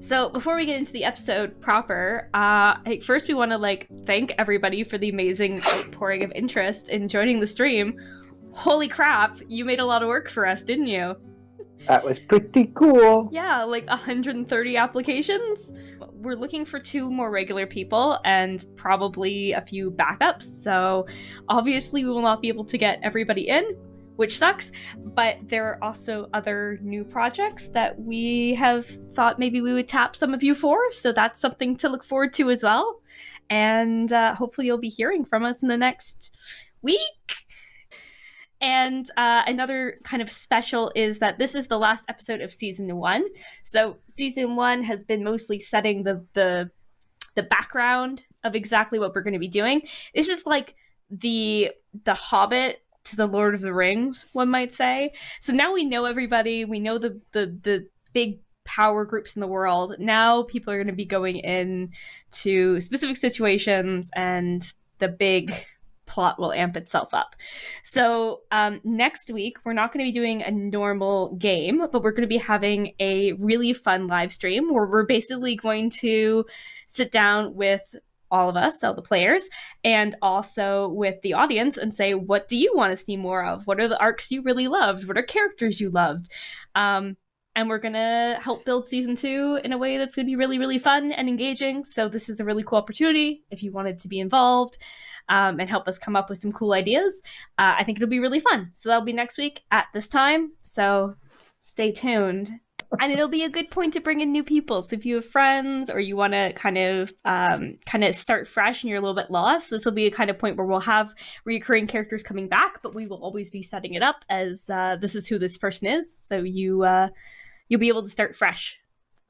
So before we get into the episode proper, first we want to thank everybody for the amazing outpouring of interest in joining the stream. Holy crap, you made a lot of work for us, didn't you? That was pretty cool. Yeah, 130 applications. We're looking for 2 more regular people and probably a few backups. So obviously we will not be able to get everybody in, which sucks, but there are also other new projects that we have thought maybe we would tap some of you for, so that's something to look forward to as well. And hopefully you'll be hearing from us in the next week. And another kind of special is that this is the last episode of Season 1. So Season 1 has been mostly setting the background of exactly what we're going to be doing. This is like the Hobbit to the Lord of the Rings, one might say. So now we know everybody. We know the big power groups in the world. Now people are going to be going in to specific situations, and the big plot will amp itself up. So next week, we're not going to be doing a normal game, but we're going to be having a really fun live stream where we're basically going to sit down with all of us, all the players, and also with the audience and say, what do you want to see more of? What are the arcs you really loved? What are characters you loved? And we're going to help build Season 2 in a way that's going to be really, really fun and engaging. So this is a really cool opportunity if you wanted to be involved and help us come up with some cool ideas. I think it'll be really fun. So that'll be next week at this time. So stay tuned. And it'll be a good point to bring in new people. So if you have friends or you want to kind of start fresh and you're a little bit lost, this will be a kind of point where we'll have recurring characters coming back, but we will always be setting it up as this is who this person is. So you'll be able to start fresh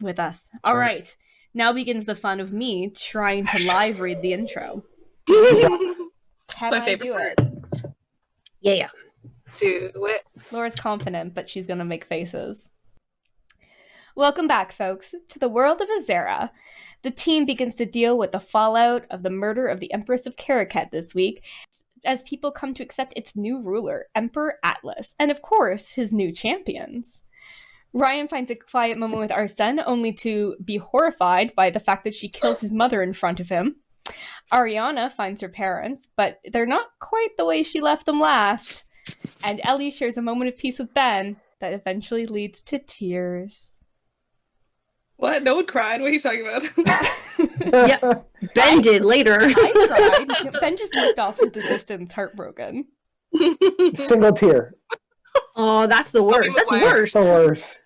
with us. All right. Now begins the fun of me trying to live read the intro. Can I do it? Yeah. Do it. Laura's confident, but she's going to make faces. Welcome back, folks, to the world of Azera. The team begins to deal with the fallout of the murder of the Empress of Caraquette this week, as people come to accept its new ruler, Emperor Atlas, and of course, his new champions. Ryan finds a quiet moment with Arsen, only to be horrified by the fact that she killed his mother in front of him. Ariana finds her parents, but they're not quite the way she left them last. And Elly shares a moment of peace with Ben that eventually leads to tears. What? No one cried? What are you talking about? Yeah, Ben did later. I cried. Ben just looked off into the distance, heartbroken. Single tear. Oh, that's the worst. That's worse. The worst.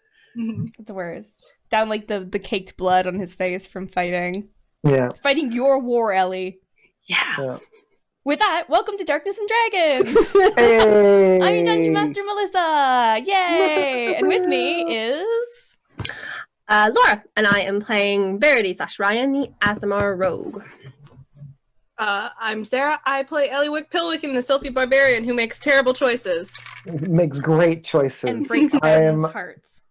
It's worse. Down the caked blood on his face from fighting. Yeah. Fighting your war, Elly. Yeah. With that, welcome to Darkness and Dragons! Hey! I'm your Dungeon Master, Melissa! Yay! And with me is... Laura, and I am playing Verity / Ryan, the Aasimar Rogue. I'm Sarah. I play Eliwick Pilwick, the Stealthy Barbarian who makes terrible choices. Makes great choices. And breaks men's hearts.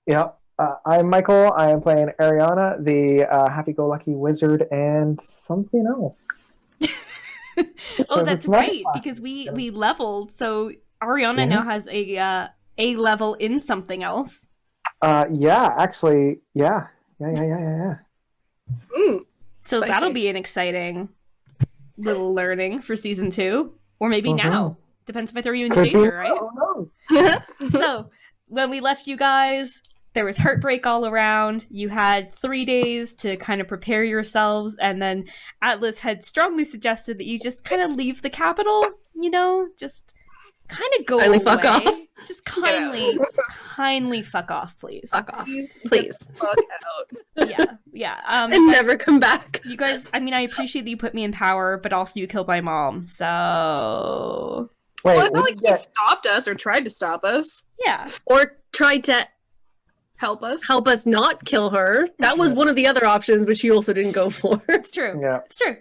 Yep. I'm Michael. I am playing Ariana, the happy-go-lucky wizard, and something else. Oh, that's right, because we leveled, so Ariana now has a level in something else. Yeah, actually, yeah. So Spicy. that'll be an exciting little learning for Season 2, or maybe now. Depends if I throw you in danger, right? Oh, no. So, when we left you guys, there was heartbreak all around. You had 3 days to kind of prepare yourselves, and then Atlas had strongly suggested that you just kind of leave the capital, just kind of go Kindly away. fuck off. Just kindly fuck off, please. Fuck off, please. Fuck out. Yeah. And never come back. You guys, I mean, I appreciate that you put me in power, but also you killed my mom, so... Wait, Well, it's not like he stopped us or tried to stop us. Yeah. Or tried to Help us. help us not kill her. That was one of the other options, which you also didn't go for. It's true. Yeah. It's true.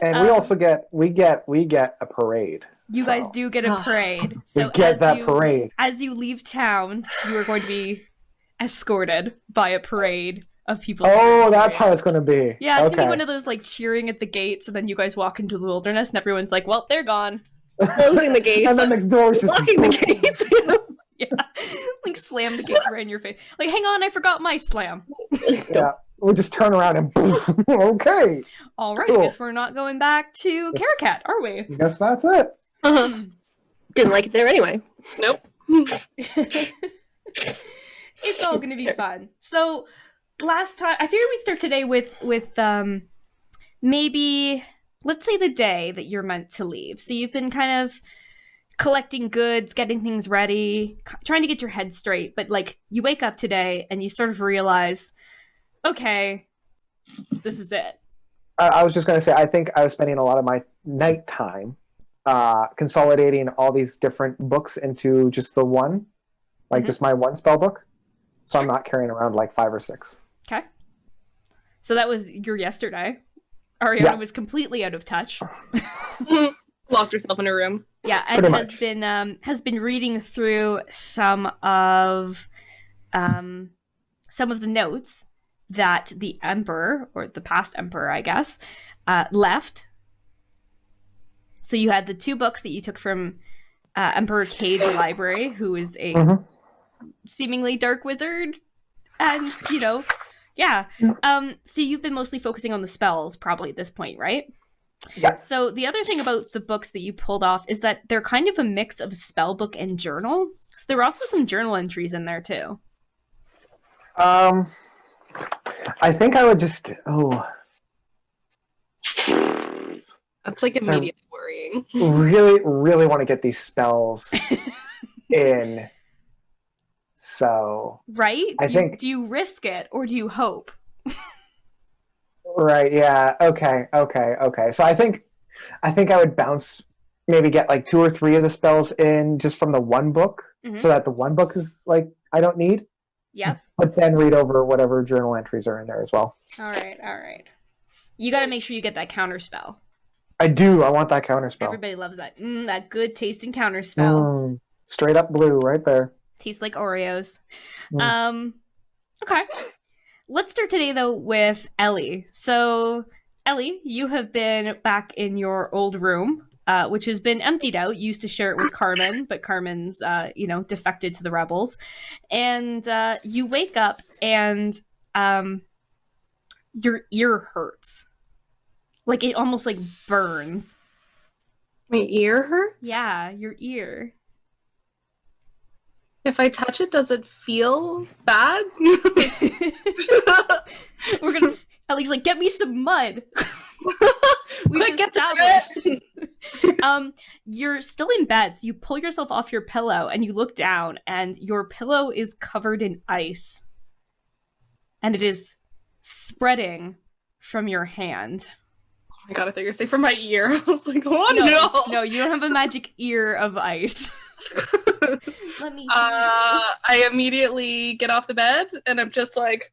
And we also get a parade. You so. guys do get a parade. So We get that parade. As you leave town, you are going to be escorted by a parade of people. Oh, that's how it's going to be. Yeah, it's okay. gonna be one of those cheering at the gates, and then you guys walk into the wilderness, and everyone's like, "Well, they're gone." Closing the gates. And then the doors just Locking the gates. Yeah, like slam the gatekeeper in your face. Like, hang on, I forgot my slam. Yeah, we just turn around and okay. All right, Cool. I guess we're not going back to Caraquette, are we? I guess that's it. Didn't like it there anyway. Nope. It's all gonna be fun. So last time, I figured we'd start today with maybe, let's say, the day that you're meant to leave. So you've been kind of collecting goods, getting things ready, trying to get your head straight, but like you wake up today and you sort of realize, okay, this is it. I was just going to say, I think I was spending a lot of my nighttime consolidating all these different books into just the one, like just my one spell book. So I'm not carrying around like 5 or 6. Okay. So that was your yesterday. Ariana was completely out of touch. Locked herself in her room. Yeah, and has been reading through some of the notes that the emperor, or the past emperor, I guess, left. So you had the 2 books that you took from Emperor Cade's library, who is a seemingly dark wizard, and so you've been mostly focusing on the spells probably at this point, right? Yeah. So the other thing about the books that you pulled off is that they're kind of a mix of spell book and journal. So there were also some journal entries in there too. I think I would just That's like immediately worrying. really want to get these spells in. So right? I think, do you risk it or do you hope? Right, yeah. Okay. So I think I would bounce, maybe get like 2 or 3 of the spells in just from the one book, so that the one book is like I don't need. Yep. But then read over whatever journal entries are in there as well. All right. You got to make sure you get that counter spell. I do. I want that counter spell. Everybody loves that. That good tasting counter spell. Straight up blue right there. Tastes like Oreos. Okay. Let's start today, though, with Elly. So, Elly, you have been back in your old room, which has been emptied out. You used to share it with Carmen, but Carmen's, defected to the rebels. And you wake up and your ear hurts. Like, it almost, like, burns. My ear hurts? Yeah, your ear. If I touch it, does it feel bad? Ellie's like, get me some mud. Quick, get the thread. You're still in bed, so you pull yourself off your pillow and you look down, and your pillow is covered in ice. And it is spreading from your hand. Oh my god, I thought you were saying from my ear. I was like, oh no! No, you don't have a magic ear of ice. Let me. I immediately get off the bed and I'm just like.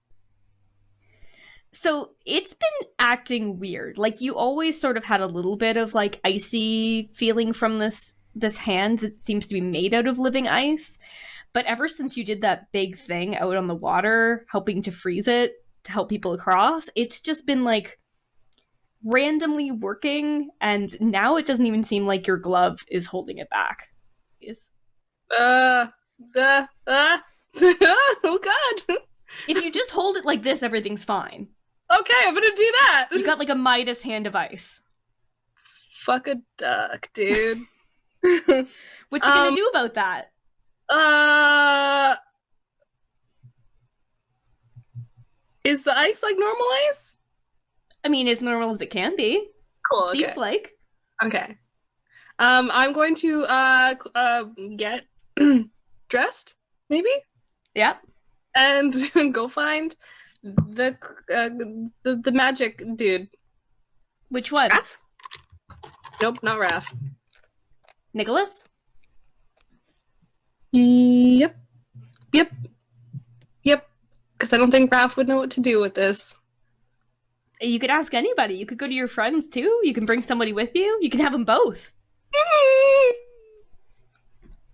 So it's been acting weird. Like you always sort of had a little bit of like icy feeling from this hand that seems to be made out of living ice. But ever since you did that big thing out on the water, helping to freeze it to help people across, it's just been like randomly working. And now it doesn't even seem like your glove is holding it back. Oh god. If you just hold it like this, everything's fine. Okay, I'm gonna do that. You got like a Midas hand of ice. Fuck a duck, dude. What you gonna do about that? Is the ice like normal ice? I mean, as normal as it can be. Cool. Okay. Seems like. Okay. I'm going to get dressed, maybe? Yep. And go find the magic dude. Which one? Raph? Nope, not Raph. Nicholas? Yep. Because I don't think Raph would know what to do with this. You could ask anybody. You could go to your friends too. You can bring somebody with you. You can have them both.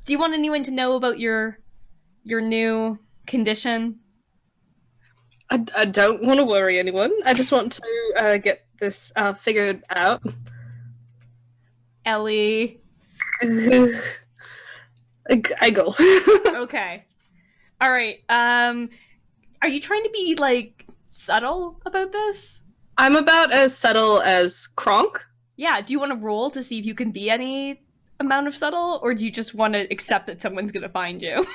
Do you want anyone to know about your new condition? I don't want to worry anyone. I just want to get this figured out. Elly. I go. Okay. All right. Are you trying to be like subtle about this? I'm about as subtle as Kronk. Yeah. Do you want to roll to see if you can be any amount of subtle, or do you just want to accept that someone's gonna find you?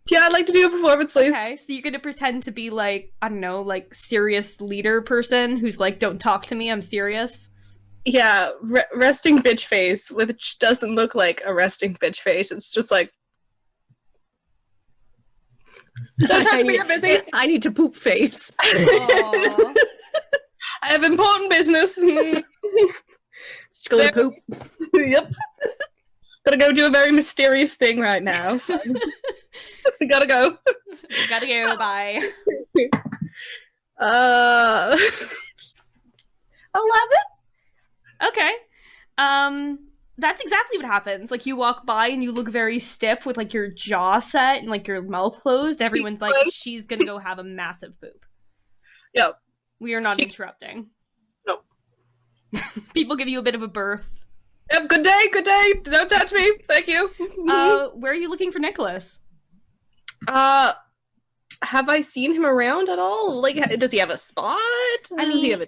Yeah, I'd like to do a performance, please. Okay, so you're gonna pretend to be like, I don't know, like serious leader person who's like, don't talk to me, I'm serious. Yeah, resting bitch face, which doesn't look like a resting bitch face. It's just like, don't touch me, I'm busy. I need to poop face. Aw. I have important business. Just go to poop. Yep. Gotta go do a very mysterious thing right now. So. Gotta go. Gotta go, bye. 11? Okay. That's exactly what happens. Like, you walk by and you look very stiff with like your jaw set and like your mouth closed. Everyone's like, she's gonna go have a massive poop. Yep. We are not interrupting. No. People give you a bit of a berth. Yep, good day, good day. Don't touch me. Thank you. Where are you looking for Nicholas? Have I seen him around at all? Like, does he have a spot? I mean,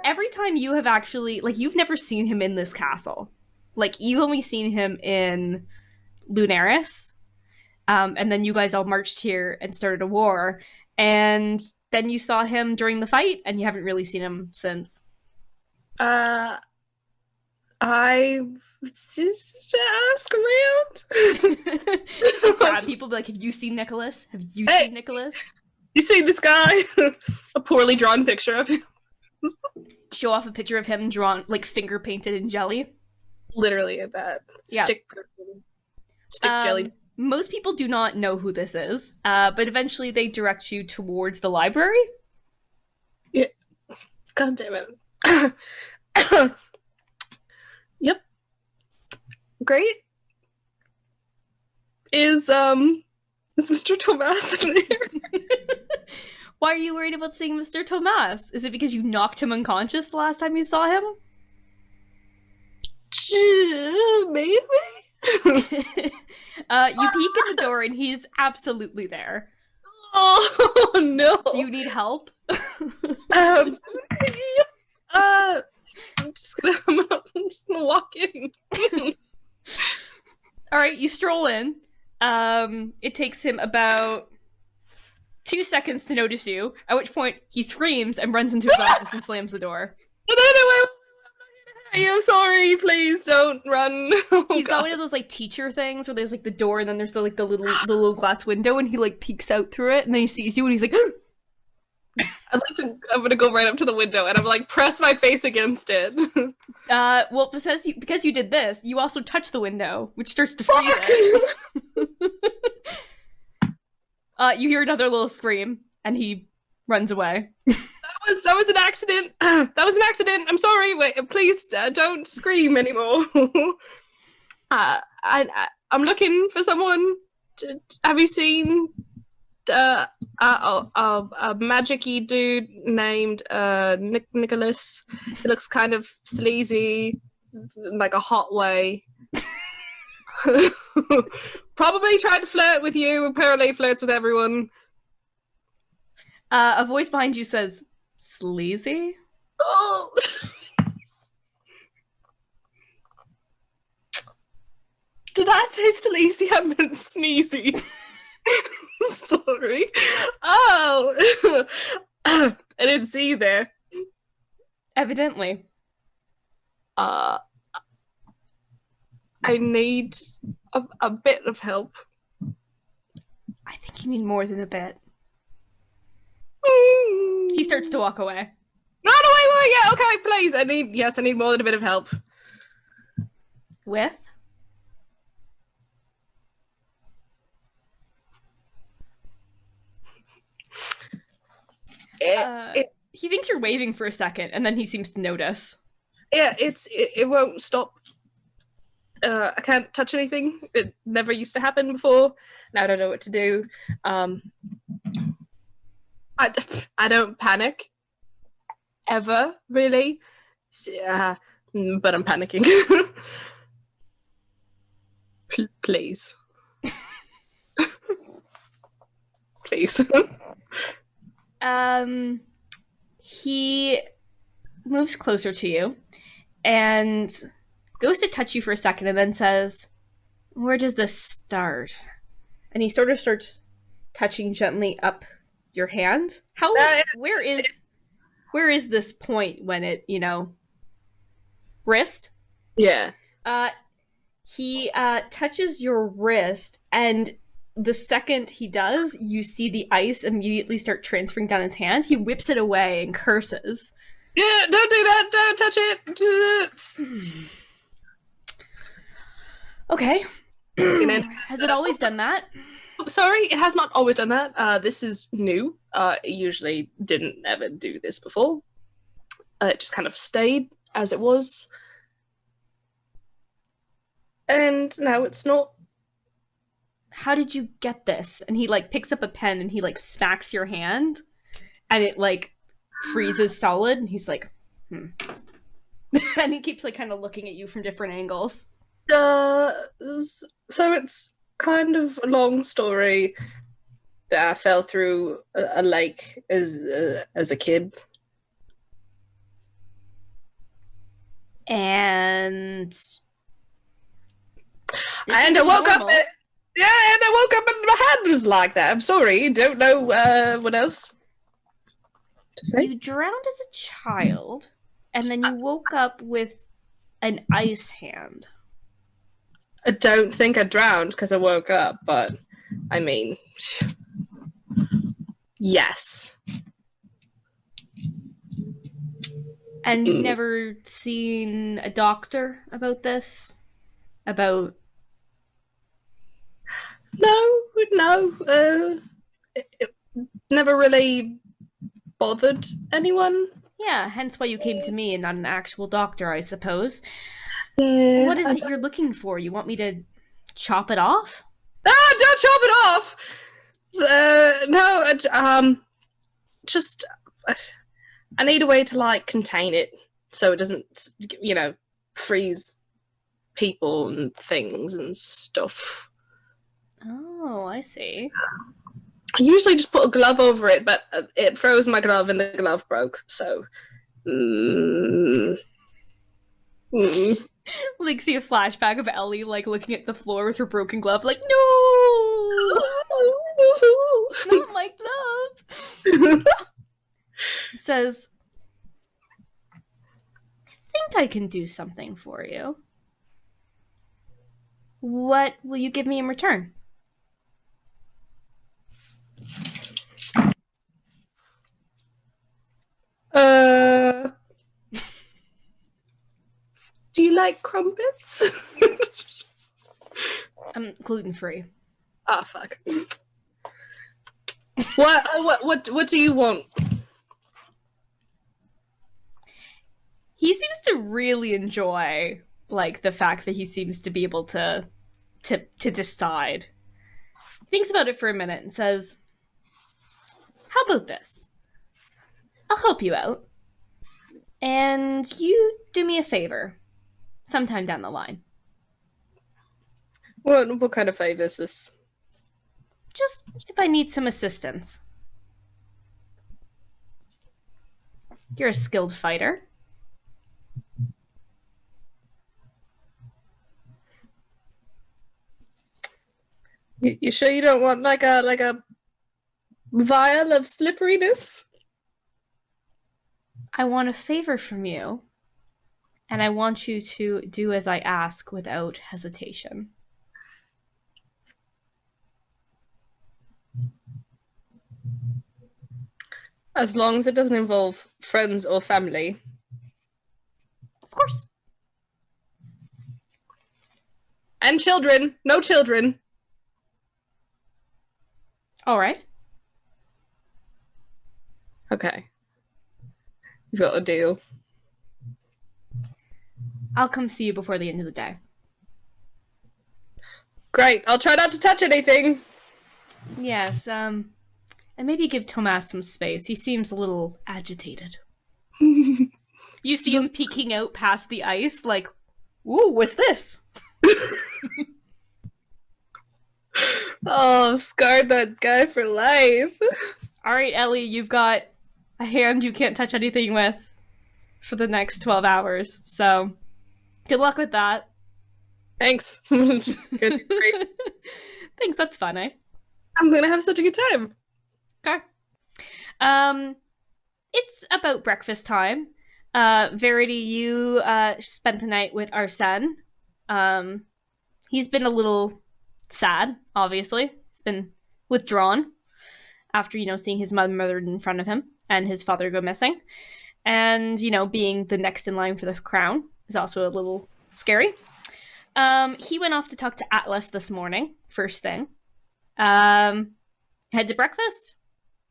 every time you have actually, like, you've never seen him in this castle. Like, you've only seen him in Lunaris. And then you guys all marched here and started a war. And then you saw him during the fight, and you haven't really seen him since. I just ask around. Just like grab people, be like, have you seen Nicholas? Have you seen Nicholas? You see this guy? A poorly drawn picture of him. Show off a picture of him drawn, like, finger painted in jelly. Literally at that. Yeah. Stick jelly. Most people do not know who this is, but eventually they direct you towards the library. Yeah. God damn it. Yep. Great. Is Mr. Tomas in there? Why are you worried about seeing Mr. Tomas? Is it because you knocked him unconscious the last time you saw him? Maybe. You peek in the door and he's absolutely there. Oh no! Do you need help? I'm just gonna walk in. All right, you stroll in. It takes him about 2 seconds to notice you, at which point he screams and runs into his office and slams the door. I'm sorry, please don't run. He's got one of those like teacher things where there's like the door and then there's the little glass window and he like peeks out through it and then he sees you and he's like I'm gonna go right up to the window and I'm like press my face against it. Well, because you did this, you also touch the window, which starts to freeze it. You hear another little scream and he runs away. That was an accident. That was an accident. I'm sorry. Wait, please don't scream anymore. I'm looking for someone. Have you seen a magic-y dude named Nicholas? He looks kind of sleazy, in like a hot way. Probably tried to flirt with you. Apparently flirts with everyone. A voice behind you says, sleazy? Oh. Did I say sleazy? I meant sneezy. Sorry. Oh. I didn't see you there. Evidently. I need a bit of help. I think you need more than a bit. He starts to walk away. No, wait, yeah, okay, please. I need more than a bit of help. With? He thinks you're waving for a second, and then he seems to notice. Yeah, it won't stop. I can't touch anything. It never used to happen before. Now I don't know what to do. I don't panic. Ever, really. Yeah, but I'm panicking. Please. piece. He moves closer to you and goes to touch you for a second and then says, "Where does this start?" And he sort of starts touching gently up your hand. Where is this point when it, wrist? Yeah. He touches your wrist, and the second he does, you see the ice immediately start transferring down his hand. He whips it away and curses. Yeah, don't do that! Don't touch it! Okay. Has it always done that? Sorry, it has not always done that. This is new. It usually didn't ever do this before. It just kind of stayed as it was. And now it's not. How did you get this? And he picks up a pen and he smacks your hand, and it freezes solid, and he's like, and he keeps kind of looking at you from different angles. So it's kind of a long story that I fell through a lake as a kid. And I woke up. Yeah, and I woke up and my hand was like that. I'm sorry, don't know what else to say. You drowned as a child, and then you woke up with an ice hand. I don't think I drowned because I woke up, but I mean, yes. And you've never seen a doctor about this? About... No. It never really bothered anyone. Yeah, hence why you came to me and not an actual doctor, I suppose. Yeah, what is it you're looking for? You want me to chop it off? Ah, don't chop it off! No, just... I need a way to, contain it so it doesn't, freeze people and things and stuff. Oh, I see. I usually just put a glove over it, but it froze my glove and the glove broke, so... See a flashback of Elly, looking at the floor with her broken glove, no! Not my glove! Says, I think I can do something for you. What will you give me in return? Do you like crumpets? I'm gluten-free. Ah, fuck. What do you want? He seems to really enjoy, the fact that he seems to be able to decide. He thinks about it for a minute and says, how about this? I'll help you out. And you do me a favor sometime down the line. What kind of favor is this? Just if I need some assistance. You're a skilled fighter. You sure you don't want a vial of slipperiness? I want a favor from you, and I want you to do as I ask without hesitation. As long as it doesn't involve friends or family. Of course. And children. No children. All right. Okay. We've got a deal. I'll come see you before the end of the day. Great. I'll try not to touch anything. Yes, and maybe give Tomas some space. He seems a little agitated. You see him peeking out past the ice, ooh, what's this? Oh, I've scarred that guy for life. All right, Elly, you've got a hand you can't touch anything with for the next 12 hours. So, good luck with that. Thanks. Good, great. Thanks, that's fun, eh? I'm gonna have such a good time. Okay. It's about breakfast time. Verity, you spent the night with Arsen. He's been a little sad, obviously. He's been withdrawn after, seeing his mother murdered in front of him and his father go missing. And, being the next in line for the crown is also a little scary. He went off to talk to Atlas this morning, first thing. Head to breakfast,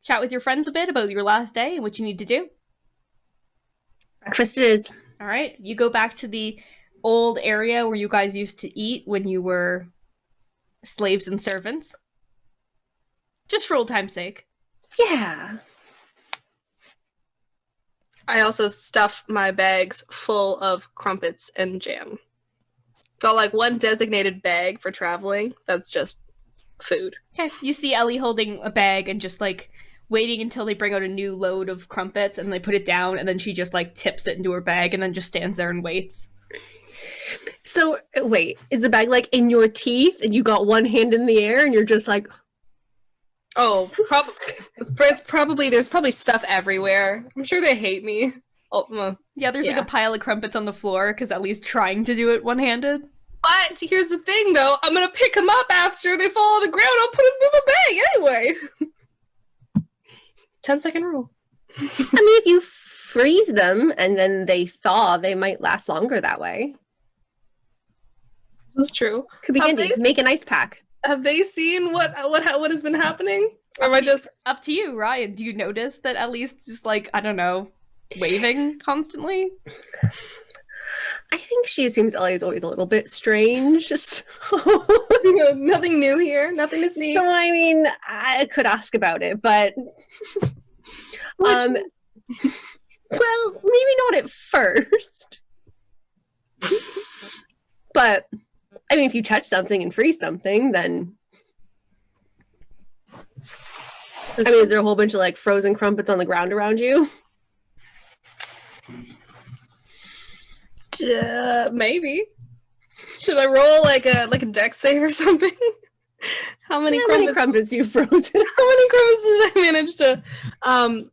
chat with your friends a bit about your last day and what you need to do. Breakfast it is. All right, you go back to the old area where you guys used to eat when you were slaves and servants. Just for old time's sake. Yeah. I also stuff my bags full of crumpets and jam. Got like one designated bag for traveling. That's just food. Okay, you see Elly holding a bag and just like waiting until they bring out a new load of crumpets and they put it down and then she just like tips it into her bag and then just stands there and waits. So, wait, is the bag like in your teeth and you got one hand in the air and you're just like... Oh, probably. There's probably stuff everywhere. I'm sure they hate me. Oh, yeah, there's like a pile of crumpets on the floor because Ellie's trying to do it one-handed. But here's the thing, though. I'm gonna pick them up after they fall on the ground. I'll put them in my bag anyway. 10-second rule. I mean, if you freeze them and then they thaw, they might last longer that way. This is true. Could be handy. Make an ice pack. Have they seen what has been happening? Or am I just up to you, Ryan? Do you notice that at least is like, I don't know, waving constantly? I think she assumes Ellie is always a little bit strange. Nothing new here, nothing to see. So I mean, I could ask about it, but well, maybe not at first. But I mean, if you touch something and freeze something, then I mean, is there a whole bunch of like frozen crumpets on the ground around you? Maybe. Should I roll like a dex save or something? How many crumpets you frozen? How many crumpets did I manage to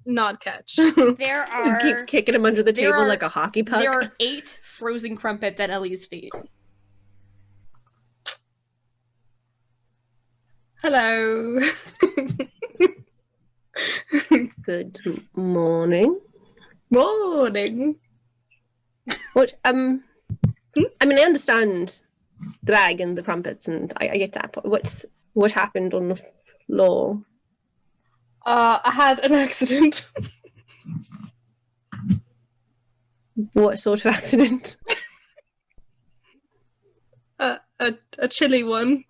not catch? There are just keep kicking them under the table like a hockey puck. There are 8 frozen crumpets at Ellie's feet. Hello. Good morning. Morning. What I mean, I understand the bag and the crumpets, and I get that. But what happened on the floor? I had an accident. What sort of accident? A chilly one.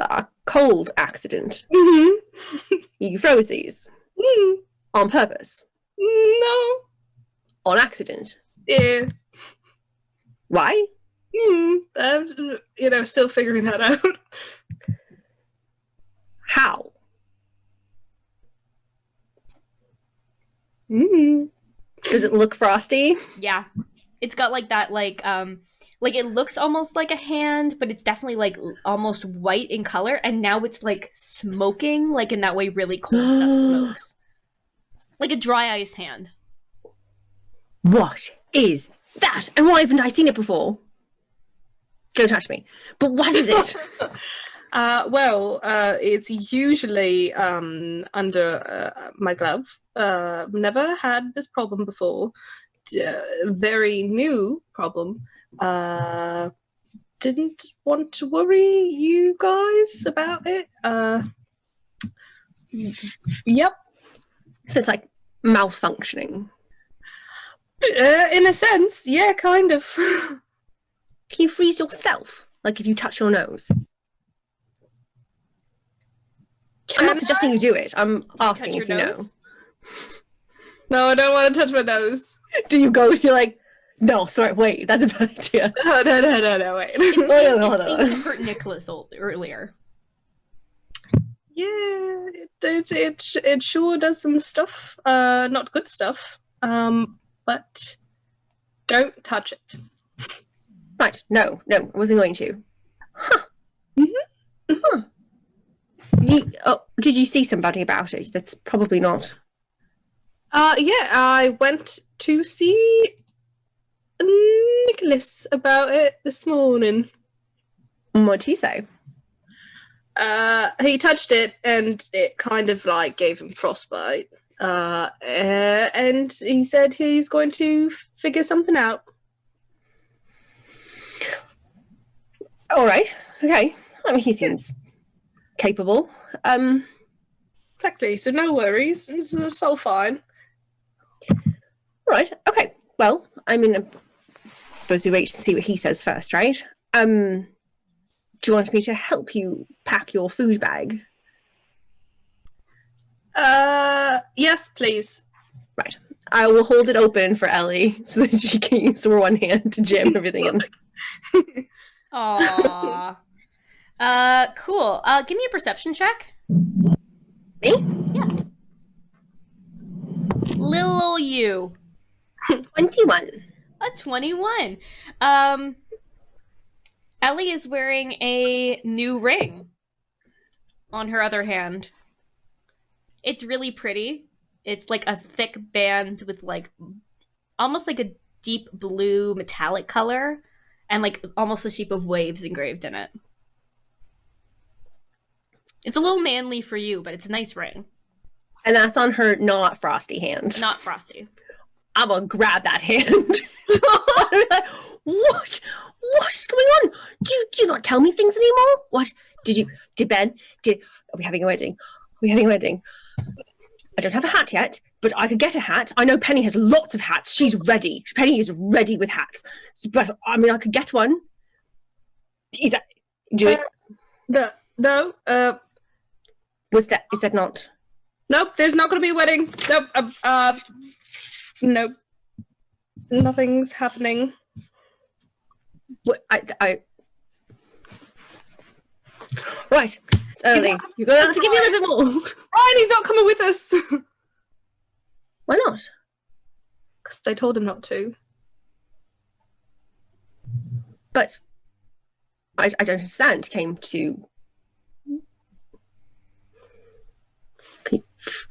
A cold accident. Mm-hmm. You froze these on purpose. No. On accident. Yeah. Why? I'm, still figuring that out. How? Does it look frosty? Yeah. It's got like that, like it looks almost like a hand, but it's definitely like almost white in color, and now it's like smoking, like in that way really cold stuff smokes. Like a dry ice hand. What is that? And why haven't I seen it before? Don't touch me. But what is it? It's usually under my glove. Never had this problem before. Very new problem. Didn't want to worry you guys about it. Yep. So it's like malfunctioning. In a sense, yeah, kind of. Can you freeze yourself? Like if you touch your nose? I'm not suggesting you do it. I'm asking if you know. No, I don't want to touch my nose. Do you go, you're like, No, sorry, wait, that's a bad idea. No, wait. It seemed to hurt Nicholas earlier. Yeah, it sure does some stuff. Not good stuff. But don't touch it. Right, no, I wasn't going to. Huh. Mm-hmm. Huh. Did you see somebody about it? That's probably not. Yeah, I went to see Nicholas about it this morning. What'd he say? He touched it and it kind of like gave him frostbite. And he said he's going to figure something out. All right, okay. I mean, he seems capable. Exactly. So no worries. It's all fine. Right. Okay. Well, I mean, I suppose we wait to see what he says first, right? Do you want me to help you pack your food bag? Yes, please. Right. I will hold it open for Elly so that she can use her one hand to jam everything in. Aww. Cool. Give me a perception check. Me? Yeah. Little ol' you. 21. A 21. Elly is wearing a new ring on her other hand. It's really pretty. It's like a thick band with like almost like a deep blue metallic color and like almost a shape of waves engraved in it. It's a little manly for you, but it's a nice ring. And that's on her not frosty hand. Not frosty. I'm gonna grab that hand. I'll be like, what? What's going on? Do you not tell me things anymore? What? Are we having a wedding? I don't have a hat yet, but I could get a hat. I know Penny has lots of hats. She's ready. Penny is ready with hats. But I mean, I could get one. Is that not? Nope, there's not going to be a wedding. Nope. Nope. Nothing's happening. What? Right. It's early. You're going to have to give me a little bit more. Ryan, he's not coming with us. Why not? Because I told him not to. But I don't understand. Came to... He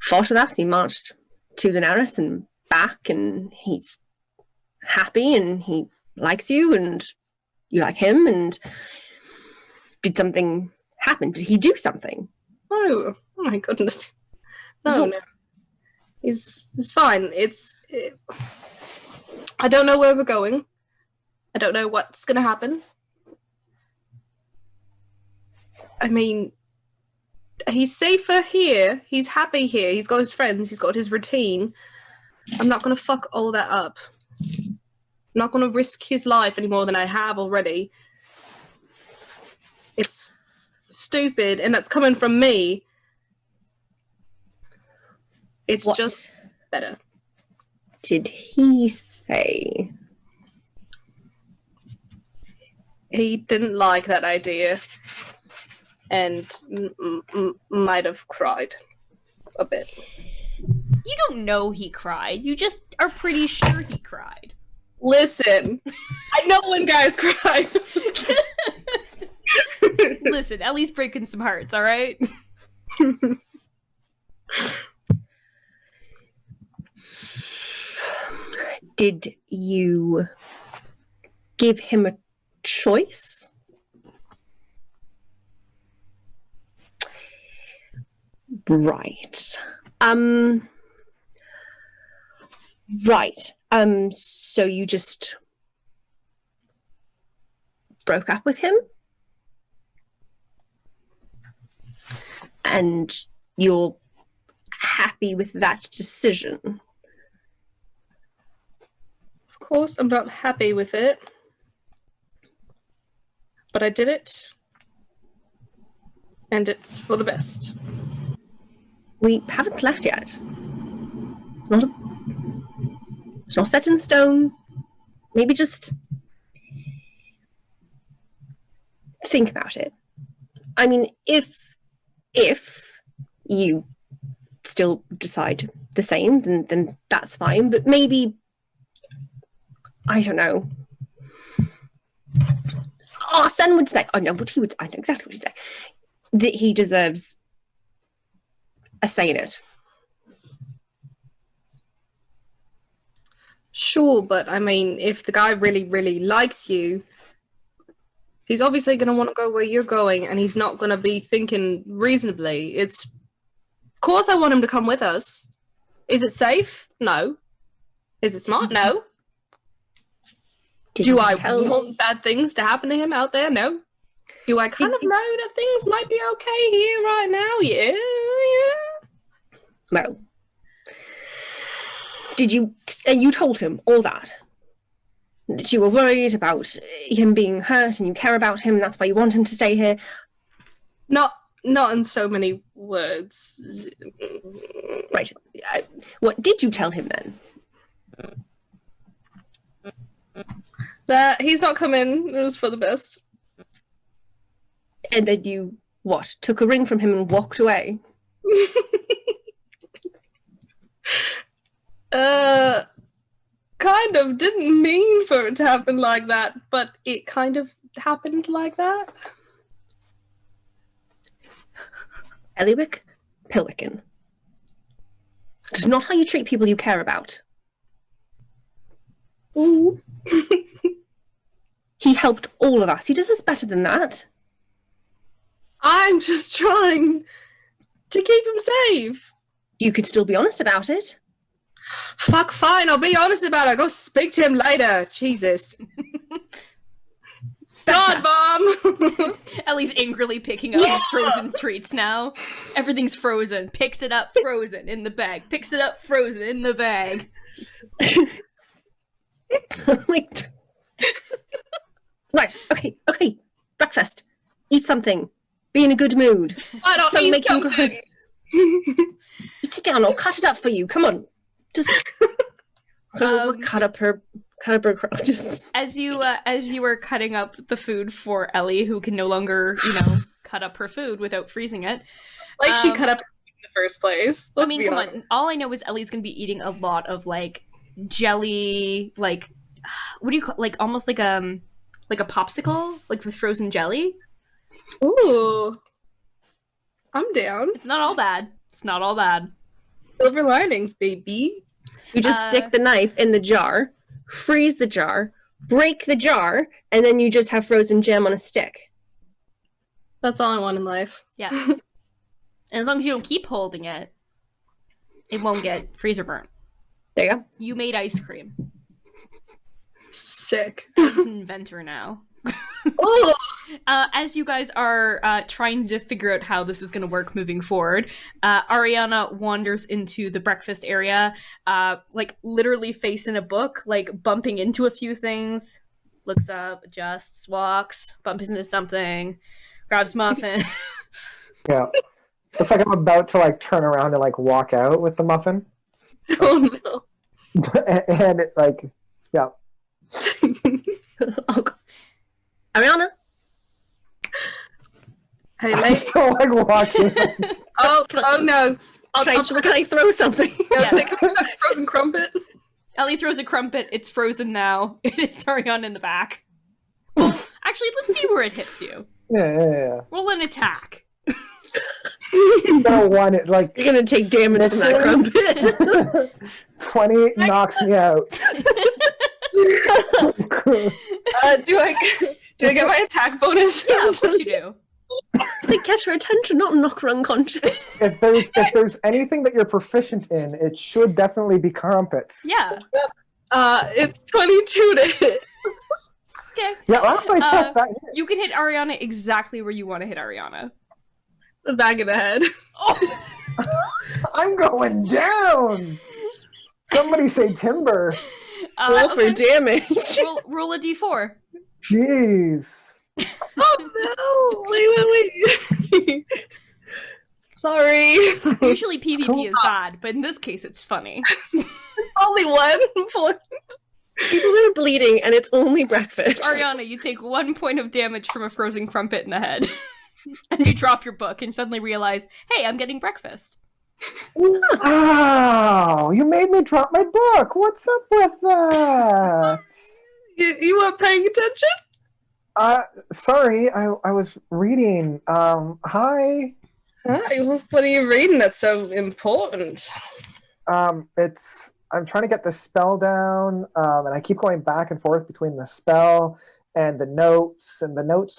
fought with us. He marched to Lunaris and back, and he's happy, and he likes you, and you like him, and did something happen? Did he do something? Oh my goodness. No. It's fine. I don't know where we're going. I don't know what's going to happen. I mean, he's safer here. He's happy here. He's got his friends. He's got his routine. I'm not going to fuck all that up. I'm not going to risk his life any more than I have already. It's stupid, and that's coming from me. It's just better. Did he say? He didn't like that idea, and might have cried a bit. You don't know he cried. You just are pretty sure he cried. Listen, I know when guys cry. Listen, Ellie's breaking some hearts, all right? Did you give him a choice? Right. Right. So you just broke up with him? And you're happy with that decision? Of course, I'm not happy with it. But I did it. And it's for the best. We haven't left yet. It's not set in stone. maybe just think about it. I mean, if you still decide the same, then that's fine. But maybe, I don't know. Arsen would say, I know exactly what he'd say, that he deserves a say in it. Sure, but I mean, if the guy really, really likes you, he's obviously going to want to go where you're going, and he's not going to be thinking reasonably. Of course I want him to come with us. Is it safe? No. Is it smart? No. Do I want bad things to happen to him out there? No. Do I kind of know that things might be okay here right now? Yeah. Well, you told him all that? That you were worried about him being hurt and you care about him and that's why you want him to stay here? Not in so many words. Right. What did you tell him then? That he's not coming. It was for the best. And then you, took a ring from him and walked away? Kind of didn't mean for it to happen like that, but it kind of happened like that. Ellywick Pilwickin. It's not how you treat people you care about. Ooh. He helped all of us. He does us better than that. I'm just trying to keep him safe. You could still be honest about it. Fuck, fine, I'll be honest about it. Go speak to him later. Jesus. God, Mom! Ellie's angrily picking up frozen treats now. Everything's frozen. Picks it up, frozen, in the bag. Picks it up, frozen, in the bag. Wait. Right, okay. Breakfast. Eat something. Be in a good mood. I don't need something. Just sit down, I'll cut it up for you. Come on. Just cut up her just as you were cutting up the food for Ellie, who can no longer, cut up her food without freezing it. Like she cut up her food in the first place. I mean, come on. All I know is Ellie's gonna be eating a lot of like jelly, like what do you call, like almost like a popsicle, like with frozen jelly. Ooh, I'm down. It's not all bad. Silver linings, baby. You just stick the knife in the jar, freeze the jar, break the jar, and then you just have frozen jam on a stick. That's all I want in life. Yeah. And as long as you don't keep holding it, it won't get freezer burnt. There you go. You made ice cream. Sick. He's an inventor now. Oh! As you guys are trying to figure out how this is going to work moving forward, Ariana wanders into the breakfast area, like literally facing a book, like bumping into a few things, looks up, adjusts, walks, bumps into something, grabs muffin. Yeah. It's like I'm about to like turn around and like walk out with the muffin. Oh no. And it's like, yeah. Oh, God. Ariana? Hey, I'm mate. still like walking. Oh no. Can I throw something? Yes. Can we chuck a frozen crumpet? Ellie throws a crumpet. It's frozen now. It's Ariana in the back. Well, actually, let's see where it hits you. Yeah. Roll an attack. No one, like You're gonna take damage from that crumpet. 20 knocks me out. Do I get my attack bonus? Yeah, of course you do. They catch her attention, not knock her unconscious. If there's anything that you're proficient in, it should definitely be crumpets. Yeah. It's 22 to hit. Okay. Yeah, last I checked that. You can hit Ariana exactly where you want to hit Ariana. The back of the head. Oh. I'm going down. Somebody say timber. Roll for damage. Roll a d4. Jeez. Oh no! Wait. Sorry. Usually PvP Cool. is bad, but in this case it's funny. It's only 1 point. People are bleeding and it's only breakfast. Ariana, you take 1 point of damage from a frozen crumpet in the head. And you drop your book and suddenly realize, hey, I'm getting breakfast. Wow, you made me drop my book. What's up with that? You weren't paying attention? Sorry, I was reading. Hi. Hi, what are you reading that's so important? I'm trying to get the spell down, and I keep going back and forth between the spell and the notes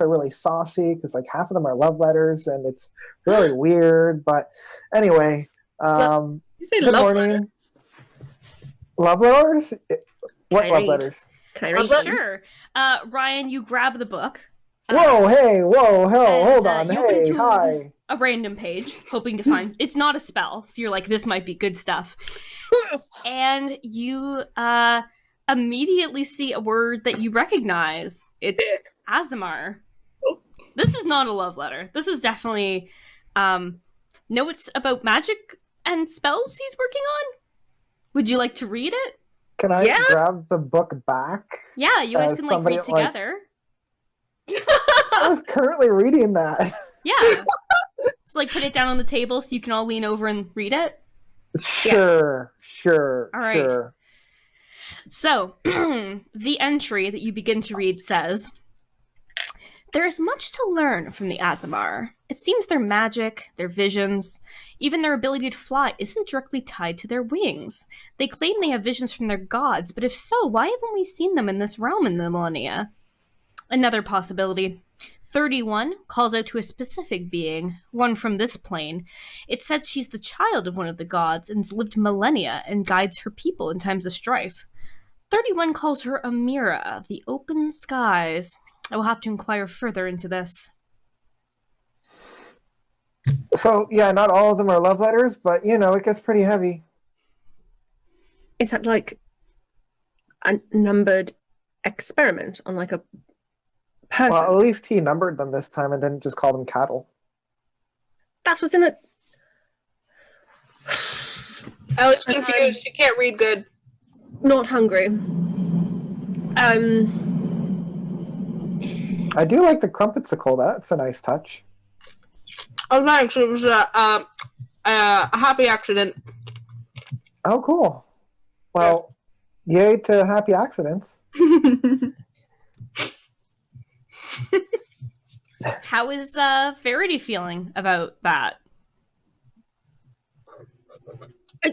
are really saucy because like half of them are love letters, and it's really weird. But anyway, You say good love morning. letters? Love letters? What Can I love read? letters? Can I read? Sure. Ryan, you grab the book. Whoa, hey, whoa, and, hold on, you open hey, to hi. a random page, hoping to find... It's not a spell, so you're like, this might be good stuff. And you immediately see a word that you recognize. It's Aasimar. This is not a love letter. This is definitely notes about magic and spells he's working on. Would you like to read it? Can I Yeah. grab the book back? Yeah, you guys As can somebody, read together. I was currently reading that. Yeah. So put it down on the table so you can all lean over and read it. Sure. All right. Sure. So, the entry that you begin to read says, there is much to learn from the Aasimar. It seems their magic, their visions, even their ability to fly isn't directly tied to their wings. They claim they have visions from their gods, but if so, why haven't we seen them in this realm in the millennia? Another possibility. 31 calls out to a specific being, one from this plane. It said she's the child of one of the gods and has lived millennia and guides her people in times of strife. 31 calls her a mirror of the open skies. I will have to inquire further into this. So, yeah, not all of them are love letters, but, it gets pretty heavy. Is that like a numbered experiment on like a person? Well, at least he numbered them this time and didn't just call them cattle. That was in it. Ellie's confused. She can't read good. Not hungry. I do like the crumpetsicle. That's a nice touch. Oh, thanks. It was a happy accident. Oh, cool. Well, yay to happy accidents. How is Verity feeling about that?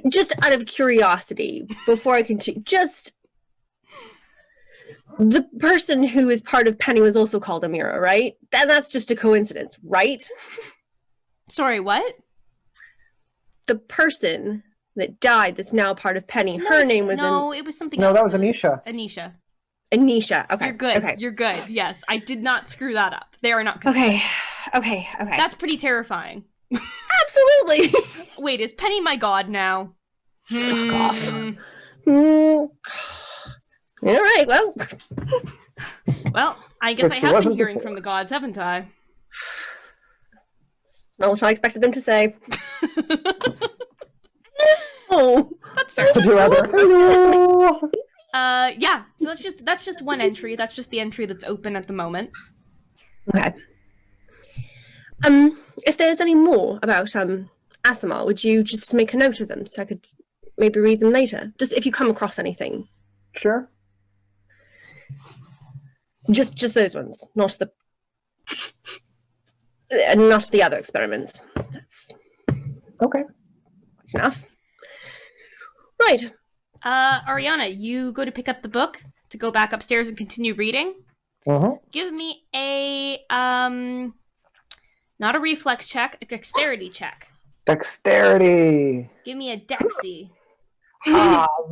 Just out of curiosity, before I continue, just the person who is part of Penny was also called Amira, right? That's just a coincidence, right? Sorry, what? The person that died that's now part of Penny, her name was it was something No, else. that was Anisha. Anisha. Anisha. Okay. You're good. Okay. You're good. Yes, I did not screw that up. They are not confused. Okay. That's pretty terrifying. Absolutely. Wait, is Penny my god now? Fuck off. All right, well. Well, I guess If I she have been wasn't hearing before. from the gods, haven't I? Not what I expected them to say. Oh. That's fair. Would you rather? Hello. Yeah. So that's just one entry. That's just the entry that's open at the moment. Okay. If there's any more about Aasimar, would you just make a note of them so I could maybe read them later? Just if you come across anything. Sure. Just those ones, not the other experiments. That's Okay. enough. Right. Ariana, you go to pick up the book to go back upstairs and continue reading. Uh-huh. Give me a not a reflex check, a dexterity check. Dexterity. Give me a dexy.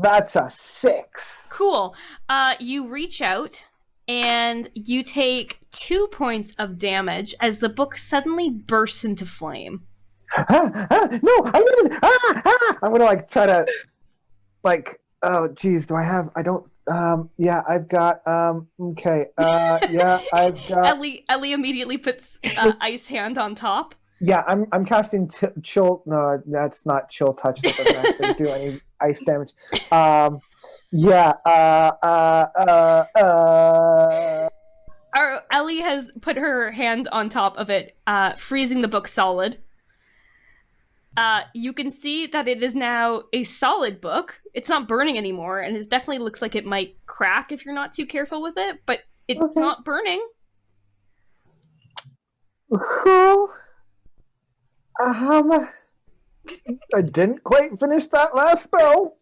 That's a 6. Cool. You reach out and you take 2 points of damage as the book suddenly bursts into flame. No, I need it. I'm gonna try to oh geez, I don't yeah, I've got okay. Yeah, I've got Elly immediately puts ice hand on top. Yeah, I'm casting chill. No, that's not chill touch. That doesn't actually do any ice damage. Yeah. Elly has put her hand on top of it, freezing the book solid. You can see that it is now a solid book. It's not burning anymore, and it definitely looks like it might crack if you're not too careful with it, but it's not burning. I didn't quite finish that last spell.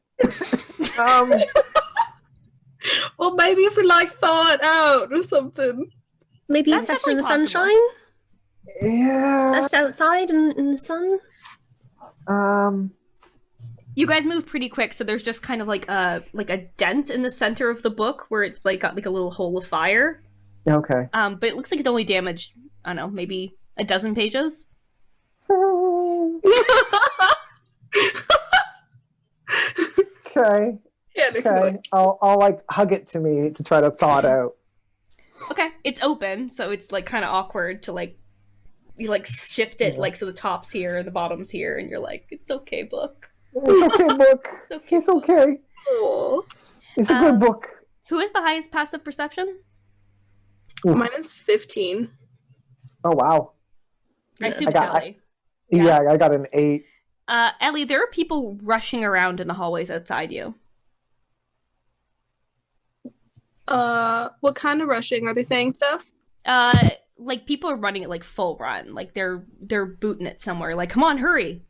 Well, maybe if we like thaw it out or something. Maybe That's session in the definitely possible. sunshine? Yeah. Session outside in the sun? You guys move pretty quick, so there's just kind of like a dent in the center of the book where it's like got like a little hole of fire. Okay. But it looks like it's only damaged, I don't know, maybe a dozen pages. Okay. Yeah, Okay. I'll like hug it to me to try to thaw it out. Okay, it's open, so it's like kind of awkward to like you like shift it like so the top's here, the bottom's here, and you're like, it's okay, book. It's okay, book. It's okay. It's okay. Aww. It's a good book. Who has the highest passive perception? Mine is 15. Oh wow. I assume I it's got- Elly. Yeah, I got an 8. Elly, there are people rushing around in the hallways outside you. What kind of rushing? Are they saying stuff? Like people are running it like full run, like they're booting it somewhere. Like, come on, hurry!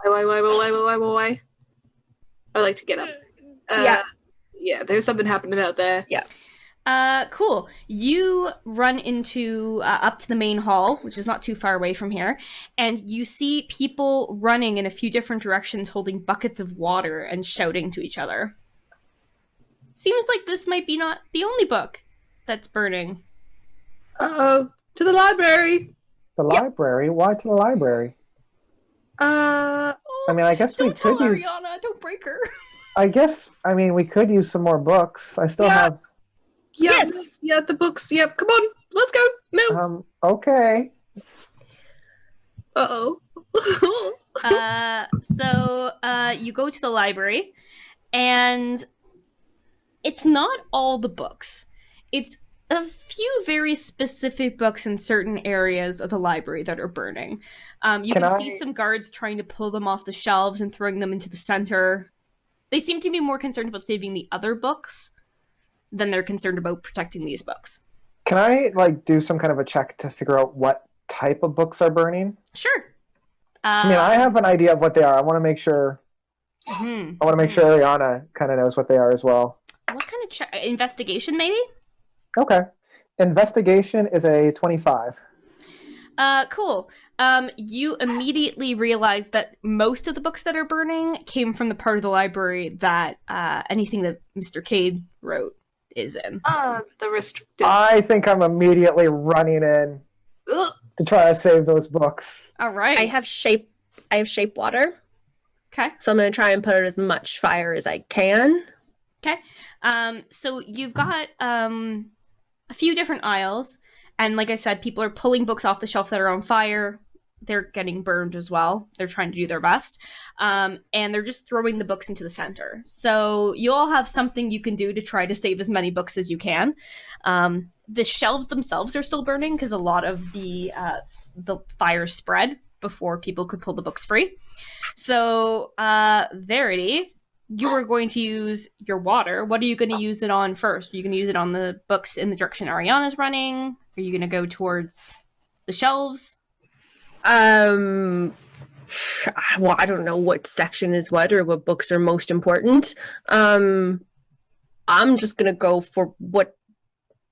Why? I like to get up. Yeah, there's something happening out there. Yeah. Cool. You run into up to the main hall, which is not too far away from here, and you see people running in a few different directions, holding buckets of water and shouting to each other. Seems like this might be not the only book that's burning. Uh-oh. To the library. The library? Why to the library? Uh, I mean, I guess we Don't tell could use. Ariana. Don't break her. I mean, we could use some more books. I still Yeah. have. yes. Yeah, the books. Yep. Come on. Let's go. No. Okay. Uh-oh. So you go to the library, and it's not all the books. It's a few very specific books in certain areas of the library that are burning. You can see some guards trying to pull them off the shelves and throwing them into the center. They seem to be more concerned about saving the other books than they're concerned about protecting these books. Can I like do some kind of a check to figure out what type of books are burning? Sure. I mean, I have an idea of what they are. I want to make sure. Mm-hmm. I want to make sure Ariana kind of knows what they are as well. What kind of investigation, maybe? Okay. Investigation is a 25. Cool. You immediately realize that most of the books that are burning came from the part of the library that anything that Mr. Cade wrote is in. The restricted. I think I'm immediately running in Ugh. to try to save those books. All right. I have shape water. Okay. So I'm going to try and put out as much fire as I can. Okay. So you've got a few different aisles, and like I said, people are pulling books off the shelf that are on fire. They're getting burned as well. They're trying to do their best. And they're just throwing the books into the center. So you all have something you can do to try to save as many books as you can. The shelves themselves are still burning because a lot of the fire spread before people could pull the books free. So, Verity, you are going to use your water. What are you going to use it on first? Are you going to use it on the books in the direction Ariana's running? Are you going to go towards the shelves? Well, I don't know what section is what or what books are most important. I'm just going to go for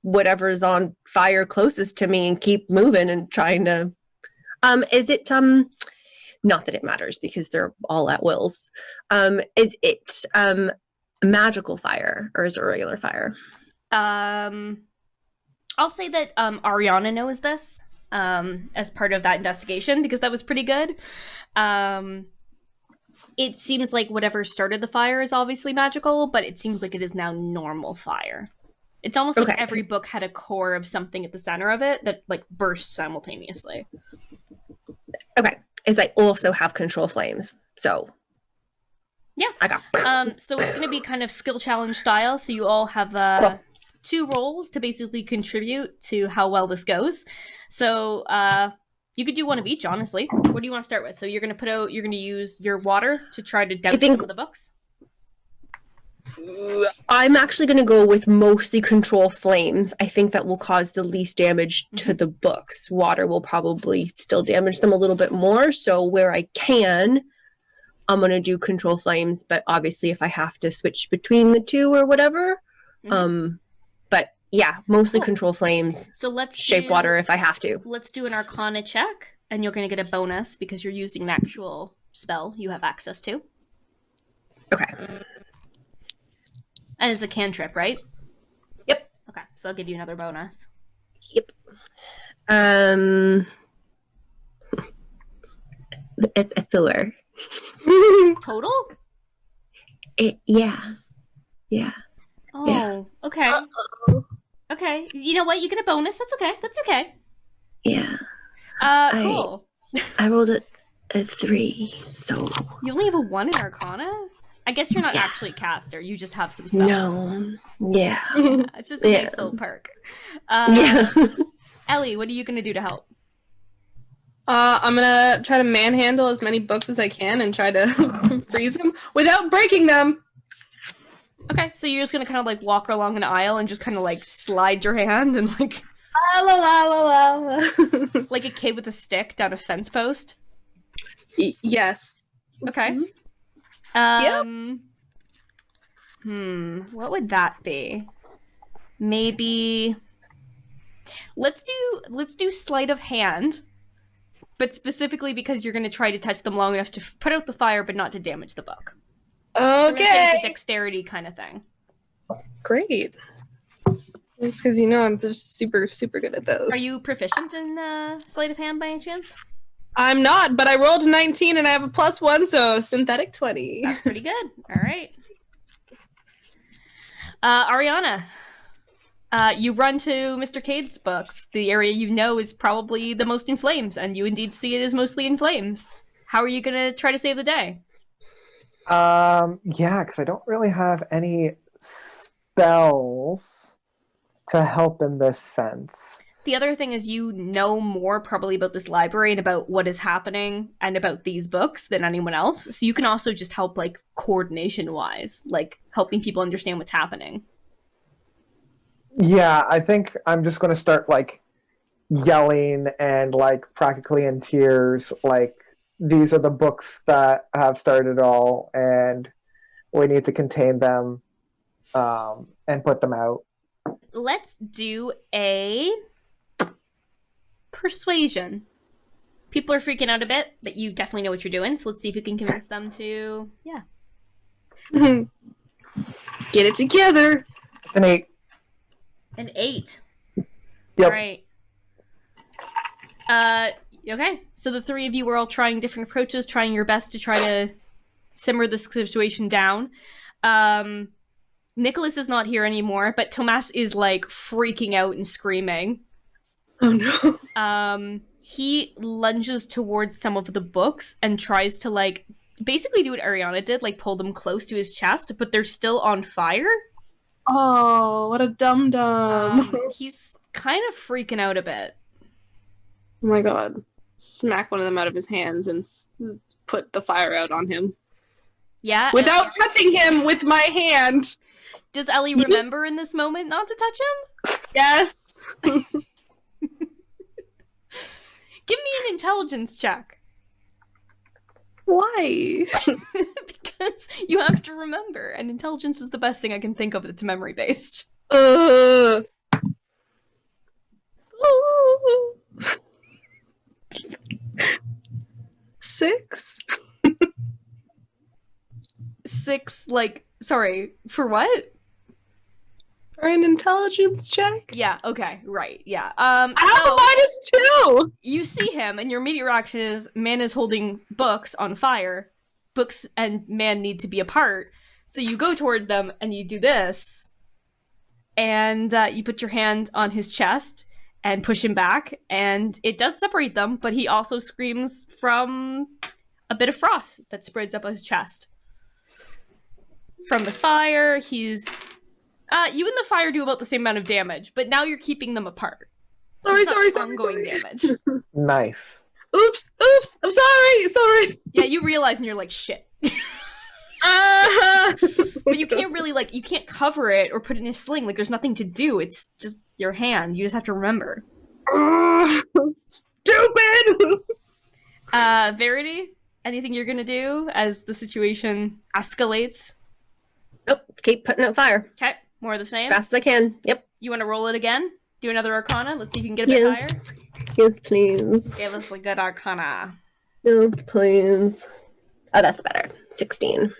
whatever's on fire closest to me and keep moving and trying to is it not that it matters because they're all at wills. Is it magical fire or is it regular fire? I'll say that Ariana knows this as part of that investigation because that was pretty good. It seems like whatever started the fire is obviously magical, but it seems like it is now normal fire. It's almost like every book had a core of something at the center of it that like burst simultaneously. Okay. Is I also have control flames. So yeah. I got So it's going to be kind of skill challenge style. So you all have Cool. 2 roles to basically contribute to how well this goes. So you could do one of each, honestly. What do you want to start with? So you're going to use your water to try to douse some of the books? I'm actually going to go with mostly control flames. I think that will cause the least damage to the books. Water will probably still damage them a little bit more. So where I can, I'm going to do control flames. But obviously, if I have to switch between the two or whatever, but yeah, mostly control flames. So let's shape water if I have to. Let's do an Arcana check, and you're going to get a bonus because you're using an actual spell you have access to. Okay. And it's a cantrip, right? Yep. Okay, so I'll give you another bonus. Yep. A filler. Total? Yeah. Oh, Yeah. okay. Okay, you know what? You get a bonus. That's okay. Yeah. Cool. I rolled a 3, so... You only have a 1 in Arcana? I guess you're not actually a caster. You just have some spells. No. Yeah. It's just a nice little perk. Yeah. Elly, what are you going to do to help? I'm gonna try to manhandle as many books as I can and try to freeze them without breaking them. Okay, so you're just going to kind of like walk along an aisle and just kind of like slide your hand and like... La la la la la. Like a kid with a stick down a fence post? Yes. Okay. What would that be? Maybe let's do sleight of hand, but specifically because you're going to try to touch them long enough to put out the fire but not to damage the book. Okay. It's a dexterity kind of thing. Great. Just because I'm just super good at those. Are you proficient in sleight of hand by any chance? I'm not, but I rolled a 19 and I have a +1, so synthetic 20. That's pretty good. All right. Ariana, you run to Mr. Cade's books. The area you know is probably the most in flames, and you indeed see it is mostly in flames. How are you going to try to save the day? Yeah, because I don't really have any spells to help in this sense. The other thing is you know more probably about this library and about what is happening and about these books than anyone else. So you can also just help like coordination-wise, like helping people understand what's happening. Yeah, I think I'm just going to start like yelling and like practically in tears, like these are the books that have started it all and we need to contain them and put them out. Let's do a persuasion. People are freaking out a bit, but you definitely know what you're doing, so let's see if you can convince them to, Get it together. It's an 8. An 8. Yep. All right. Okay, so the 3 of you were all trying different approaches, trying your best to try to simmer this situation down. Nicholas is not here anymore, but Tomas is like freaking out and screaming. Oh no. He lunges towards some of the books and tries to like basically do what Ariana did, like pull them close to his chest, but they're still on fire. Oh, what a dum-dum. He's kind of freaking out a bit. Oh my god. Smack one of them out of his hands and put the fire out on him. Yeah. Without touching him with my hand. Does Elly remember in this moment not to touch him? Yes. Give me an intelligence check. Why? Because you have to remember, and intelligence is the best thing I can think of that's memory-based. 6? 6, like, sorry, for what? For an intelligence check? Yeah, okay, right, yeah. I have a -2! You see him, and your immediate reaction is, man is holding books on fire. Books and man need to be apart. So you go towards them, and you do this. And you put your hand on his chest and push him back, and it does separate them, but he also screams from a bit of frost that spreads up his chest. from the fire. He's you and the fire do about the same amount of damage, but now you're keeping them apart. So Sorry. Ongoing damage. Nice. Oops. I'm sorry. Yeah, you realize and you're like, shit. But you can't really, like, you can't cover it or put it in a sling. Like, there's nothing to do. It's just your hand. You just have to remember. Stupid! Verity, anything you're gonna do as the situation escalates? Nope. Keep putting out fire. Okay, more of the same. Fast as I can. Yep. You want to roll it again? Do another Arcana? Let's see if you can get a bit Yes. higher. Yes, please. Give us a good Arcana. Yes, please. Oh, that's better. 16.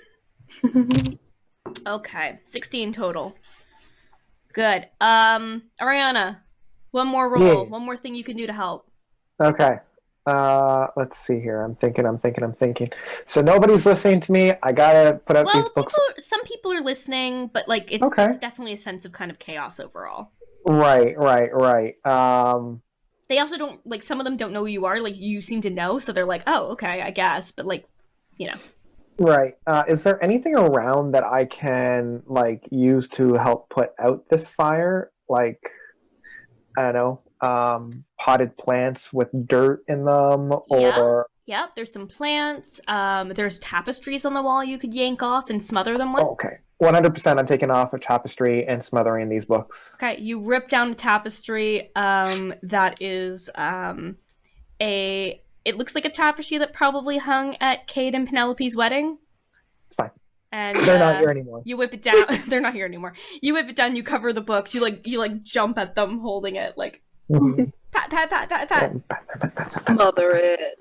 Okay, 16 total. Good. Ariana, one more roll. Yeah. One more thing you can do to help. Okay. Let's see here. I'm thinking. So nobody's listening to me. I gotta put out these books. Some people are listening, but like it's definitely a sense of kind of chaos overall. Right. They also don't, like, some of them don't know who you are. Like, you seem to know, so they're like, oh, okay, I guess. But, like, you know. Right. Is there anything around that I can, like, use to help put out this fire? Like, I don't know, potted plants with dirt in them, or... Yep, there's some plants. There's tapestries on the wall you could yank off and smother them with. Oh, okay. 100% I'm taking off a tapestry and smothering these books. Okay, you rip down the tapestry. That is it looks like a tapestry that probably hung at Cade and Penelope's wedding. It's fine. And they're not here anymore. You whip it down. They're not here anymore. You whip it down, you cover the books, you jump at them holding it, like pat. Smother it.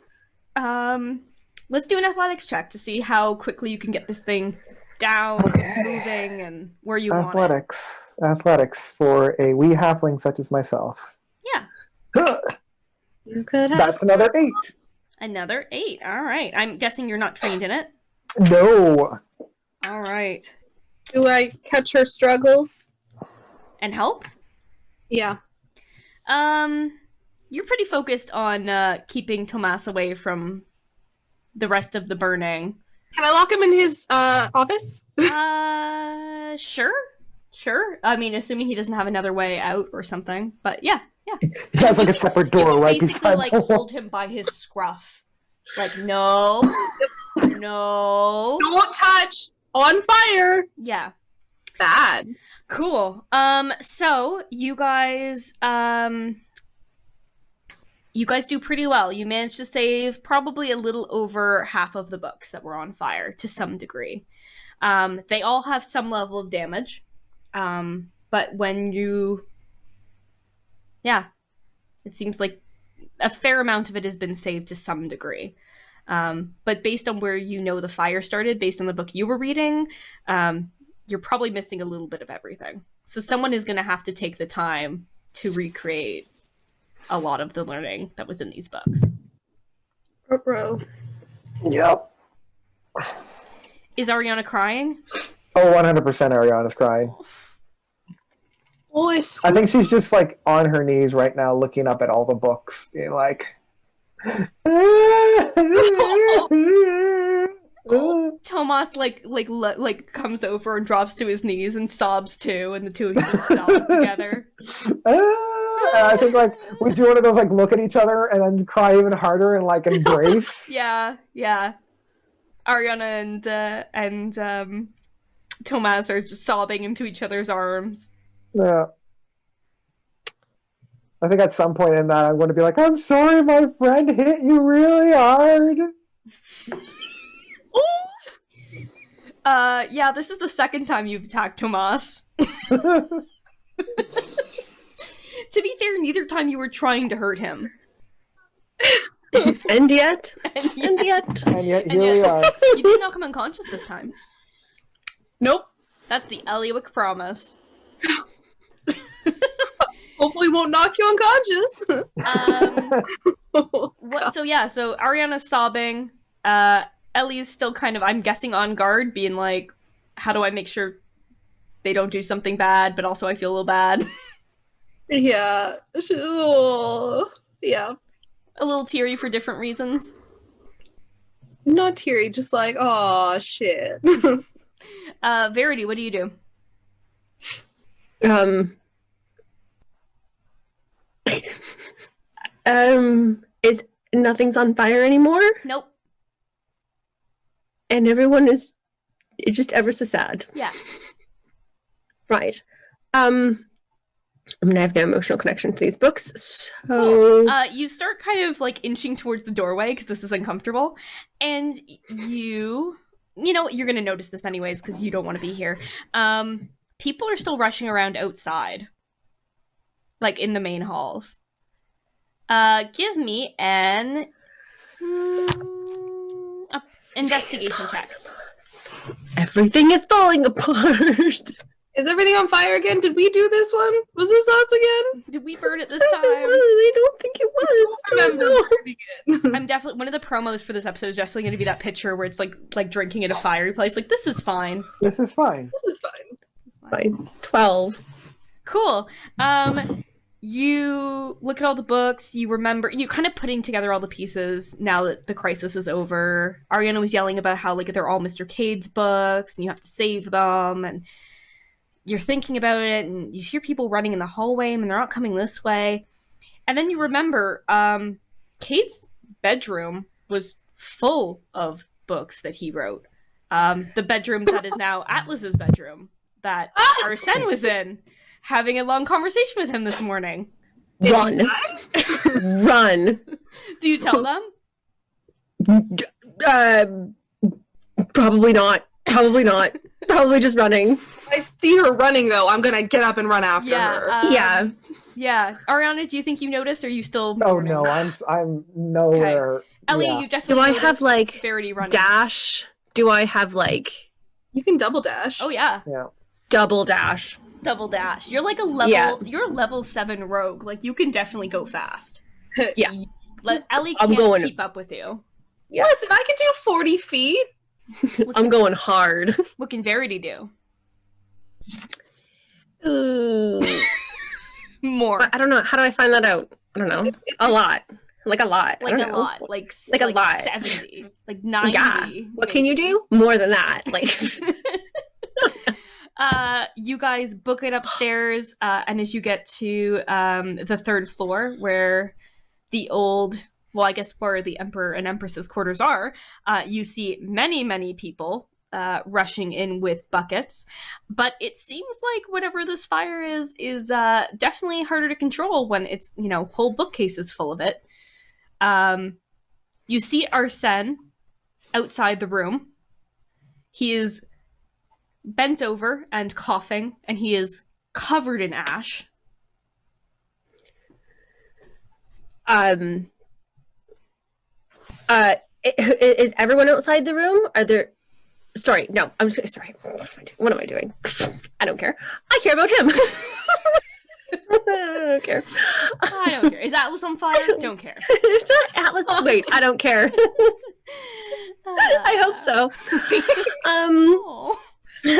Let's do an athletics check to see how quickly you can get this thing down and moving and where you want it. Athletics for a wee halfling such as myself. Yeah. You could have That's another 8. Another 8. All right. I'm guessing you're not trained in it. No. All right. Do I catch her struggles? And help? Yeah. You're pretty focused on keeping Tomas away from the rest of the burning. Can I lock him in his office? Sure. I mean, assuming he doesn't have another way out or something. But yeah. He has like a separate door right basically beside like the wall. hold him by his scruff. Like, no. Don't touch! On fire! Yeah. Bad. Cool. So you guys do pretty well. You managed to save probably a little over half of the books that were on fire to some degree. They all have some level of damage. But when it seems like a fair amount of it has been saved to some degree. But based on where the fire started, based on the book you were reading, you're probably missing a little bit of everything. So someone is going to have to take the time to recreate a lot of the learning that was in these books. Bro. Yep. Is Ariana crying? Oh, 100% Ariana's crying. Oh, I think she's just like on her knees right now looking up at all the books, being like... Tomas like comes over and drops to his knees and sobs too, and the two of you just sob together. I think like we do one of those like look at each other and then cry even harder and like embrace. Yeah. Ariana and Tomas are just sobbing into each other's arms. Yeah. I think at some point in that I'm going to be like, I'm sorry my friend hit you really hard. Yeah, this is the second time you've attacked Tomas. To be fair, neither time you were trying to hurt him. And yet. And yet here we are. You did not come unconscious this time. Nope. That's the Eliwick promise. Hopefully won't knock you unconscious. So Ariana's sobbing. Ellie's still kind of, I'm guessing, on guard, being like, how do I make sure they don't do something bad, but also I feel a little bad. Yeah. Yeah. A little teary for different reasons. Not teary, just like, oh shit. Verity, what do you do? Is nothing's on fire anymore? Nope. And everyone is just ever so sad. Yeah. Right. I mean, I have no emotional connection to these books, so... Cool. You start kind of, like, inching towards the doorway, because this is uncomfortable, and you know, you're gonna notice this anyways, because you don't want to be here. People are still rushing around outside. Like, in the main halls. Give me an... investigation check. Everything is falling apart. Is everything on fire again? Did we do this one? Was this us again? Did we burn it this time? I don't think it was. I remember burning it. I'm definitely... One of the promos for this episode is definitely going to be that picture where it's, like drinking at a fireplace. Like, this is fine. This is fine. This is fine. This is fine. Fine. 12. Cool. You look at all the books, you remember, you're kind of putting together all the pieces now that the crisis is over. Ariana was yelling about how, like, they're all Mr. Cade's books, and you have to save them, and you're thinking about it, and you hear people running in the hallway, and they're not coming this way. And then you remember, Cade's bedroom was full of books that he wrote. The bedroom that is now Atlas's bedroom, that Arsen was in, having a long conversation with him this morning. Run. Run. Do you tell them? Probably not. Probably not. Probably just running. I see her running though. I'm gonna get up and run after her. Yeah. Yeah. Ariana, do you think you noticed, or are you still... Oh no, I'm nowhere. Elly, Yeah. you definitely Do I noticed have, like, Verity running. Dash? Do I have, like, You can double dash. Oh yeah. Yeah. double dash? Double dash. You're like a level... Yeah. You're a level 7 rogue. Like, you can definitely go fast. Yeah. Elly I'm can't going- keep up with you. Yeah. Listen, I can do 40 feet. I'm going hard. What can Verity do? Ooh. More. I don't know. How do I find that out? I don't know. A lot. Like a lot. I Like don't a know. lot. Like a lot. 70. Like 90. Yeah. What can you do? More than that. Like. You guys book it upstairs, and as you get to the 3rd floor where the old, well, I guess where the Emperor and Empress's quarters are, you see many, many people rushing in with buckets. But it seems like whatever this fire is definitely harder to control when it's, you know, whole bookcases full of it. You see Arsen outside the room. He is bent over and coughing, and he is covered in ash. Is everyone outside the room? Are there... Sorry, no, I'm just... Sorry. What am I doing? I don't care. I care about him. I don't care. I don't care. Is Atlas on fire? Don't care. Is that Atlas? Wait, I don't care. I hope so. Oh.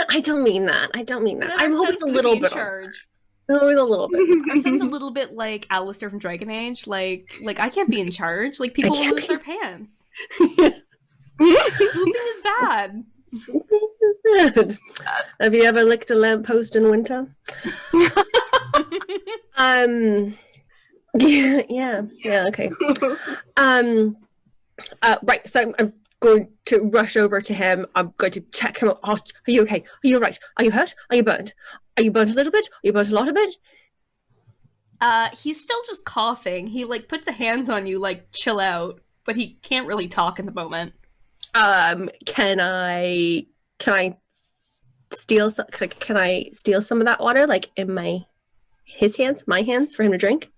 I don't mean that. I don't mean that. Then I'm hoping Arsen's it's a gonna little be in bit. charge. Always a little bit. Arsen's a little bit like Alistair from Dragon Age. Like I can't be in charge. Like, people will can't lose be- their pants. Swooping is bad. Good. Have you ever licked a lamppost in winter? Yeah, okay. Right, so I'm going to rush over to him. I'm going to check him. Oh, are you okay? Are you all right? Are you hurt? Are you burnt? Are you burnt a little bit? Are you burnt a lot of it? He's still just coughing. He, like, puts a hand on you, like, chill out, but he can't really talk in the moment. Can I steal some? Can I steal some of that water, like in my hands, for him to drink?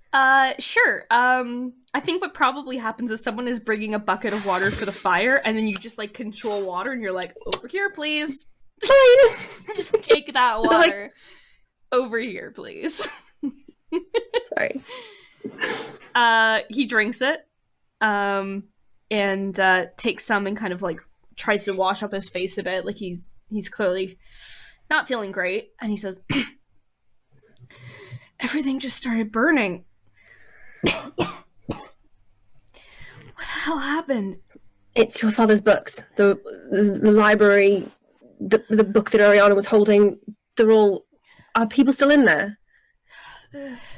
Sure. I think what probably happens is someone is bringing a bucket of water for the fire, and then you just, like, control water, and you're like, over here, please. Just take that water. Over here, please. Sorry. He drinks it, and takes some and kind of, like, tries to wash up his face a bit, like he's clearly not feeling great, and he says, everything just started burning. What the hell happened? It's your father's books. The library the book that Ariana was holding, are people still in there?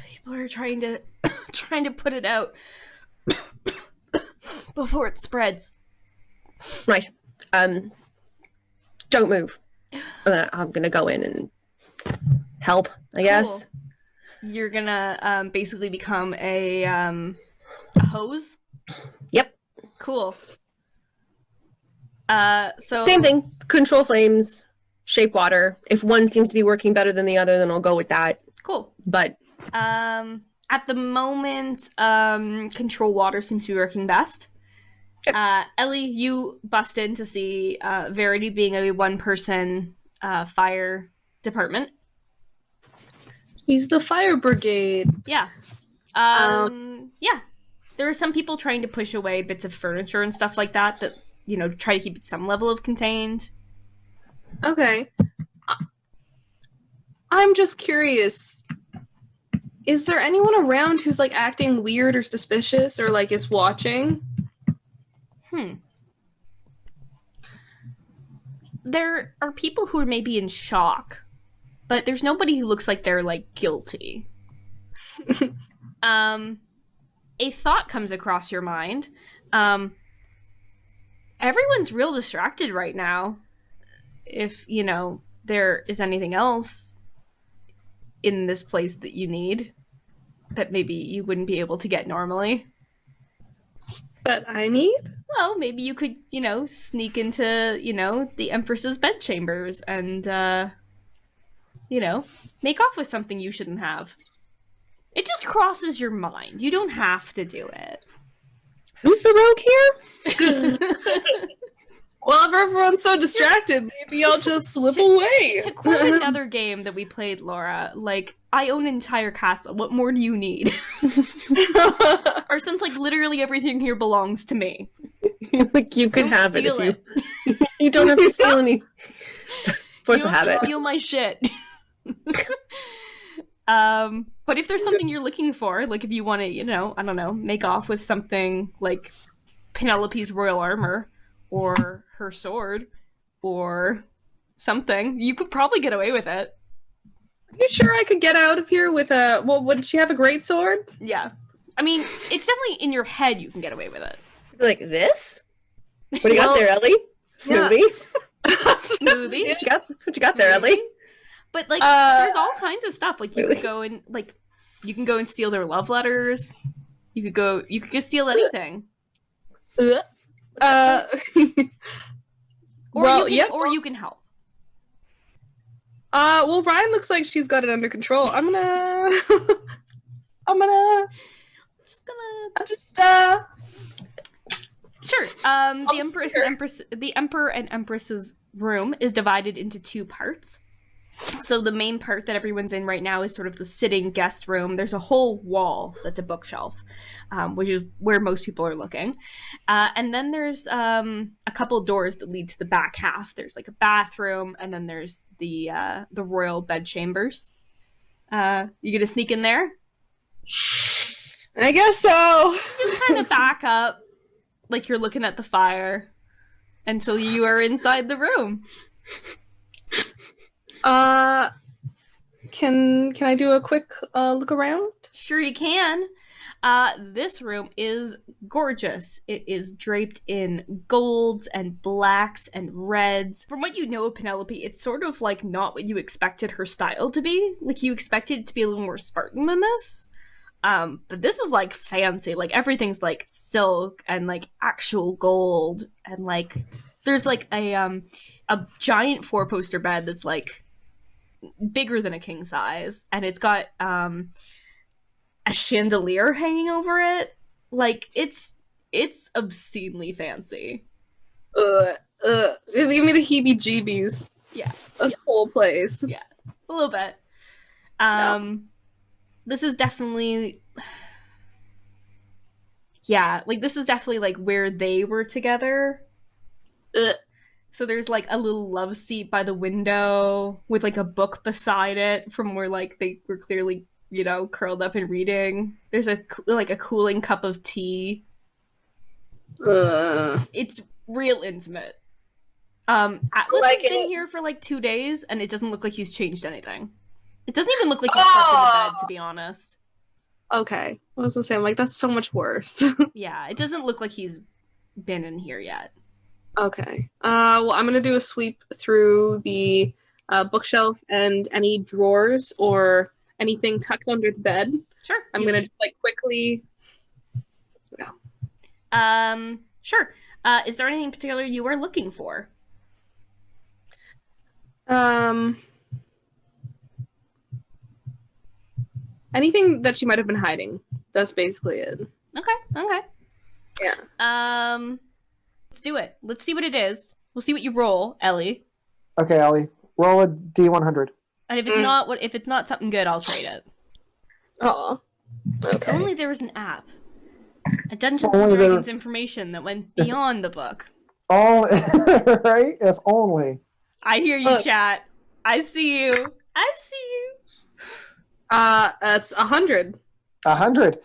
People are trying to put it out before it spreads. Right. Don't move. I'm gonna go in and help, I guess. Cool. You're gonna basically become a hose? Yep. Cool. So same thing. Control flames, shape water. If one seems to be working better than the other, then I'll go with that. Cool. But at the moment, control water seems to be working best. Yep. Elly, you bust in to see Verity being a one-person fire department. He's the fire brigade. Yeah. Yeah. There are some people trying to push away bits of furniture and stuff like that, try to keep it some level of contained. Okay. I'm just curious. Is there anyone around who's, like, acting weird or suspicious or, like, is watching? There are people who are maybe in shock, but there's nobody who looks like they're, like, guilty. A thought comes across your mind. Everyone's real distracted right now. If, there is anything else in this place that you need that maybe you wouldn't be able to get normally. That I need? Well, maybe you could, sneak into, the Empress's bedchambers and, make off with something you shouldn't have. It just crosses your mind. You don't have to do it. Who's the rogue here? Well, if everyone's so distracted, maybe I'll just slip away. To quote another game that we played, Laura, like, I own an entire castle. What more do you need? Or since, like, literally everything here belongs to me. Like, you could have it if you... You don't have to steal any. Force you to have it. Steal my shit. But if there's something you're looking for, like if you want to, I don't know, make off with something like Penelope's royal armor or her sword or something, you could probably get away with it. Are you sure I could get out of here with a... Well, would she have a great sword? Yeah. I mean, it's definitely in your head you can get away with it. Like this? What do you got there, Elly? Smoothie? Yeah. Smoothie? What you got there, Elly? But, like, there's all kinds of stuff. Like, you could go and, like, you can go and steal their love letters. You could go steal anything. Or you can help. Well, Ryan looks like she's got it under control. I'm just Sure. The Emperor and Empress's room is divided into two parts. So the main part that everyone's in right now is sort of the sitting guest room. There's a whole wall that's a bookshelf, which is where most people are looking. And then there's a couple doors that lead to the back half. There's like a bathroom, and then there's the royal bedchambers. You gonna sneak in there? I guess so. Just kind of back up, like you're looking at the fire, until you are inside the room. Can I do a quick look around? Sure you can. This room is gorgeous. It is draped in golds and blacks and reds. From what you know of Penelope, it's sort of like not what you expected her style to be. Like you expected it to be a little more Spartan than this. But this is like fancy. Like everything's like silk and like actual gold, and like there's like a giant 4-poster bed that's like bigger than a king size, and it's got a chandelier hanging over it. Like it's obscenely fancy. Give me the heebie-jeebies. Yeah, this whole place. Yeah, a little bit. This is definitely, yeah, like this is definitely like where they were together. So there's like a little love seat by the window with like a book beside it from where like they were clearly, curled up and reading. There's a cooling cup of tea. It's real intimate. Atlas Like has been it. here for like 2 days, and it doesn't look like he's changed anything. It doesn't even look like he's slept in the bed, to be honest. Okay. I was gonna say, I'm like, that's so much worse. Yeah, it doesn't look like he's been in here yet. Okay. Well, I'm gonna do a sweep through the bookshelf and any drawers or anything tucked under the bed. Sure. I'm gonna like quickly. Sure. Is there anything in particular you are looking for? Anything that she might have been hiding. That's basically it. Okay. Yeah. Let's do it. Let's see what it is. We'll see what you roll, Elly. Okay, Elly, roll a D100. And if it's not something good, I'll trade it. Oh. If Okay. only there was an app. A Dungeons and Only Dragons information that went beyond the book. Oh, right? If only. I hear you, Look. chat. I see you. I see you. That's 100. 100.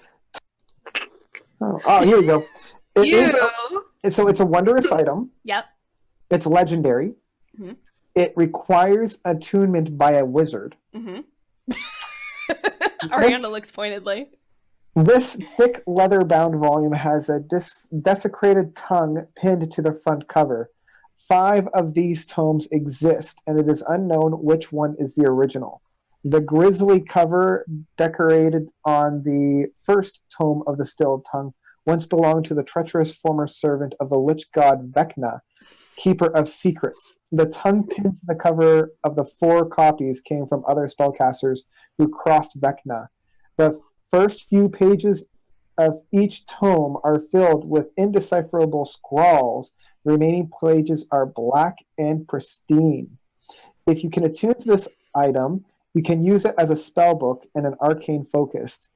Oh, here we go. It You. is so it's a wondrous item. Yep. It's legendary. Mhm. It requires attunement by a wizard. Mm-hmm. Ariana looks pointedly. This thick leather-bound volume has a desecrated tongue pinned to the front cover. 5 of these tomes exist, and it is unknown which one is the original. The grisly cover decorated on the first tome of the Stilled Tongue once belonged to the treacherous former servant of the lich god Vecna, keeper of secrets. The tongue pinned to the cover of the 4 copies came from other spellcasters who crossed Vecna. The first few pages of each tome are filled with indecipherable scrawls. The remaining pages are black and pristine. If you can attune to this item, you can use it as a spell book and an arcane focus.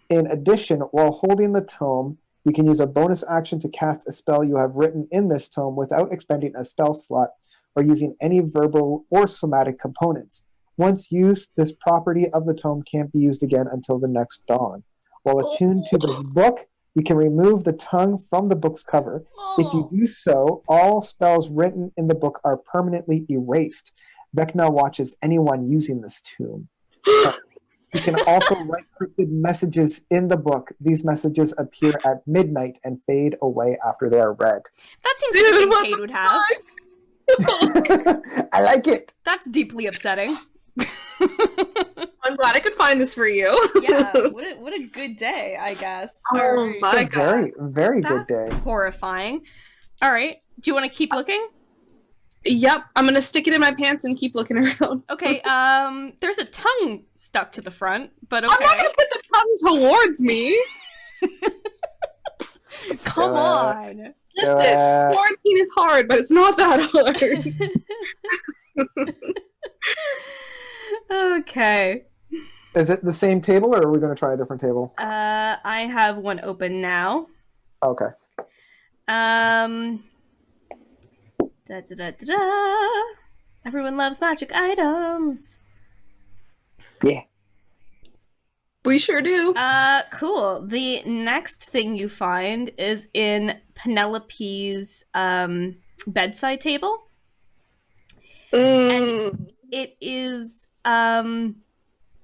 In addition, while holding the tome, you can use a bonus action to cast a spell you have written in this tome without expending a spell slot or using any verbal or somatic components. Once used, this property of the tome can't be used again until the next dawn. While attuned to this book, you can remove the tongue from the book's cover. If you do so, all spells written in the book are permanently erased. Vecna watches anyone using this tome. You can also write cryptic messages in the book. These messages appear at midnight and fade away after they are read. That seems like a thing Cade would have. I like it. That's deeply upsetting. I'm glad I could find this for you. Yeah, what a good day, I guess. Oh All right. my A very, very good That's day. horrifying. All right. Do you want to keep looking? Yep, I'm gonna stick it in my pants and keep looking around. Okay, there's a tongue stuck to the front, but okay. I'm not gonna put the tongue towards me. Come on. Listen, quarantine is hard, but it's not that hard. Okay. Is it the same table, or are we going to try a different table? I have one open now. Okay. Da, da, da, da, da. Everyone loves magic items. Yeah. We sure do. Cool. The next thing you find is in Penelope's bedside table. And it is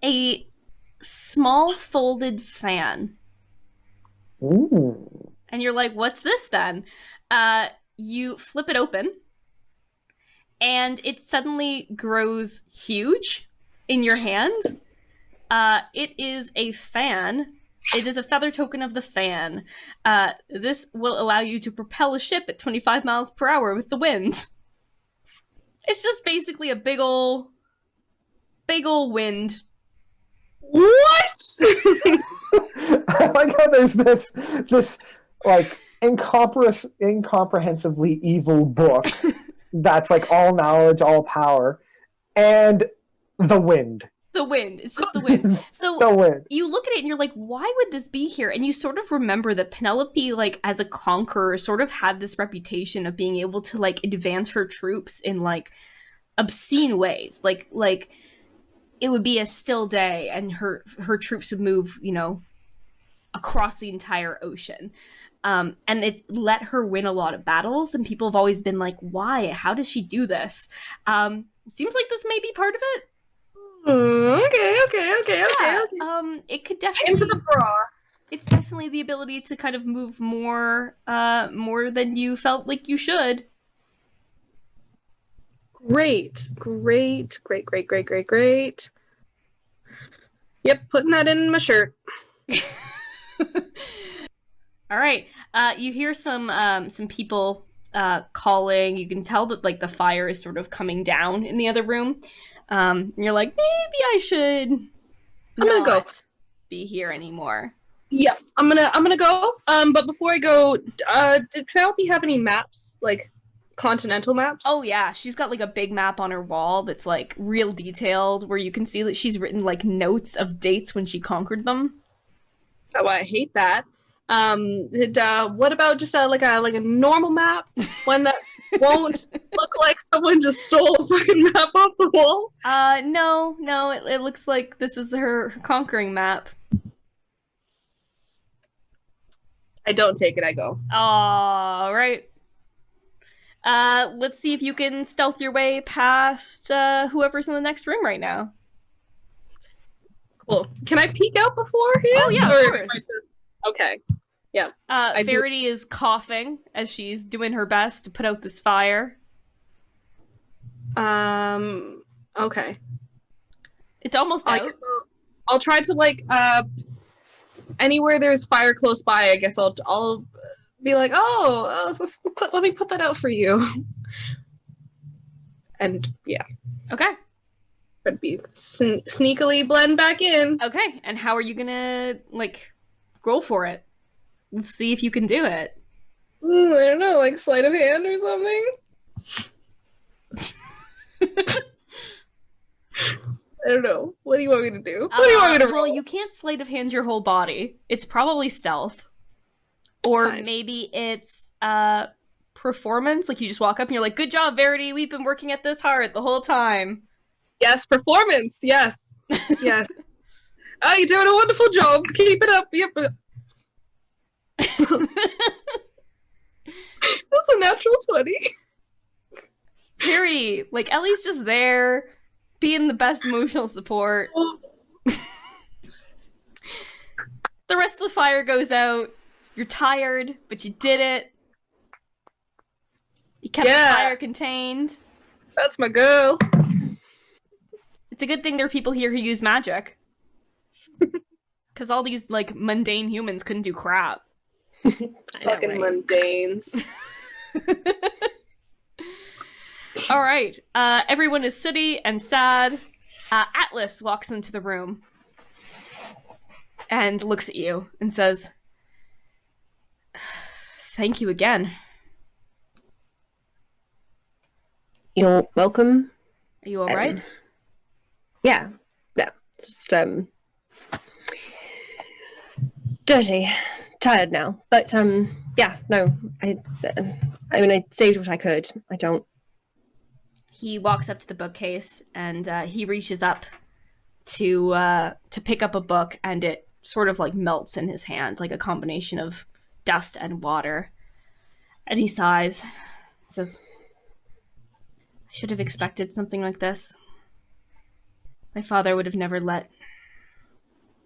a small folded fan. Ooh. And you're like, what's this then? You flip it open, and it suddenly grows huge in your hand. It is a fan. It is a feather token of the fan. This will allow you to propel a ship at 25 miles per hour with the wind. It's just basically a big ol' wind. What? I like how there's this like incomprehensibly evil book that's like all knowledge, all power, and the wind. The wind. It's just the wind. So The wind. you look at it and you're like, why would this be here? And you sort of remember that Penelope, like, as a conqueror, sort of had this reputation of being able to, like, advance her troops in, like, obscene ways. Like it would be a still day and her troops would move, you know, across the entire ocean. And it's let her win a lot of battles, and people have always been like, why? How does she do this? Seems like this may be part of it. Okay. It could definitely Into the bra. It's definitely the ability to kind of move more than you felt like you should. Great. Yep, putting that in my shirt. All right. You hear some people calling. You can tell that like the fire is sort of coming down in the other room. And you're like, maybe I should. I'm gonna go. Be here anymore. Yeah, I'm gonna go. But before I go, did Penelope have any maps, like continental maps? Oh yeah, she's got like a big map on her wall that's like real detailed, where you can see that she's written like notes of dates when she conquered them. Oh, I hate that. What about just like a normal map, one that won't look like someone just stole a fucking map off the wall? No, it looks like this is her conquering map. I don't take it, I go. All right. Let's see if you can stealth your way past whoever's in the next room right now. Cool. Can I peek out beforehand? Oh yeah, of course. Okay. Yeah. Verity is coughing as she's doing her best to put out this fire. Okay. It's almost out. I'll try to like anywhere there's fire close by. I guess I'll be like, let me put that out for you. And yeah. Okay. I'd be sneakily blend back in. Okay. And how are you gonna like roll for it? Let's see if you can do it. I don't know, like sleight of hand or something. I don't know. What do you want me to do? What do you want me to roll? Well, you can't sleight of hand your whole body. It's probably stealth. Or Fine. Maybe it's performance. Like you just walk up and you're like, good job, Verity. We've been working at this hard the whole time. Yes, performance. Yes. Yes. Oh, you're doing a wonderful job. Keep it up. Yep. That's a natural 20. Verity, like Ellie's just there, being the best emotional support. The rest of the fire goes out. You're tired, but you did it. You kept the fire contained. That's my girl. It's a good thing there are people here who use magic. Because all these, like, mundane humans couldn't do crap. Fucking mundanes. All right. Everyone is sooty and sad. Atlas walks into the room and looks at you and says, thank you again. You're welcome. Are you all right? Yeah. Just dirty, tired now. But yeah, no. I mean, I saved what I could. I don't. He walks up to the bookcase and he reaches up to pick up a book, and it sort of like melts in his hand, like a combination of dust and water. And he sighs, says, I should have expected something like this. My father would have never let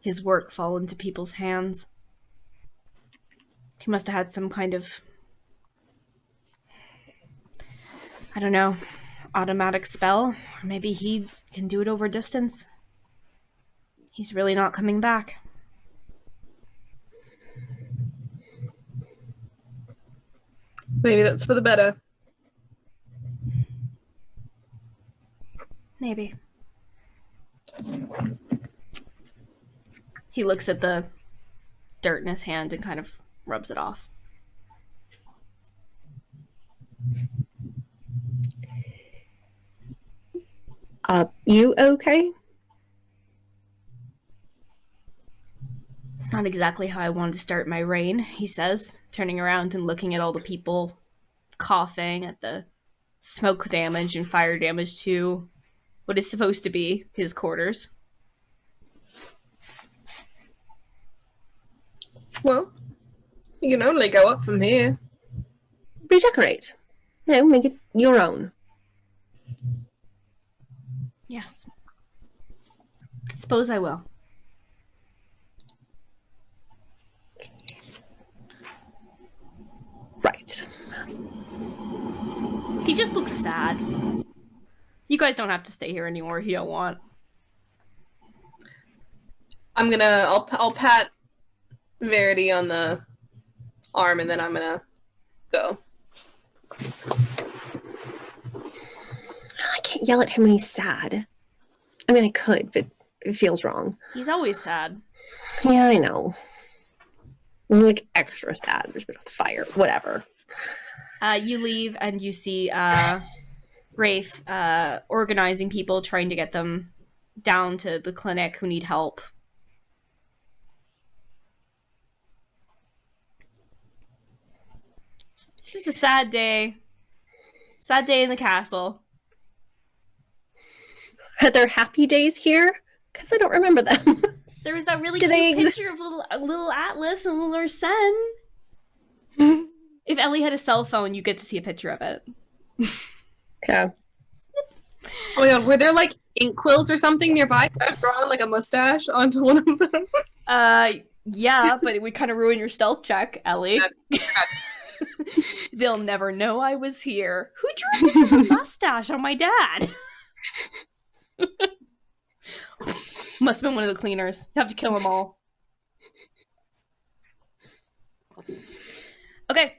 his work fall into people's hands. He must have had some kind of, I don't know, automatic spell. Or maybe he can do it over distance. He's really not coming back. Maybe that's for the better. Maybe. He looks at the dirt in his hand and kind of rubs it off. You okay? It's not exactly how I wanted to start my reign, he says, turning around and looking at all the people coughing at the smoke damage and fire damage to what is supposed to be his quarters. Well, You can only go up from here. Redecorate. Make it your own. Yes. Suppose I will. Right. He just looks sad. You guys don't have to stay here anymore if you don't want. I'll pat Verity on the arm, and then I'm gonna go. I can't yell at him when he's sad. I mean, I could, but it feels wrong. He's always sad. Yeah, I know. I'm like extra sad. There's been a fire. Whatever. You leave and you see Rafe organizing people, trying to get them down to the clinic who need help. This is a sad day. Sad day in the castle. Are there happy days here? Because I don't remember them. There was that really Do they cute picture of little Atlas and little Arsen. If Elly had a cell phone, you get to see a picture of it. Yeah. Oh my god, were there like ink quills or something nearby? I've drawn like a mustache onto one of them. Yeah, but it would kind of ruin your stealth check, Elly. They'll never know I was here. Who drew a mustache on my dad? Must have been one of the cleaners. You have to kill them all. Okay.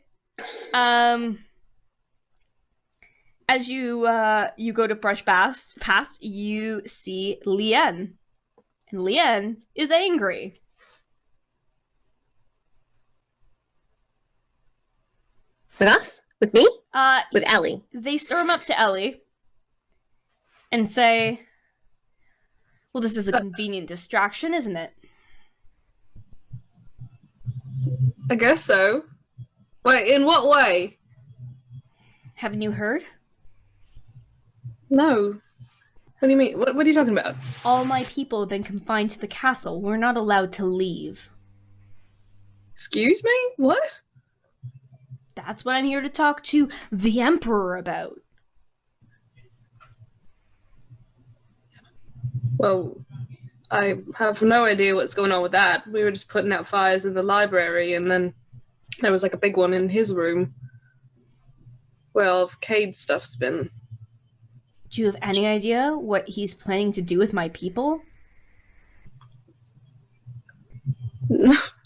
As you go to brush past, you see Lien. And Lien is angry. With us? With me? With Uh, Elly. They storm up to Elly and say, well, this is a convenient distraction, isn't it? I guess so. Wait, in what way? Haven't you heard? No. What do you mean? What are you talking about? All my people have been confined to the castle. We're not allowed to leave. Excuse me? What? That's what I'm here to talk to the Emperor about. Well, I have no idea what's going on with that. We were just putting out fires in the library, and then there was like a big one in his room. Well, Cade's stuff's been... Do you have any idea what he's planning to do with my people?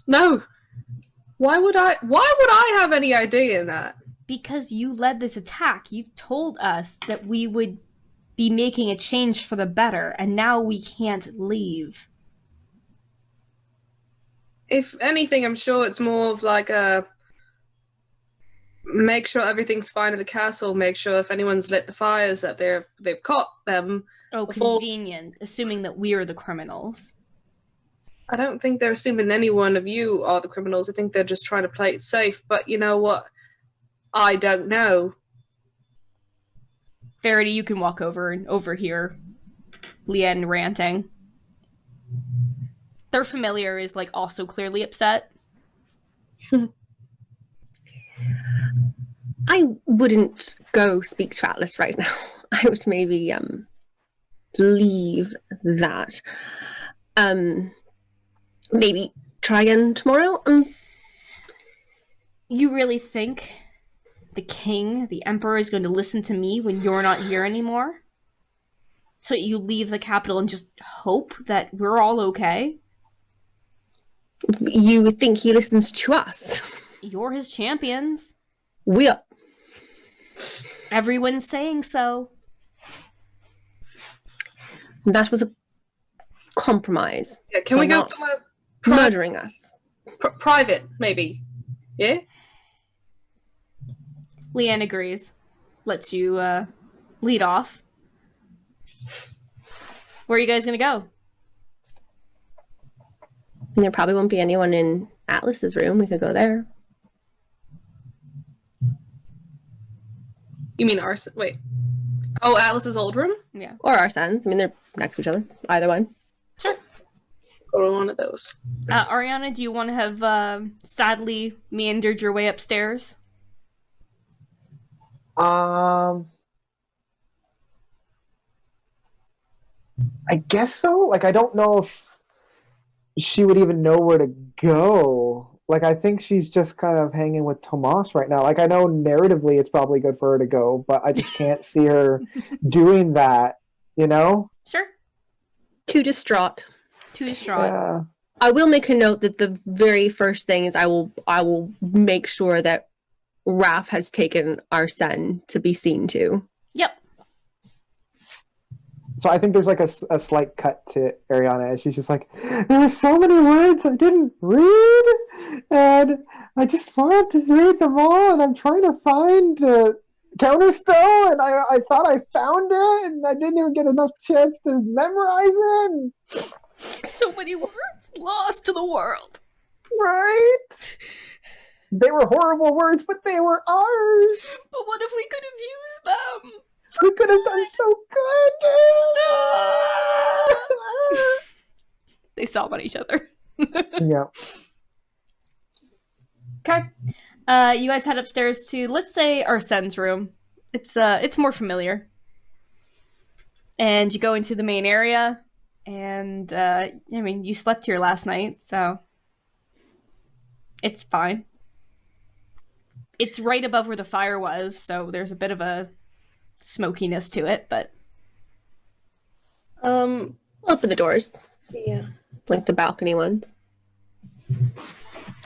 No. Why would I have any idea in that? Because you led this attack. You told us that we would be making a change for the better, and now we can't leave. If anything, I'm sure it's more of like a... Make sure everything's fine in the castle. Make sure if anyone's lit the fires that they've caught them. Oh, before... convenient. Assuming that we're the criminals. I don't think they're assuming any one of you are the criminals. I think they're just trying to play it safe. But you know what? I don't know. Verity, you can walk over and overhear Lien ranting. Their familiar is like also clearly upset. I wouldn't go speak to Atlas right now. I would maybe leave that. Maybe try again tomorrow. You really think the king, the emperor, is going to listen to me when you're not here anymore? So you leave the capital and just hope that we're all okay? You would think he listens to us. You're his champions. We are. Everyone's saying so. That was a compromise. Yeah, can we go not to murdering us? private, maybe? Yeah? Leanne agrees. Lets you lead off. Where are you guys gonna go? And there probably won't be anyone in Atlas's room. We could go there. You mean Arsen? Wait. Oh, Atlas's old room? Yeah. Or Arsen's. I mean, they're next to each other. Either one. Sure. go to one of those. Ariana, do you want to have sadly meandered your way upstairs? I guess so. Like, I don't know if she would even know where to go. Like, I think she's just kind of hanging with Tomas right now. Like, I know narratively it's probably good for her to go, but I just can't see her doing that, you know? Sure. Too distraught. Too distraught. Yeah. I will make a note that the very first thing is I will make sure that Raph has taken Arsen to be seen to. Yep. So I think there's like a slight cut to Ariana as she's just like, there were so many words I didn't read, and I just wanted to read them all, and I'm trying to find Counterspell, and I thought I found it, and I didn't even get enough chance to memorize it. So many words lost to the world. Right? They were horrible words, but they were ours. But what if we could have used them? We could have done so good. They sob on each other. Yeah. Okay. You guys head upstairs to, let's say, Arsen's room. It's more familiar. And you go into the main area, and I mean, you slept here last night, so it's fine. It's right above where the fire was, so there's a bit of a smokiness to it, but Open the doors, Yeah. like the balcony ones.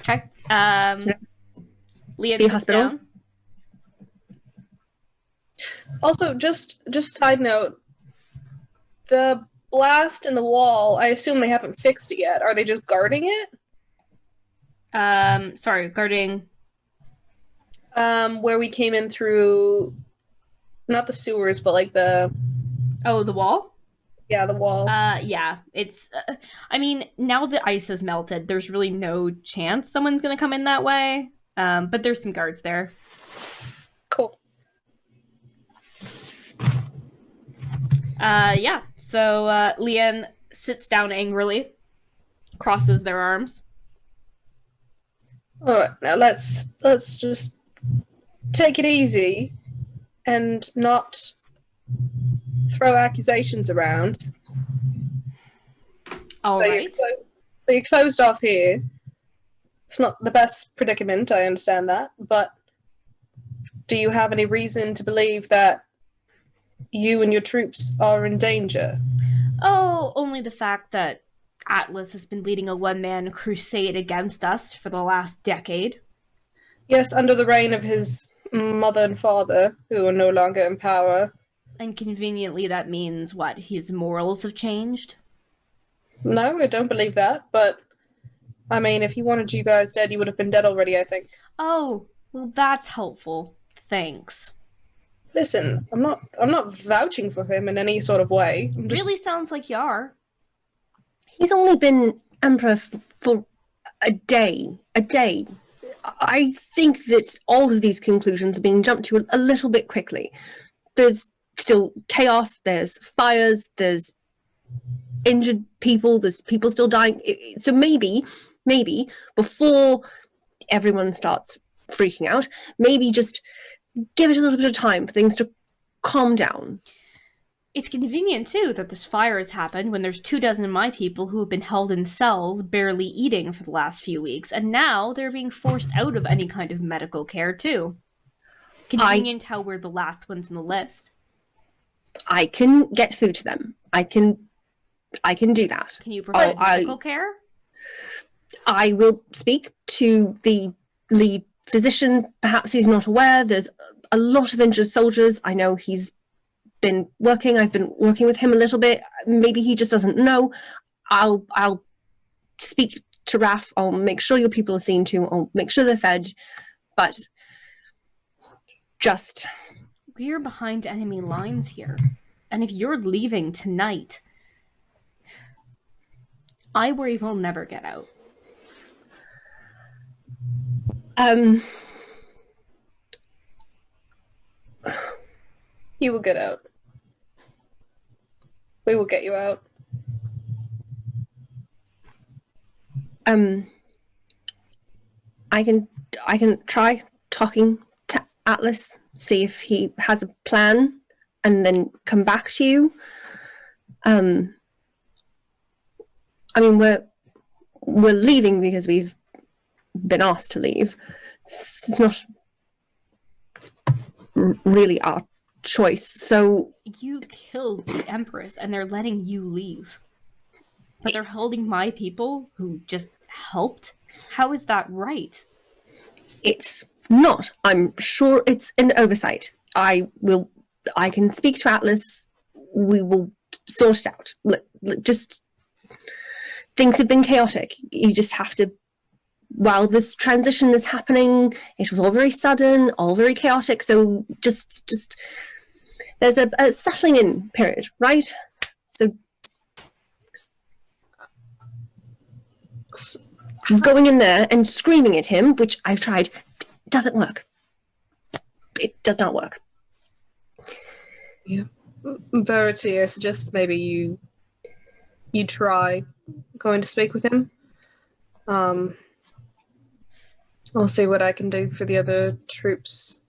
okay. Leah The sits hospital? down. Also, just side note, the blast in the wall, I assume they haven't fixed it yet. Are they just guarding it? Sorry, guarding. Where we came in through, not the sewers, but like the wall? wall. Yeah, it's, I mean, now the ice has melted, there's really no chance someone's gonna come in that way, but there's some guards there. Cool. Yeah, so, Leanne sits down angrily, crosses their arms. Alright, now let's just take it easy and not throw accusations around. Alright. So you're closed off here. It's not the best predicament, I understand that, but do you have any reason to believe that you and your troops are in danger? Oh, only the fact that Atlas has been leading a one-man crusade against us for the last decade. Yes, under the reign of his mother and father, who are no longer in power. And conveniently that means, what, his morals have changed? No, I don't believe that, but I mean, if he wanted you guys dead, you would have been dead already, I think. Oh, well that's helpful. Thanks. Listen, I'm not vouching for him in any sort of way. I'm just... Really sounds like you are. He's only been emperor for a day. A day. I think that all of these conclusions are being jumped to a little bit quickly. There's still chaos, there's fires, there's injured people, there's people still dying. So maybe before everyone starts freaking out, maybe just give it a little bit of time for things to calm down. It's convenient, too, that this fire has happened when there's 24 of my people who have been held in cells, barely eating for the last few weeks, and now they're being forced out of any kind of medical care, too. Convenient how we're the last ones on the list. I can get food to them. I can do that. Can you provide medical care? I will speak to the lead physician. Perhaps he's not aware. There's a lot of injured soldiers. I know he's been working. I've been working with him a little bit. Maybe he just doesn't know. I'll speak to Raph. I'll make sure your people are seen to. I'll make sure they're fed. But just... We're behind enemy lines here. And if you're leaving tonight, I worry we'll never get out. You will get out. We will get you out. I can try talking to Atlas, see if he has a plan, and then come back to you. I mean, we're leaving because we've been asked to leave. It's not really our choice. So You killed the Empress, and they're letting you leave. But they're holding my people who just helped? How is that right? it's not. I'm sure it's an oversight. I can speak to Atlas. We will sort it out. Just things have been chaotic. You just have to. While this transition is happening, it was all very sudden, all very chaotic. So just there's a settling in period, right? So going in there and screaming at him, which I've tried, doesn't work. It does not work. Yeah. Verity, I suggest maybe you try going to speak with him. I'll see what I can do for the other troops.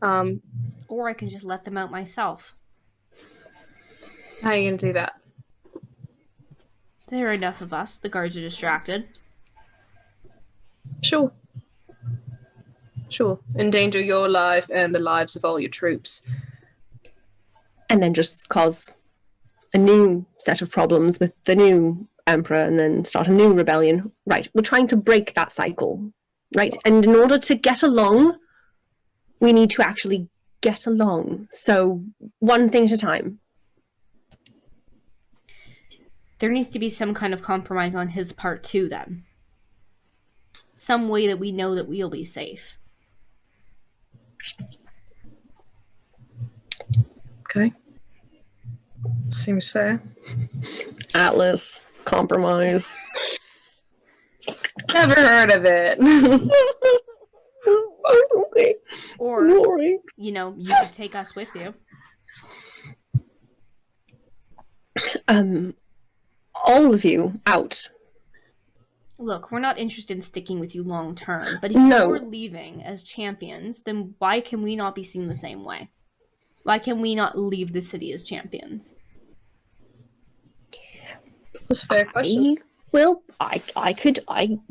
Or I can just let them out myself. How are you going to do that? There are enough of us. The guards are distracted. Sure. Endanger your life and the lives of all your troops. And then just cause a new set of problems with the new emperor and then start a new rebellion. Right, we're trying to break that cycle, right? And in order to get along, we need to actually get along. So one thing at a time. There needs to be some kind of compromise on his part too, then. Some way that we know that we'll be safe. Okay. Seems fair. Atlas, compromise. Never heard of it. Okay. Or, Glory. you could take us with you. All of you out. Look, we're not interested in sticking with you long term, but if No. you're leaving as champions, then why can we not be seen the same way? Why can we not leave the city as champions? That's a fair question. I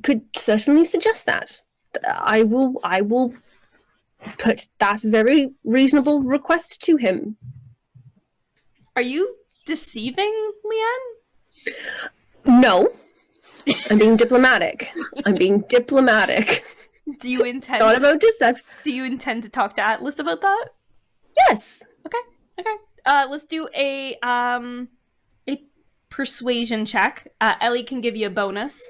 could certainly suggest that. I will put that very reasonable request to him. Are you deceiving, Leanne? No. I'm being diplomatic. Do you intend Not about deception. Do you intend to talk to Atlas about that? Yes. Okay. Let's do a persuasion check. Elly can give you a bonus.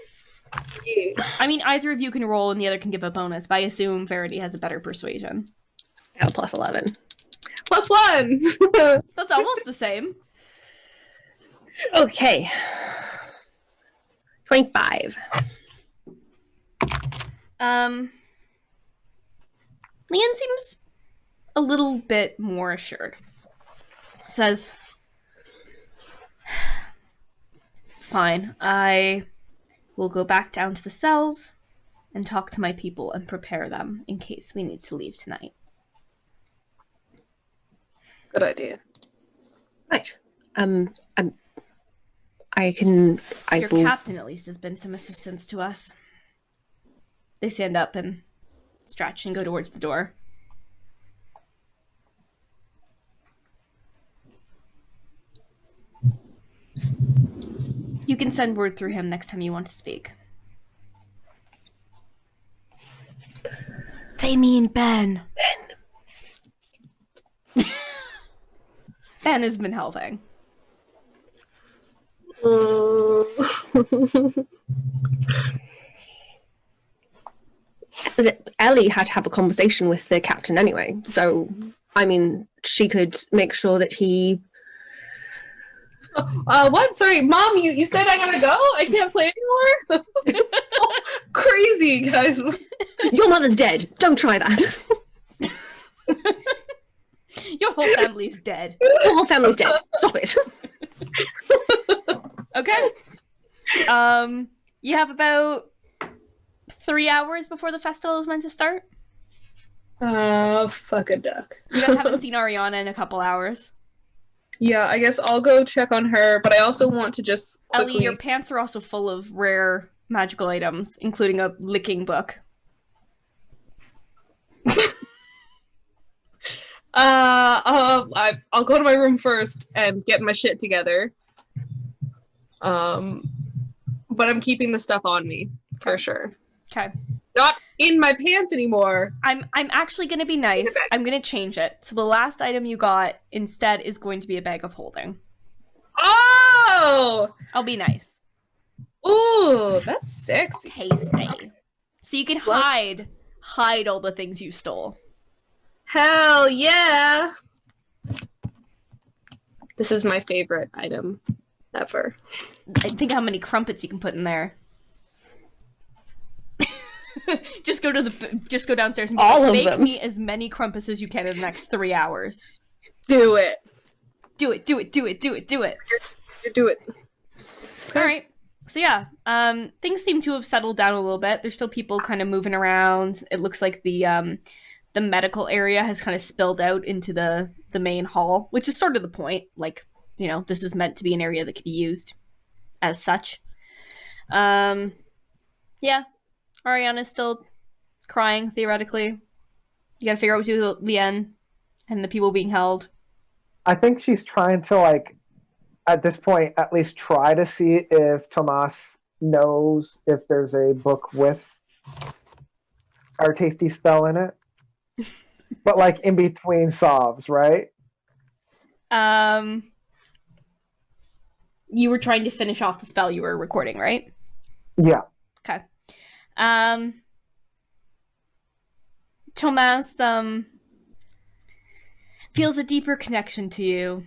Yeah. I mean, either of you can roll and the other can give a bonus, but I assume Verity has a better persuasion. Yeah, plus 11. +1! That's almost the same. Okay. 25. Leanne seems a little bit more assured. Says, fine, I will go back down to the cells and talk to my people and prepare them in case we need to leave tonight. Good idea. Right. I Your will. captain, at least, has been some assistance to us. They stand up and stretch and go towards the door. You can send word through him next time you want to speak. They mean Ben. Ben has been helping. Elly had to have a conversation with the captain anyway, so I mean, she could make sure that he. What? Sorry, Mom, you said I gotta go? I can't play anymore? Crazy, guys. Your mother's dead. Don't try that. Your whole family's dead. Your whole family's dead. Stop it. Okay. You have about 3 hours before the festival is meant to start. Fuck a duck. You guys haven't seen Ariana in a couple hours. Yeah, I guess I'll go check on her, but I also want to just quickly... Elly, your pants are also full of rare magical items, including a licking book. I'll go to my room first and get my shit together. But I'm keeping the stuff on me for sure. Okay. Not in my pants anymore. I'm actually gonna be nice. I'm gonna change it. So the last item you got instead is going to be a bag of holding. Oh! I'll be nice. Ooh, that's sexy. Tasty. So you can hide all the things you stole. Hell yeah! This is my favorite item ever. I think how many crumpets you can put in there. just go downstairs and all of make them. me as many crumpets as you can in the next 3 hours. Do it. Do it. Do it. All right. So yeah, things seem to have settled down a little bit. There's still people kind of moving around. It looks like the medical area has kind of spilled out into the main hall, which is sort of the point. Like, you know, this is meant to be an area that could be used as such. Yeah. Ariana's still crying, theoretically. You gotta figure out what to do with Lien and the people being held. I think she's trying to, like, at this point, at least try to see if Tomas knows if there's a book with our tasty spell in it. But, like, in between sobs, right? You were trying to finish off the spell you were recording, right? Yeah. Okay. Tomas feels a deeper connection to you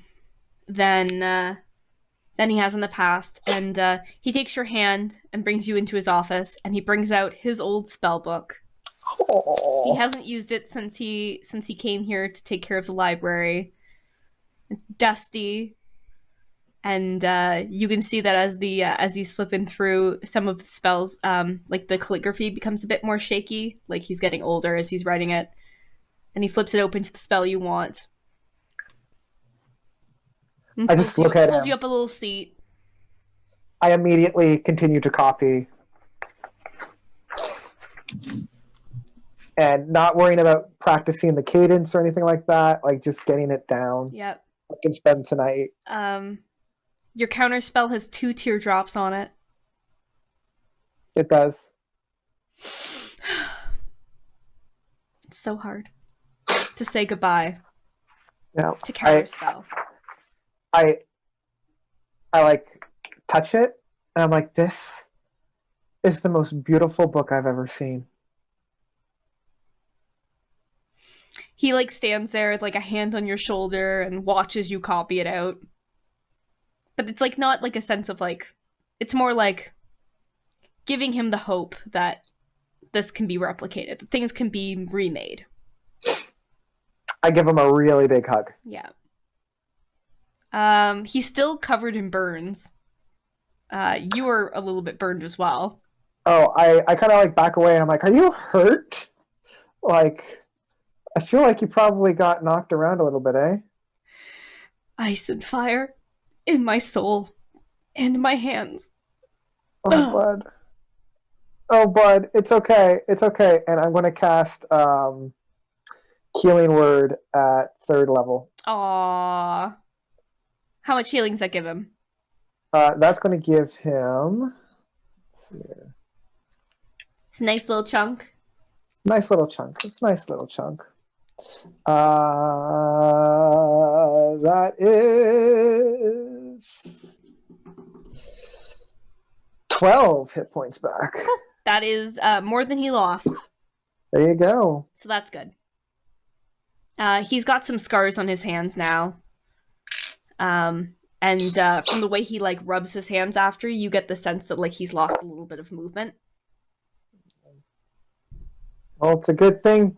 than he has in the past, and he takes your hand and brings you into his office, and he brings out his old spell book. Aww. He hasn't used it since he came here to take care of the library. It's dusty. And you can see that as he's flipping through some of the spells, like the calligraphy becomes a bit more shaky, like he's getting older as he's writing it. And he flips it open to the spell you want. And I just look at pulls him. you up a little seat. I immediately continue to copy. And not worrying about practicing the cadence or anything like that, like just getting it down. Yep. I can spend tonight. Your counter spell has 2 teardrops on it. It does. It's so hard to say goodbye Yeah. to counter spell. I like touch it and I'm like, this is the most beautiful book I've ever seen. He like stands there with like a hand on your shoulder and watches you copy it out. But it's like not like a sense of like, it's more like giving him the hope that this can be replicated, that things can be remade. I give him a really big hug. Yeah. He's still covered in burns. You were a little bit burned as well. Oh, I kind of like back away and I'm like, are you hurt? Like, I feel like you probably got knocked around a little bit, eh? Ice and fire in my soul and my hands. Oh, bud. Oh, bud. It's okay. It's okay. And I'm going to cast Healing Word at 3rd level. Aww. How much healing does that give him? That's going to give him... Let's see here. It's a nice little chunk. Nice little chunk. It's a nice little chunk. That is 12 hit points back. Cool. That is more than he lost. There you go. So that's good. He's got some scars on his hands now. And from the way he like rubs his hands after, you get the sense that like he's lost a little bit of movement. Well, it's a good thing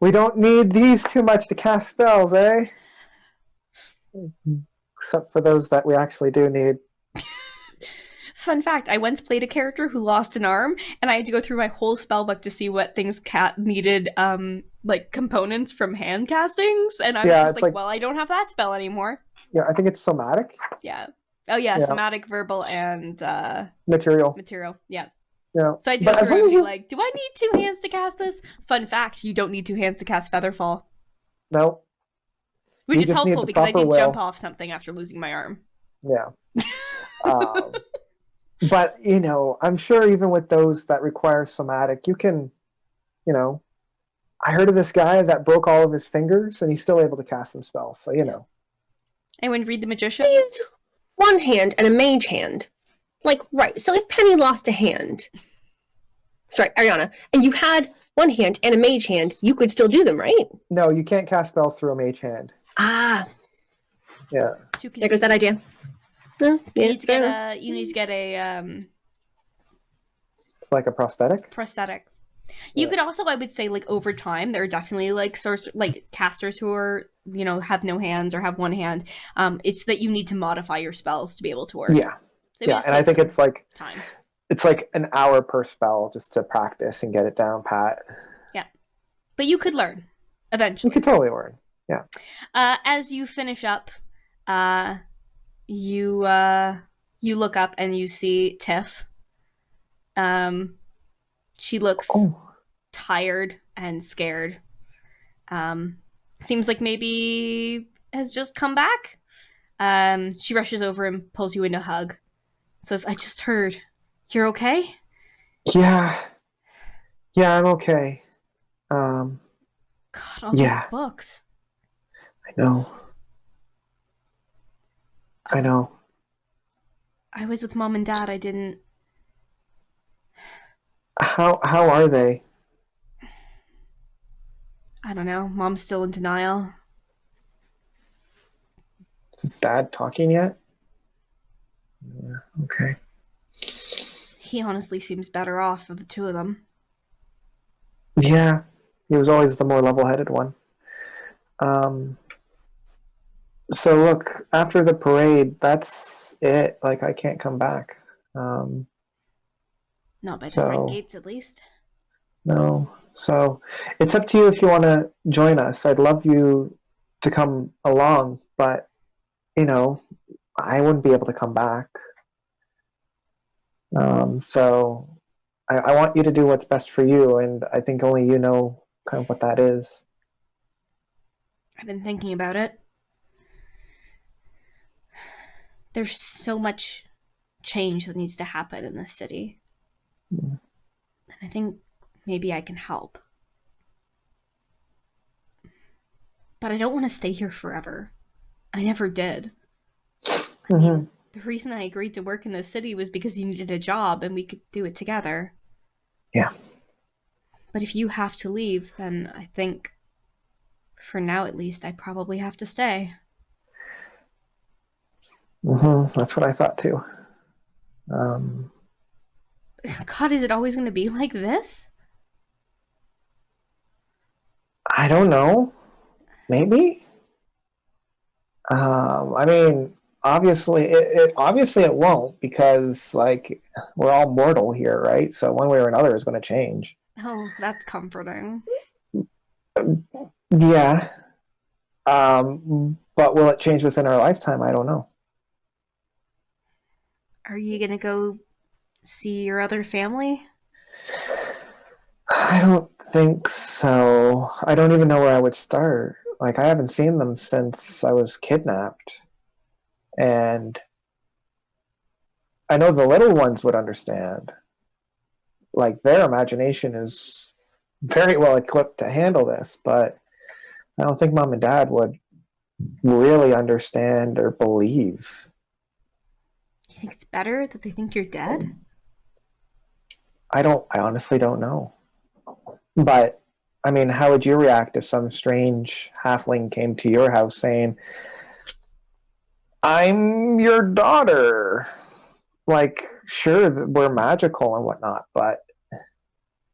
we don't need these too much to cast spells, eh? Except for those that we actually do need. Fun fact, I once played a character who lost an arm, and I had to go through my whole spellbook to see what things Cat needed, like components from hand castings, and I was just like, well, I don't have that spell anymore. Yeah, I think it's somatic. Yeah. Oh yeah, somatic, verbal, and material. Yeah. Yeah. So I do through and be like, do I need 2 hands to cast this? Fun fact, you don't need 2 hands to cast Featherfall. No. Which is helpful because I did jump off something after losing my arm. Yeah. But, you know, I'm sure even with those that require somatic, you can, you know, I heard of this guy that broke all of his fingers and he's still able to cast some spells. So, you know. Anyone read The Magician? I used one hand and a mage hand. Like, right. So if Penny lost a hand, sorry, Ariana, and you had one hand and a mage hand, you could still do them, right? No, you can't cast spells through a mage hand. Ah. Yeah. There goes that idea. No, yeah, you need to get a like a prosthetic. You could also, I would say, like over time, there are definitely like casters who are, you know, have no hands or have one hand. It's that you need to modify your spells to be able to work. Yeah, so yeah, and I think it's like time. It's like an hour per spell just to practice and get it down pat. Yeah, but you could learn eventually. You could totally learn. Yeah. As you finish up, you look up and you see Tiff. She looks tired and scared. Seems like maybe has just come back. She rushes over and pulls you in a hug. Says, I just heard. You're okay? Yeah. Yeah, I'm okay. God, all these books. I know. I was with Mom and Dad. I didn't... How are they? I don't know. Mom's still in denial. Is Dad talking yet? Yeah, okay. He honestly seems better off of the two of them. Yeah. He was always the more level-headed one. So look, after the parade, that's it. Like, I can't come back. Not by the front gates, at least. No. So it's up to you if you want to join us. I'd love you to come along, but, you know, I wouldn't be able to come back. So I want you to do what's best for you, and I think only you know kind of what that is. I've been thinking about it. There's so much change that needs to happen in this city. And I think maybe I can help. But I don't want to stay here forever. I never did. I mean, the reason I agreed to work in this city was because you needed a job and we could do it together. Yeah. But if you have to leave, then I think, for now at least, I probably have to stay. That's what I thought too. God, is it always going to be like this? I don't know. Maybe. I mean, obviously it won't, because like we're all mortal here, right? So one way or another is going to change. Oh, that's comforting. Yeah. But will it change within our lifetime? I don't know. Are you going to go see your other family? I don't think so. I don't even know where I would start. Like, I haven't seen them since I was kidnapped. And I know the little ones would understand. Like, their imagination is very well equipped to handle this, but I don't think Mom and Dad would really understand or believe. You think it's better that they think you're dead? I honestly don't know. But, I mean, how would you react if some strange halfling came to your house saying, I'm your daughter? Like, sure, we're magical and whatnot, but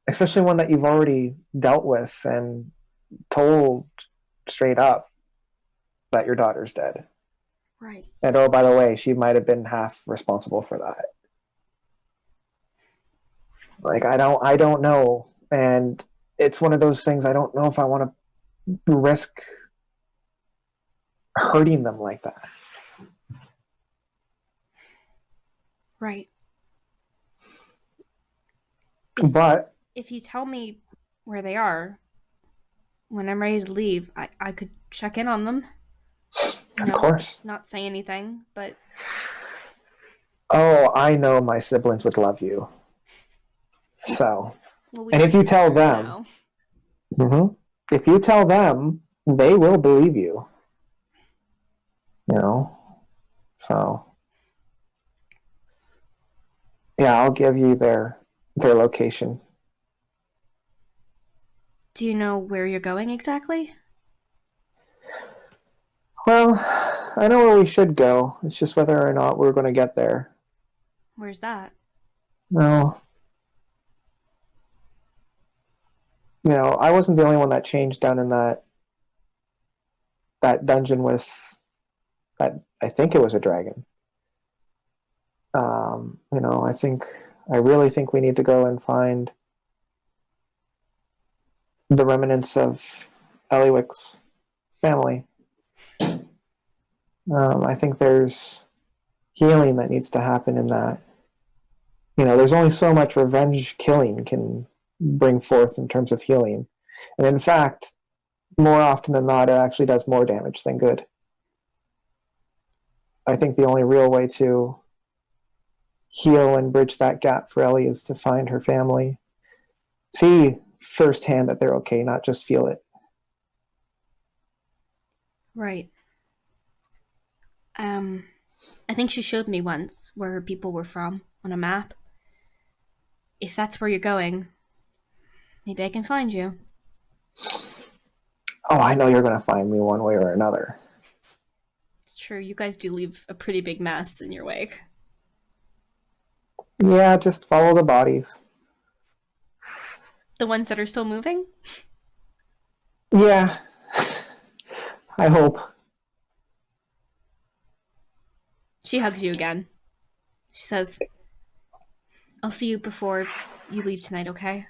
especially one that you've already dealt with and told straight up that your daughter's dead. Right. And oh, by the way, she might have been half responsible for that. Like I don't know, and it's one of those things. I don't know if I want to risk hurting them like that. Right. But if you tell me where they are, when I'm ready to leave, I could check in on them. Of course. Not say anything, but... Oh, I know my siblings would love you. So... Well, and if you tell them... if you tell them, they will believe you. You know? So... yeah, I'll give you their location. Do you know where you're going exactly? Well, I know where we should go. It's just whether or not we're going to get there. Where's that? No. You know, I wasn't the only one that changed down in that dungeon with that. I think it was a dragon. You know, I really think we need to go and find the remnants of Eliwick's family. I think there's healing that needs to happen in that. You know, there's only so much revenge killing can bring forth in terms of healing. And in fact, more often than not, it actually does more damage than good. I think the only real way to heal and bridge that gap for Elly is to find her family. See firsthand that they're okay, not just feel it. Right. I think she showed me once where her people were from on a map. If that's where you're going, maybe I can find you. Oh, I know you're going to find me one way or another. It's true. You guys do leave a pretty big mess in your wake. Yeah, just follow the bodies. The ones that are still moving? Yeah. I hope. She hugs you again. She says, I'll see you before you leave tonight, okay?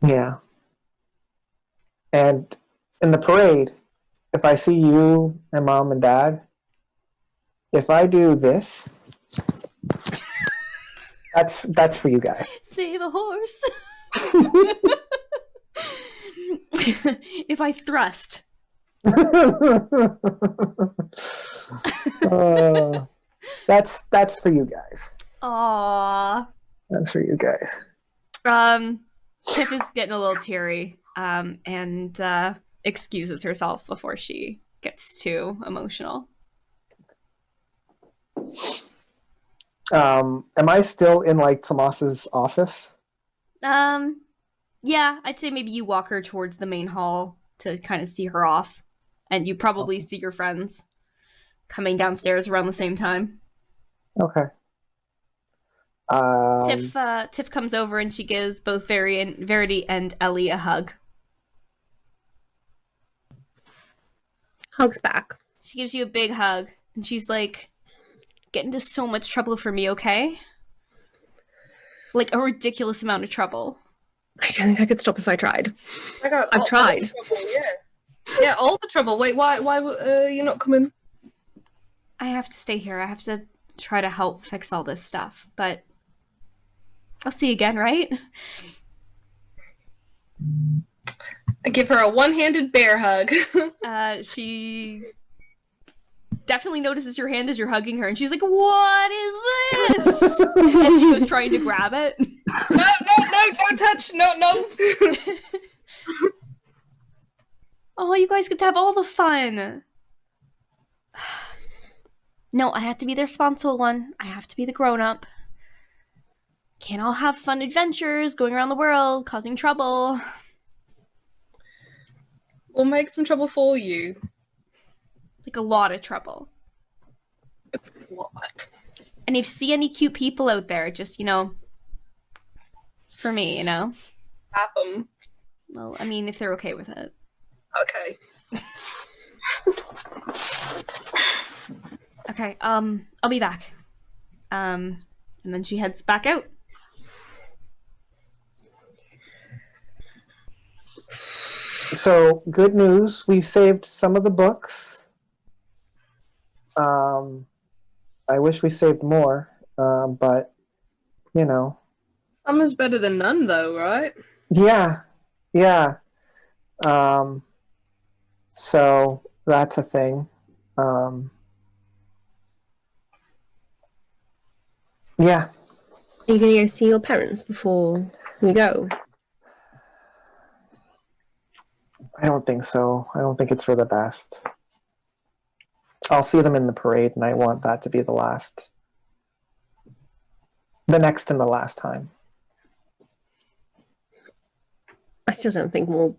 Yeah. And in the parade, if I see you and Mom and Dad, if I do this, that's for you guys. Save a horse. If I thrust. That's for you guys. Aww. That's for you guys. Tiff is getting a little teary, and excuses herself before she gets too emotional. Am I still in like Tomas's office? Yeah, I'd say maybe you walk her towards the main hall to kind of see her off, and you probably see your friends coming downstairs around the same time. Okay. Tiff comes over and she gives both Verity and Elly a hug. Hugs back. She gives you a big hug, and she's like, "Get into so much trouble for me, okay? Like a ridiculous amount of trouble." I don't think I could stop if I tried. I got I've tried. Trouble, yeah, all the trouble. Wait, why you not coming? I have to stay here. I have to try to help fix all this stuff, but I'll see you again, right? I give her a one-handed bear hug. She definitely notices your hand as you're hugging her, and she's like, "What is this?" And she was trying to grab it. No, don't touch. No. Oh, you guys get to have all the fun. No, I have to be the responsible one. I have to be the grown-up. Can't all have fun adventures, going around the world, causing trouble. We'll make some trouble for you. Like a lot of trouble. What? And if you see any cute people out there, just, for me, Slap them. Well, I mean, if they're okay with it. Okay. Okay, I'll be back. And then she heads back out. So good news, we saved some of the books. I wish we saved more, but you know. Some is better than none, though, right? Yeah. So that's a thing. Yeah. Are you going to go see your parents before we go? I don't think so. I don't think it's for the best. I'll see them in the parade, and I want that to be the next and the last time. I still don't think we'll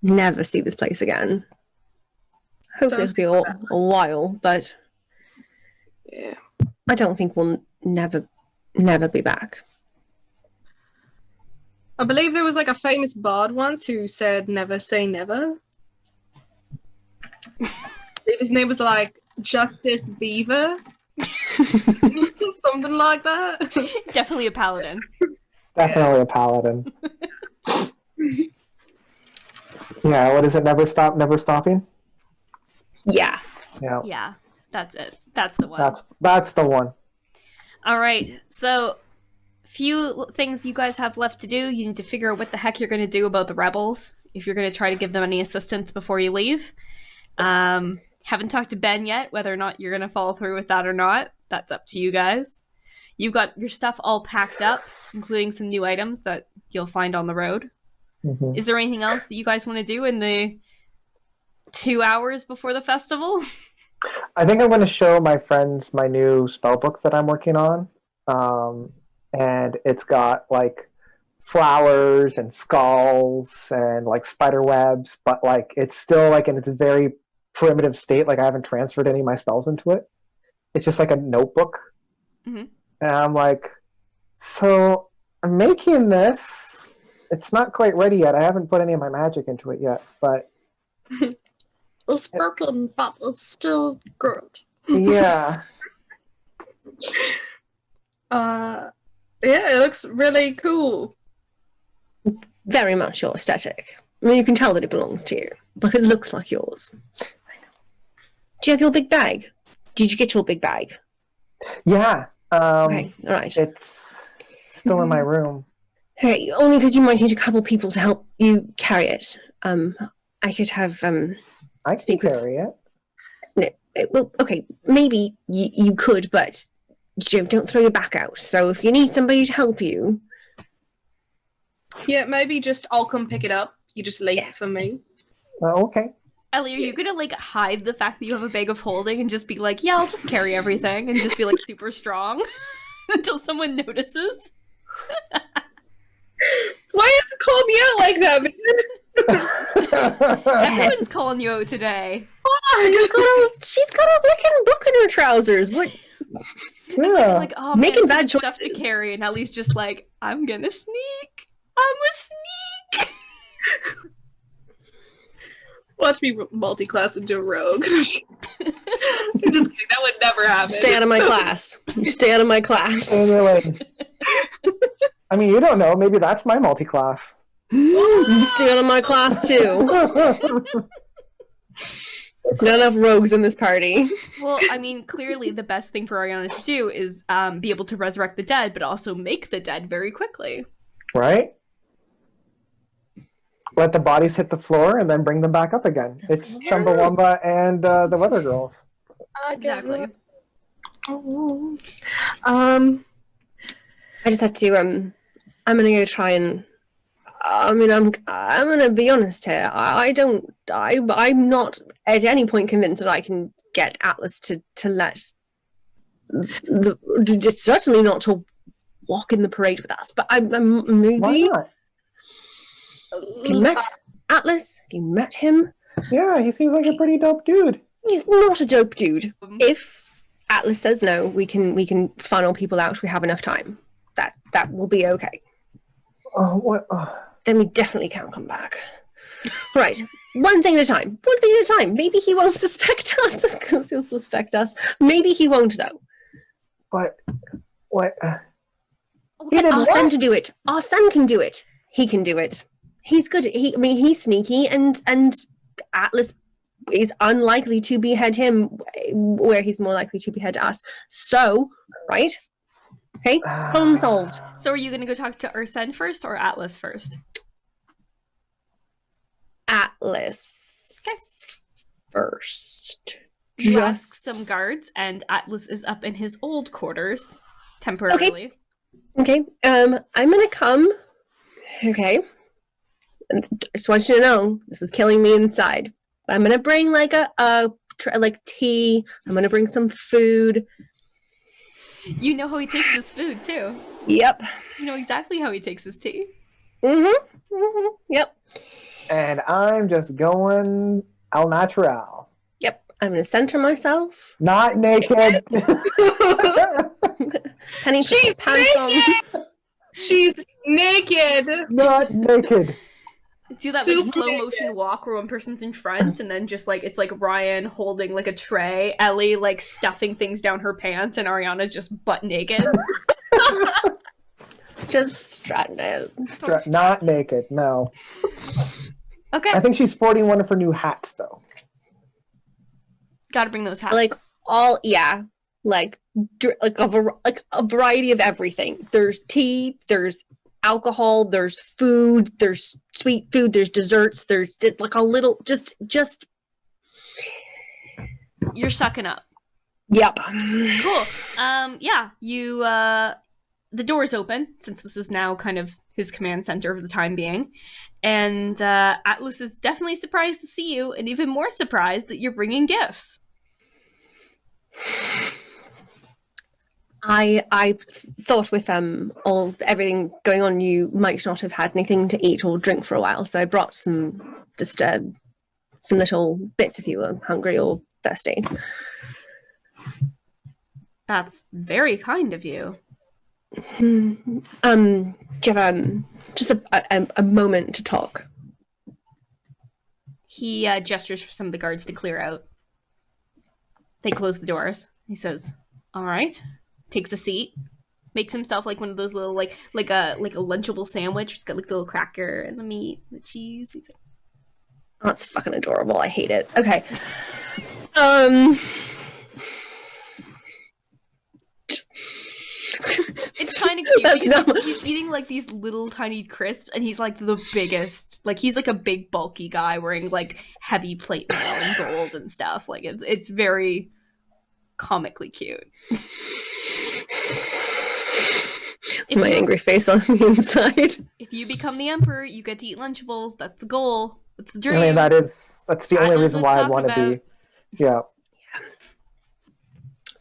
never see this place again. Hopefully it'll be a while, but Yeah. I don't think we'll never be back. I believe there was like a famous bard once who said never say never. I believe his name was like Justice Beaver. Something like that. Definitely a paladin. Definitely a paladin. Yeah, what is it? Never stop, never stopping? Yeah. Yeah, that's it. That's the one. That's the one. All right, so few things you guys have left to do. You need to figure out what the heck you're going to do about the rebels, if you're going to try to give them any assistance before you leave. Haven't talked to Ben yet, whether or not you're going to follow through with that or not. That's up to you guys. You've got your stuff all packed up, including some new items that you'll find on the road. Mm-hmm. Is there anything else that you guys want to do in the 2 hours before the festival? I think I'm going to show my friends my new spell book that I'm working on. And it's got like flowers and skulls and like spider webs, but like it's still like in its very primitive state. Like I haven't transferred any of my spells into it. It's just like a notebook. Mm-hmm. And I'm like, so I'm making this. It's not quite ready yet. I haven't put any of my magic into it yet, but It's broken, but it's still good. yeah. Yeah, it looks really cool. Very much your aesthetic. I mean, you can tell that it belongs to you. Like, it looks like yours. Do you have your big bag? Did you get your big bag? Yeah. Okay, all right. It's still in my room. Okay, only because you might need a couple people to help you carry it. I could have I can carry it. well, okay, maybe you could, but don't throw your back out. So if you need somebody to help you, Yeah, maybe just I'll come pick it up. You just leave it for me. Okay. Ellie, are you gonna like hide the fact that you have a bag of holding and just be like, yeah, I'll just carry everything and just be like super strong until someone notices? Why you have to call me out like that, man? Everyone's calling you out today. she's got a licking book in her trousers. What? Yeah. Like, oh, Making man, bad so much stuff to choices. carry, and Ellie's just like, I'm gonna sneak. I'm a sneak. Watch me multi-class into a rogue. I'm just kidding. That would never happen. Stay out of my class. You stay out of my class. Anyway. I mean, you don't know. Maybe that's my multi-class. You stay out of my class too. Not enough rogues in this party. Well, I mean, clearly the best thing for Ariana to do is be able to resurrect the dead, but also make the dead very quickly. Right? Let the bodies hit the floor and then bring them back up again. It's Chumbawamba and the Weather Girls. Exactly. I just have to I'm gonna go try and I'm gonna be honest here. I'm not at any point convinced that I can get Atlas to let certainly not to walk in the parade with us. But I'm maybe. Why not? Have you met Atlas? Have you met him? Yeah, he seems like a pretty dope dude. He's not a dope dude. If Atlas says no, we can funnel people out. We have enough time. That will be okay. Oh, what? Oh. Then we definitely can't come back. Right. One thing at a time. One thing at a time. Maybe he won't suspect us. Of course he'll suspect us. Maybe he won't, though. What? Get Arsen to do it. Arsen can do it. He can do it. He's good. He's sneaky, and Atlas is unlikely to behead him, where he's more likely to behead us. So, right? Okay, problem solved. So are you going to go talk to Arsen first or Atlas first? Atlas first. You ask some guards, and Atlas is up in his old quarters temporarily. Okay. I'm gonna come. Okay. And I just want you to know this is killing me inside. I'm gonna bring like like tea. I'm gonna bring some food. You know how he takes his food too. Yep. You know exactly how he takes his tea. Yep. And I'm just going al natural. Yep. I'm gonna center myself. Not naked. Penny, put your pants on. She's naked. Not naked. Do that like slow motion walk where one person's in front and then just like it's like Ryan holding like a tray, Elly like stuffing things down her pants, and Ariana just butt naked. Just stranded. Not naked, no. Okay. I think she's sporting one of her new hats, though. Gotta bring those hats. Like like a variety of everything. There's tea, there's alcohol, there's food, there's sweet food, there's desserts, there's like a little just You're sucking up. Yep. Cool. Yeah, you the door's open since this is now kind of his command center for the time being. And Atlas is definitely surprised to see you, and even more surprised that you're bringing gifts. I thought with everything going on, you might not have had anything to eat or drink for a while, so I brought some little bits if you were hungry or thirsty. That's very kind of you. Do you have just a moment to talk? He gestures for some of the guards to clear out. They close the doors. He says, "All right." Takes a seat, makes himself like one of those little like a lunchable sandwich. It's got like the little cracker and the meat, the cheese. He's like, that's fucking adorable. I hate it. Okay. It's kind of cute. He's eating like these little tiny crisps, and he's like the biggest. Like he's like a big bulky guy wearing like heavy plate mail and gold and stuff. Like it's very comically cute. It's my angry face on the inside. If you become the emperor, you get to eat Lunchables. That's the goal. That's the dream. I mean, that's the only reason why I want to be. Yeah.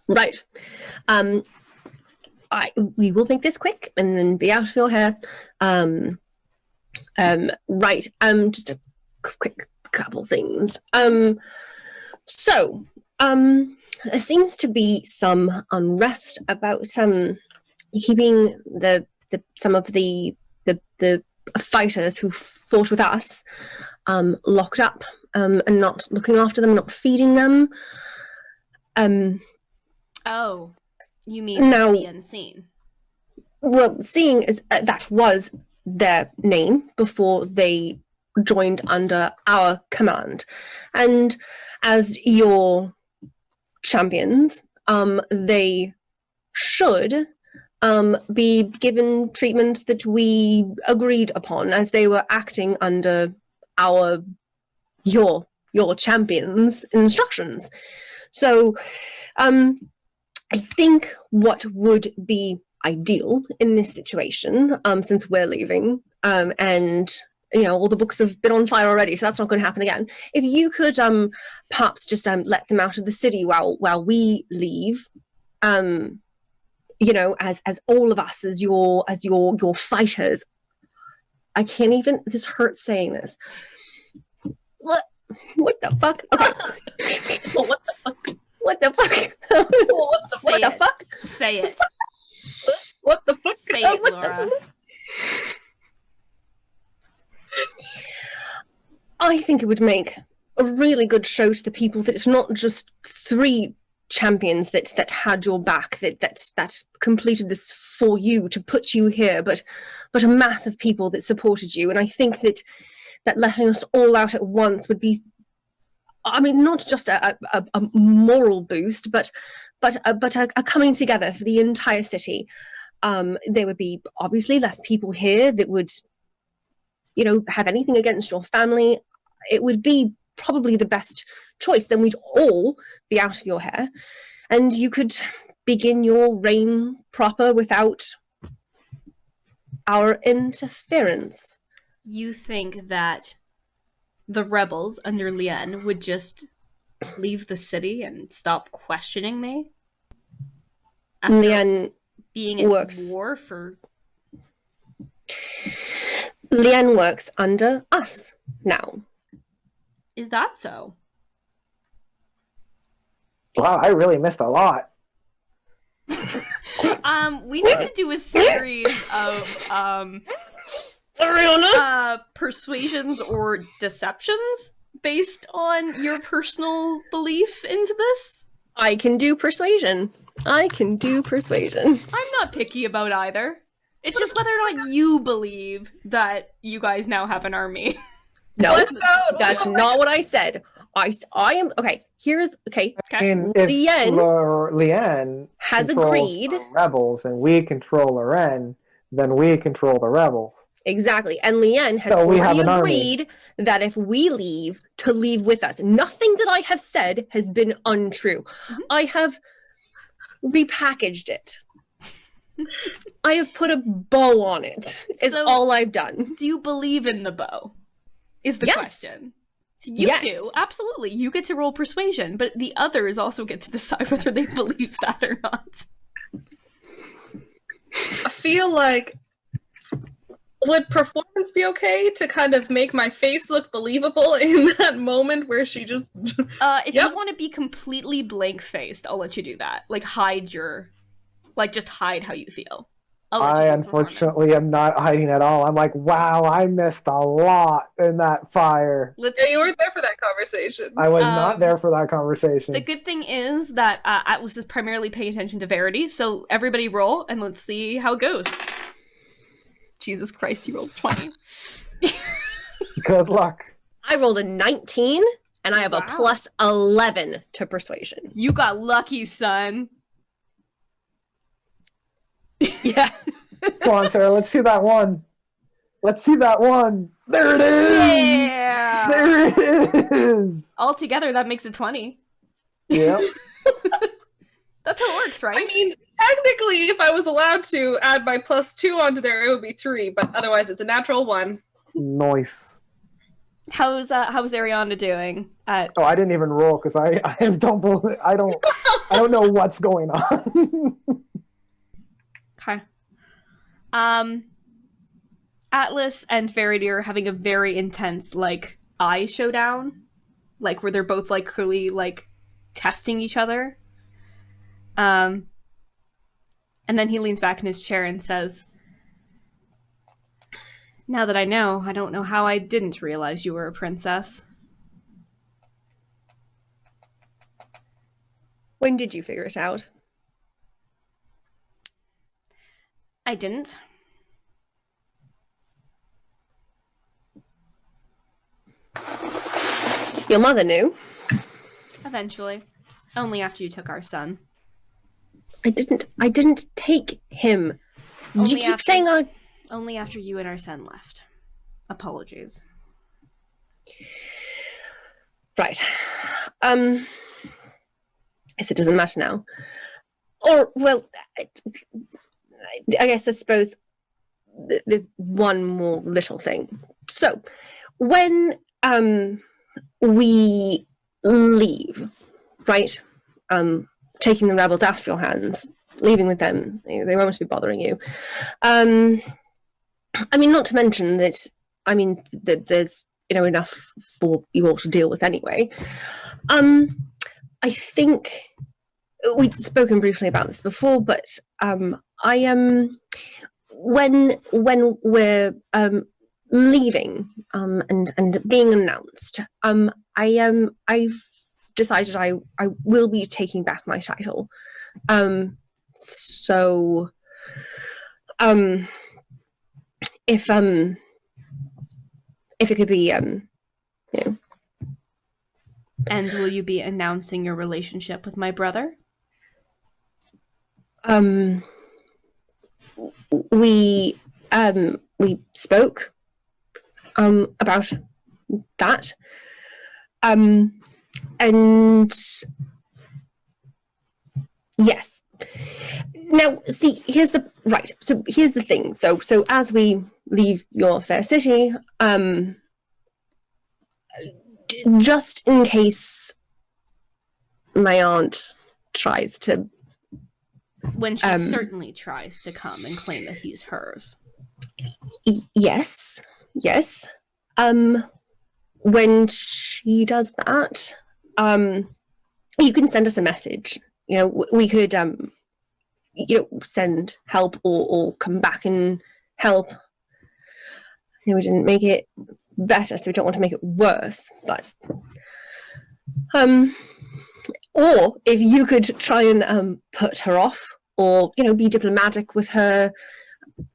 Right. We will make this quick and then be out of your hair. Right. Just a quick couple things. So, there seems to be some unrest about keeping some of the fighters who fought with us locked up and not looking after them, not feeding them. Oh, you mean now, the unseen? Well, seeing as that was their name before they joined under our command, and as your champions, they should be given treatment that we agreed upon, as they were acting under your champions' instructions. So, I think what would be ideal in this situation, since we're leaving, and all the books have been on fire already, so that's not going to happen again. If you could perhaps just let them out of the city while we leave, as all of us, as your fighters. I can't even. This hurts saying this. What the fuck? Okay. What the fuck? What the fuck? What the fuck? Say it. What the fuck? Say it, Laura. I think it would make a really good show to the people that it's not just 3 champions that had your back, that completed this for you to put you here, but a mass of people that supported you. And I think that letting us all out at once would be, I mean, not just a moral boost, but a coming together for the entire city. There would be obviously less people here that would, you know, have anything against your family. It would be probably the best choice. Then we'd all be out of your hair, and you could begin your reign proper without our interference. You think that the rebels under Lien would just leave the city and stop questioning me? After Lien being at works. war for... Lien works under us now. Is that so? Wow, I really missed a lot. We need to do a series of Ariana? Persuasions or deceptions based on your personal belief into this. I can do persuasion. I'm not picky about either. It's just whether or not you believe that you guys now have an army. No, that's not what I said. I am okay. Okay. I mean, if Lien has controls agreed the rebels and we control Loren, then we control the rebels. Exactly. And Lien has So we have already an army. agreed that if we leave, to leave with us. Nothing that I have said has been untrue. Mhm. I have repackaged it. I have put a bow on it. Is So- all I've done. Do you believe in the bow? Is the Yes. question. So you Yes. do, absolutely. You get to roll persuasion, but the others also get to decide whether they believe that or not. I feel like, would performance be okay to kind of make my face look believable in that moment where she just... If Yep. you want to be completely blank-faced, I'll let you do that. Like, just hide how you feel. I'll let you I do unfortunately am not hiding at all. I'm like, wow, I missed a lot in that fire. Let's Yeah, you weren't there for that conversation. I was not there for that conversation. The good thing is that Atlas is primarily paying attention to Verity, so everybody roll, and let's see how it goes. Jesus Christ, you rolled 20. Good luck. I rolled a 19 and I have a Wow. plus 11 to persuasion. You got lucky, son. Yeah. Come on, Sarah, let's see that one. Let's see that one. There it is. Yeah! There it is. Altogether, that makes it 20. Yep. That's how it works, right? I mean, technically, if I was allowed to add my +2 onto there, it would be 3, but otherwise it's a natural 1. Nice. How's Ariana doing? Oh, I didn't even roll because I don't know what's going on. Okay. Atlas and Verity are having a very intense, like, eye showdown. Like, where they're both, like, clearly, like, testing each other. And then he leans back in his chair and says, "Now that I know, I don't know how I didn't realize you were a princess." When did you figure it out? I didn't. Your mother knew. Eventually. Only after you took our son. I didn't take him. Only You keep after- saying Only after you and our son left. Apologies. right. If it doesn't matter now. Or, well, I guess I suppose there's one more little thing. So, when we leave, right, taking the rebels out of your hands, leaving with them, they won't be bothering you. I mean, not to mention that, I mean, that there's, you know, enough for you all to deal with anyway. I think we'd spoken briefly about this before, but I am when we're leaving and being announced, I decided I will be taking back my title. So if it could be you know. And will you be announcing your relationship with my brother? We spoke about that. And yes. Now, see, here's the thing, though. So as we leave your fair city, just in case my aunt tries to... When she certainly tries to come and claim that he's hers. Yes. When she does that, you can send us a message. You know, we could, send help or come back and help. You know, we didn't make it better, so we don't want to make it worse. But, or if you could try and put her off, or be diplomatic with her,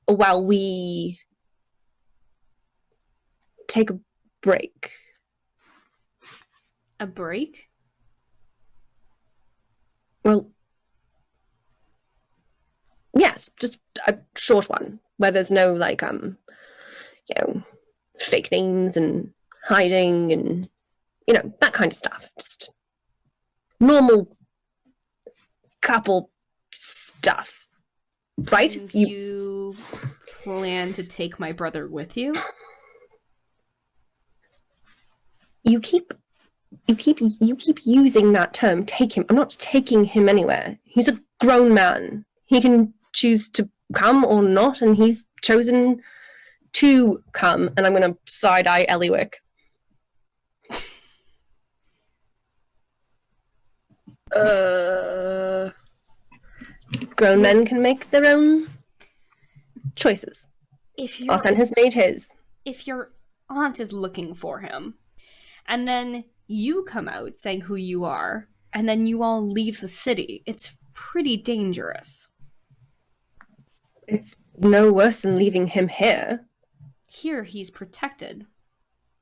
while we take a break. A break? Well, yes, just a short one where there's no fake names and hiding and that kind of stuff. Just normal couple stuff, right? And you plan to take my brother with you? You keep using that term, take him. I'm not taking him anywhere. He's a grown man. He can choose to come or not, and he's chosen to come. And I'm going to side-eye Ellywick. Grown men can make their own choices. Arsen has made his. If your aunt is looking for him, and then you come out saying who you are, and then you all leave the city, it's pretty dangerous. It's no worse than leaving him here. Here, he's protected.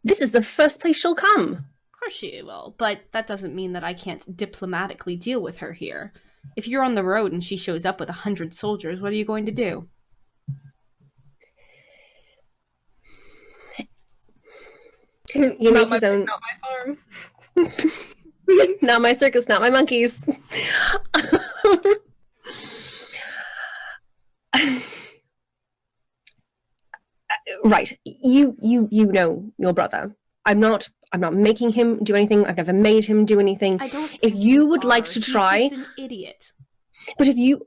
This is the first place she'll come. Of course she will, but that doesn't mean that I can't diplomatically deal with her here. If you're on the road and she shows up with 100 soldiers, what are you going to do? You make his own... Not my farm. Not my circus, not my monkeys. Right. You know your brother. I'm not making him do anything. I've never made him do anything. I don't think if you would like to try... He's just an idiot. But if you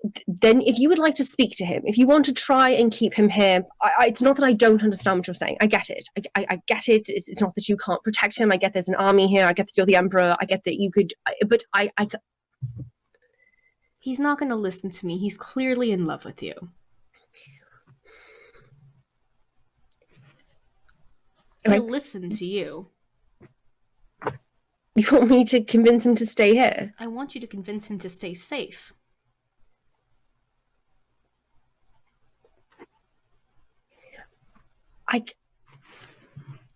would like to speak to him, if you want to try and keep him here, it's not that I don't understand what you're saying. I get it. I get it. It's not that you can't protect him. I get there's an army here. I get that you're the emperor. I get that you could... But I... He's not going to listen to me. He's clearly in love with you. He'll listen to you. You want me to convince him to stay here? I want you to convince him to stay safe.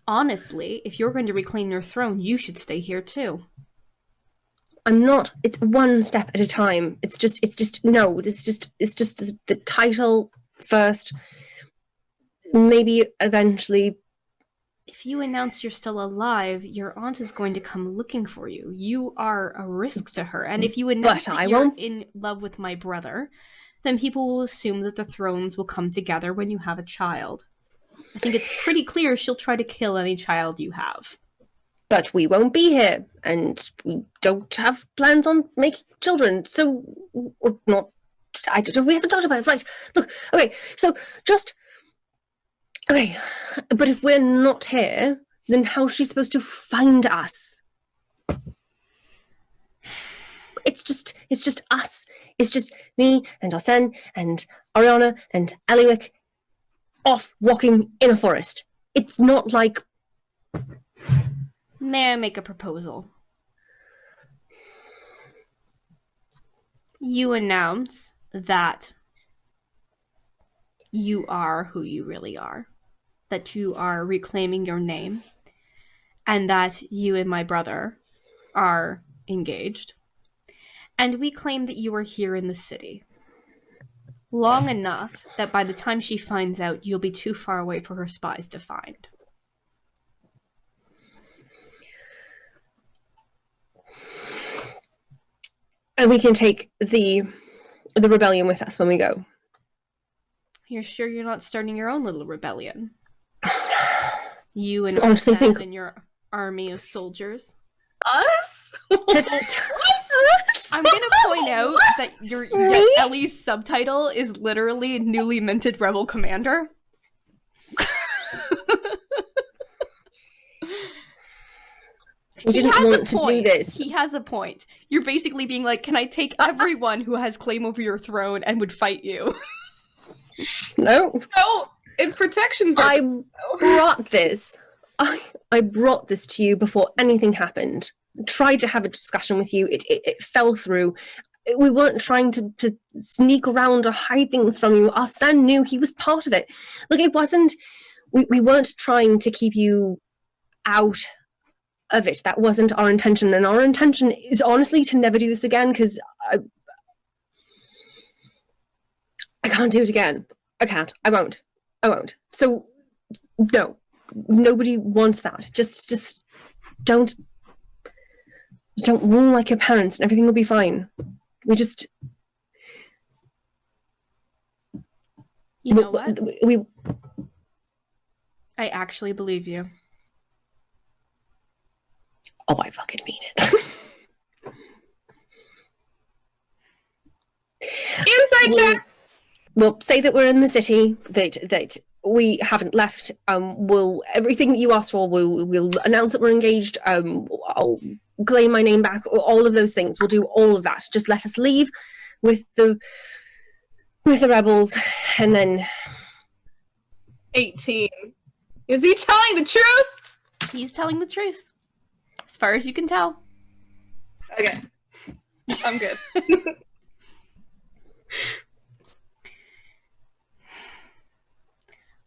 Honestly, if you're going to reclaim your throne, you should stay here too. I'm not. It's one step at a time. It's just the title first. Maybe eventually. If you announce you're still alive, your aunt is going to come looking for you. You are a risk to her. And if you announce that you're in love with my brother, then people will assume that the thrones will come together when you have a child. I think it's pretty clear she'll try to kill any child you have. But we won't be here, and we don't have plans on making children, so... Or not... I don't know, we haven't talked about it. Right, look, okay, so just... Okay, but if we're not here, then how's she supposed to find us? It's just us. It's just me and Arsen and Ariana and Ellywick off walking in a forest. It's not like... May I make a proposal? You announce that you are who you really are, that you are reclaiming your name, and that you and my brother are engaged. And we claim that you are here in the city. Long enough that by the time she finds out, you'll be too far away for her spies to find. And we can take the rebellion with us when we go. You're sure you're not starting your own little rebellion? You and Honestly, Arsen and your army of soldiers? Us? I'm gonna point out that your Elly's subtitle is literally newly minted rebel commander. We didn't want to do this. He has a point. You're basically being like, can I take everyone who has claim over your throne and would fight you? No. No, in protection. I brought this. I brought this to you before anything happened. Tried to have a discussion with you. It fell through. We weren't trying to sneak around or hide things from you. Arsen knew he was part of it. Look, it wasn't. We weren't trying to keep you out of it. That wasn't our intention. And our intention is honestly to never do this again, because I can't do it again. I can't. I won't. So, no. Nobody wants that. Just don't rule like your parents and everything will be fine. You know what? We I actually believe you. Oh, I fucking mean it. Inside check! We'll say that we're in the city, that we haven't left. Everything that you asked for, we'll announce that we're engaged. I'll claim my name back. All of those things. We'll do all of that. Just let us leave with the rebels, and then 18. Is he telling the truth? He's telling the truth. As far as you can tell. Okay. I'm good.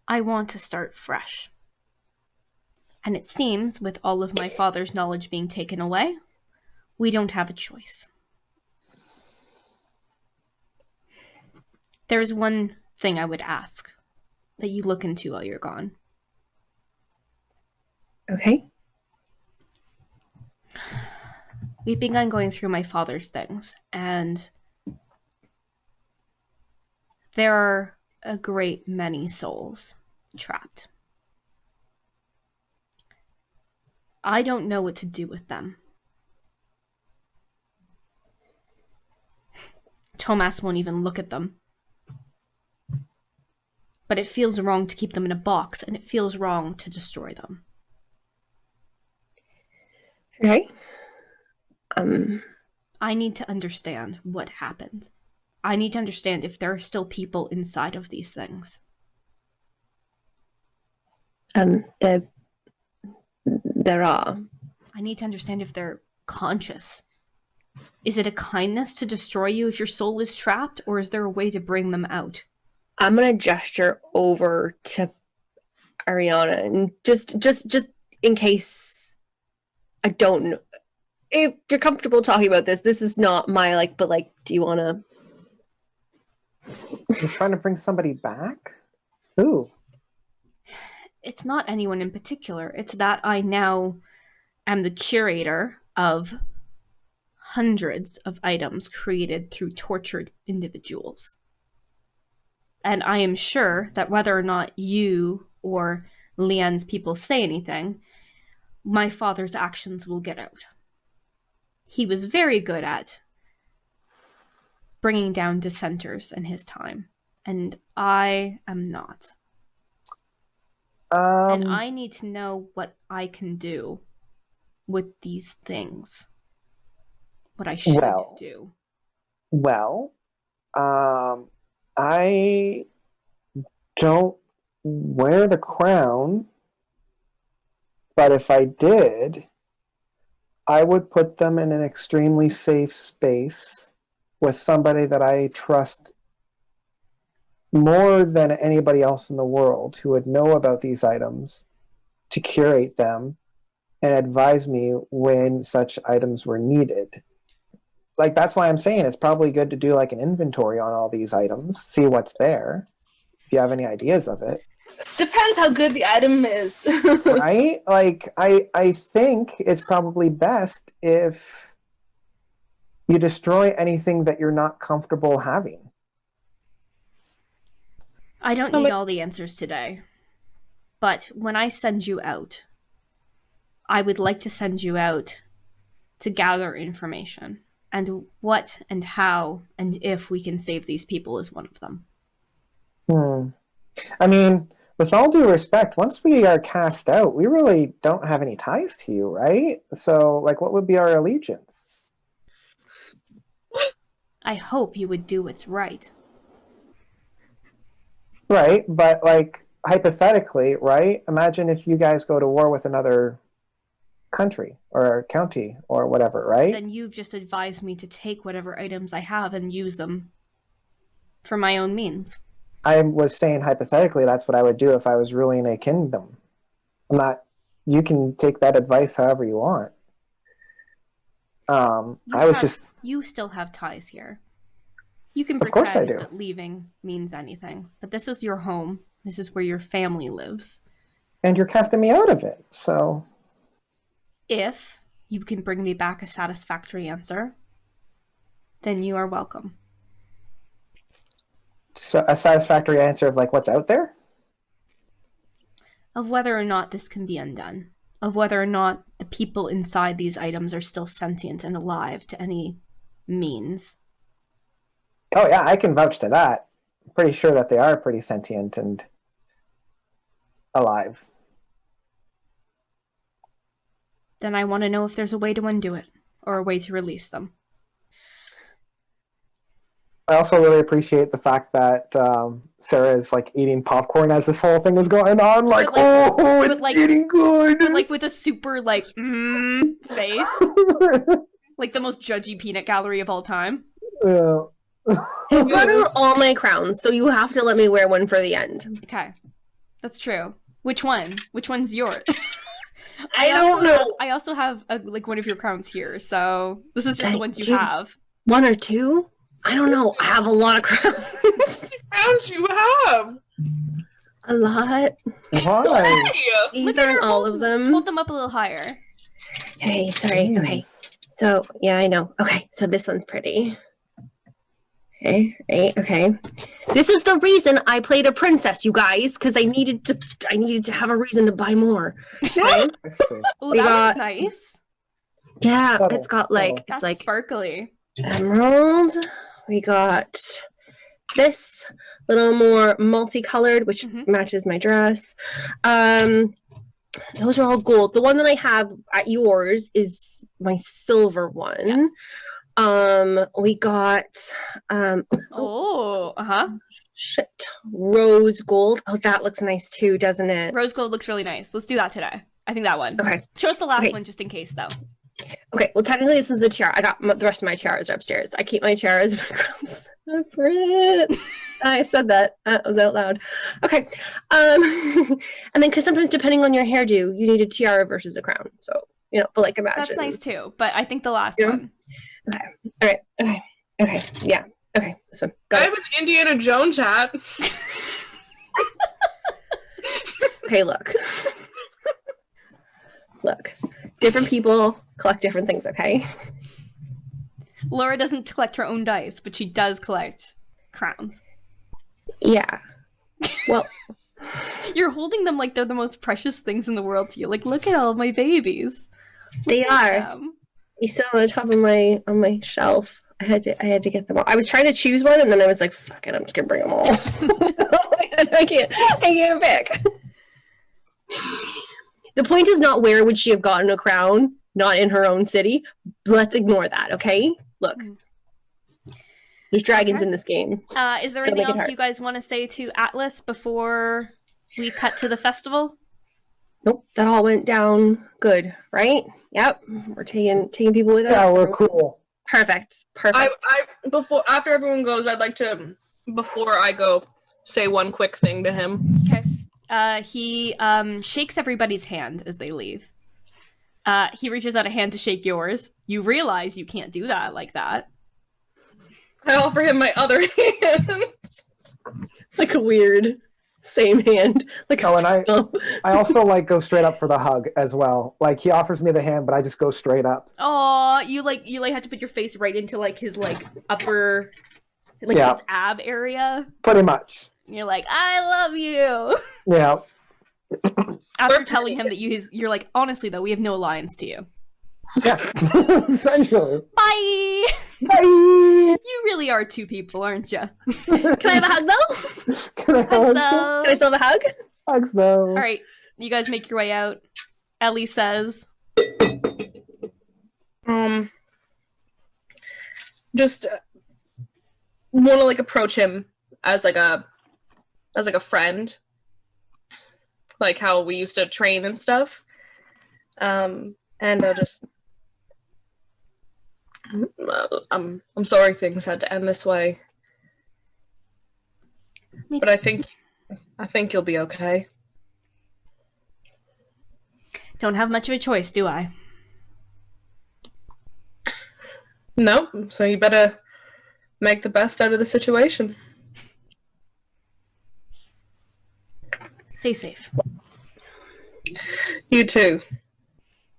I want to start fresh. And it seems, with all of my father's knowledge being taken away, we don't have a choice. There is one thing I would ask that you look into while you're gone. Okay. We've begun going through my father's things, and there are a great many souls trapped. I don't know what to do with them. Tomas won't even look at them. But it feels wrong to keep them in a box, and it feels wrong to destroy them. Okay. I need to understand what happened. I need to understand if there are still people inside of these things. There are. I need to understand if they're conscious. Is it a kindness to destroy you if your soul is trapped, or is there a way to bring them out? I'm gonna gesture over to Ariana, and just in case I don't know. If you're comfortable talking about this is not my but do you wanna? You're trying to bring somebody back? Who? It's not anyone in particular. It's that I now am the curator of hundreds of items created through tortured individuals. And I am sure that whether or not you or Leanne's people say anything, my father's actions will get out. He was very good at bringing down dissenters in his time, and I am not. And I need to know what I can do with these things. What I should do. Well, I don't wear the crown, but if I did, I would put them in an extremely safe space with somebody that I trust more than anybody else in the world who would know about these items to curate them and advise me when such items were needed. Like, that's why I'm saying it's probably good to do like an inventory on all these items, see what's there, if you have any ideas of it. Depends how good the item is. Right? Like, I think it's probably best if you destroy anything that you're not comfortable having. I don't need all the answers today. But when I send you out, I would like to send you out to gather information. And what and how and if we can save these people is one of them. I mean, with all due respect, once we are cast out, we really don't have any ties to you, right? So, like, what would be our allegiance? I hope you would do what's right. Right, but, like, hypothetically, right? Imagine if you guys go to war with another country or county or whatever, right? Then you've just advised me to take whatever items I have and use them for my own means. I was saying hypothetically that's what I would do if I was ruling a kingdom. I'm not. You can take that advice however you want. You still have ties here. You can Of course I pretend do. that leaving means anything, but this is your home. This is where your family lives. And you're casting me out of it, so... If you can bring me back a satisfactory answer, then you are welcome. So a satisfactory answer of, like, what's out there? Of whether or not this can be undone. Of whether or not the people inside these items are still sentient and alive to any means. Oh, yeah, I can vouch to that. I'm pretty sure that they are pretty sentient and alive. Then I want to know if there's a way to undo it, or a way to release them. I also really appreciate the fact that Sarah is, like, eating popcorn as this whole thing is going on. Like, it's getting good! Like, with a super, like, face. Like the most judgy peanut gallery of all time. Yeah. I've got all my crowns, so you have to let me wear one for the end. Okay. That's true. Which one? Which one's yours? I don't know. I also have like one of your crowns here, so this is just the ones you have. One or two? I don't know. I have a lot of crowns. Crowns you have? A lot. Why? These aren't all of them. Hold them up a little higher. Hey, sorry. Jeez. Okay. So, yeah, I know. Okay, so this one's pretty. Okay, right, okay. This is the reason I played a princess, you guys, because I needed to have a reason to buy more. Okay? I see. Oh, We that got- was nice. Yeah, Subtle, it's got subtle. like That's it's like sparkly. emerald. We got this little more multicolored, which matches my dress. Those are all gold. The one that I have at yours is my silver one. Yeah. We got shit, rose gold. Oh, that looks nice too, doesn't it? Rose gold looks really nice. Let's do that today. I think that one. Okay. Show us the last Okay. one just in case, though. Okay, well, technically this is a tiara. I got the rest of my tiaras are upstairs. I keep my tiaras separate. I said that. That was out loud. Okay. And then, because sometimes depending on your hairdo, you need a tiara versus a crown. So, you know, but like imagine. That's nice too, but I think the last Yeah. one. Okay. All right. Okay. Okay. Yeah. Okay. This one. I Got have it. an Indiana Jones hat. Okay, look. Look. Different people collect different things, okay? Laura doesn't collect her own dice, but she does collect crowns. Yeah. Well, You're holding them like they're the most precious things in the world to you. Like, look at all my babies. they are. Um, They sit on the top of my shelf. I had to get them all. I was trying to choose one, and then I was like, "Fuck it, I'm just gonna bring them all." I can't pick. The point is not where would she have gotten a crown, not in her own city. Let's ignore that, okay? Look, there's dragons in this game. is there Don't anything make it else hard. you guys want to say to Atlas before we cut to the festival? Nope, that all went down good, right? Yep, we're taking people with us. Yeah, we're cool. Perfect. I after everyone goes, I'd like to, before I go, say one quick thing to him. Okay. He shakes everybody's hand as they leave. He reaches out a hand to shake yours. You realize you can't do that like that. I offer him my other hand. Like a weird same hand. Like Oh, and I also like go straight up for the hug as well. Like he offers me the hand, but I just go straight up. Oh, you have to put your face right into like his like upper, like his ab area. Pretty much. And you're like, I love you. Yeah. After telling him that you're like, honestly though, we have no alliance to you. Yeah. Essentially. Bye. Bye. You really are two people, aren't you? Can I have a hug though? Can I Hugs, though. Can I still have a hug? Hugs though. All right, you guys make your way out. Elly says, Just want to like approach him as like a friend, like how we used to train and stuff. And I'll just I'm sorry things had to end this way, but I think you'll be okay. don't have much of a choice, do I? No, so you better make the best out of the situation. Stay safe. You too.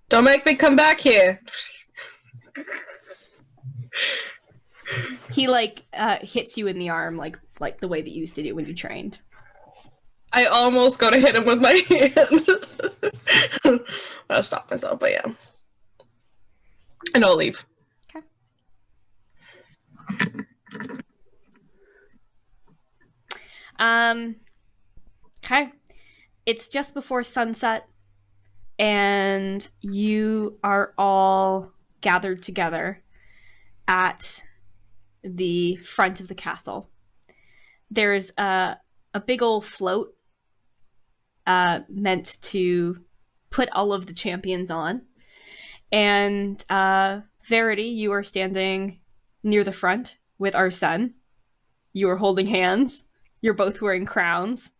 Don't make me come back here. He like hits you in the arm like the way that you used to do when you trained. I almost got to hit him with my hand. I'll stop myself, but yeah. And I'll leave. Okay. It's just before sunset, and you are all gathered together at the front of the castle. There's a big old float meant to put all of the champions on. And Verity, you are standing near the front with Arsen. You are holding hands. You're both wearing crowns.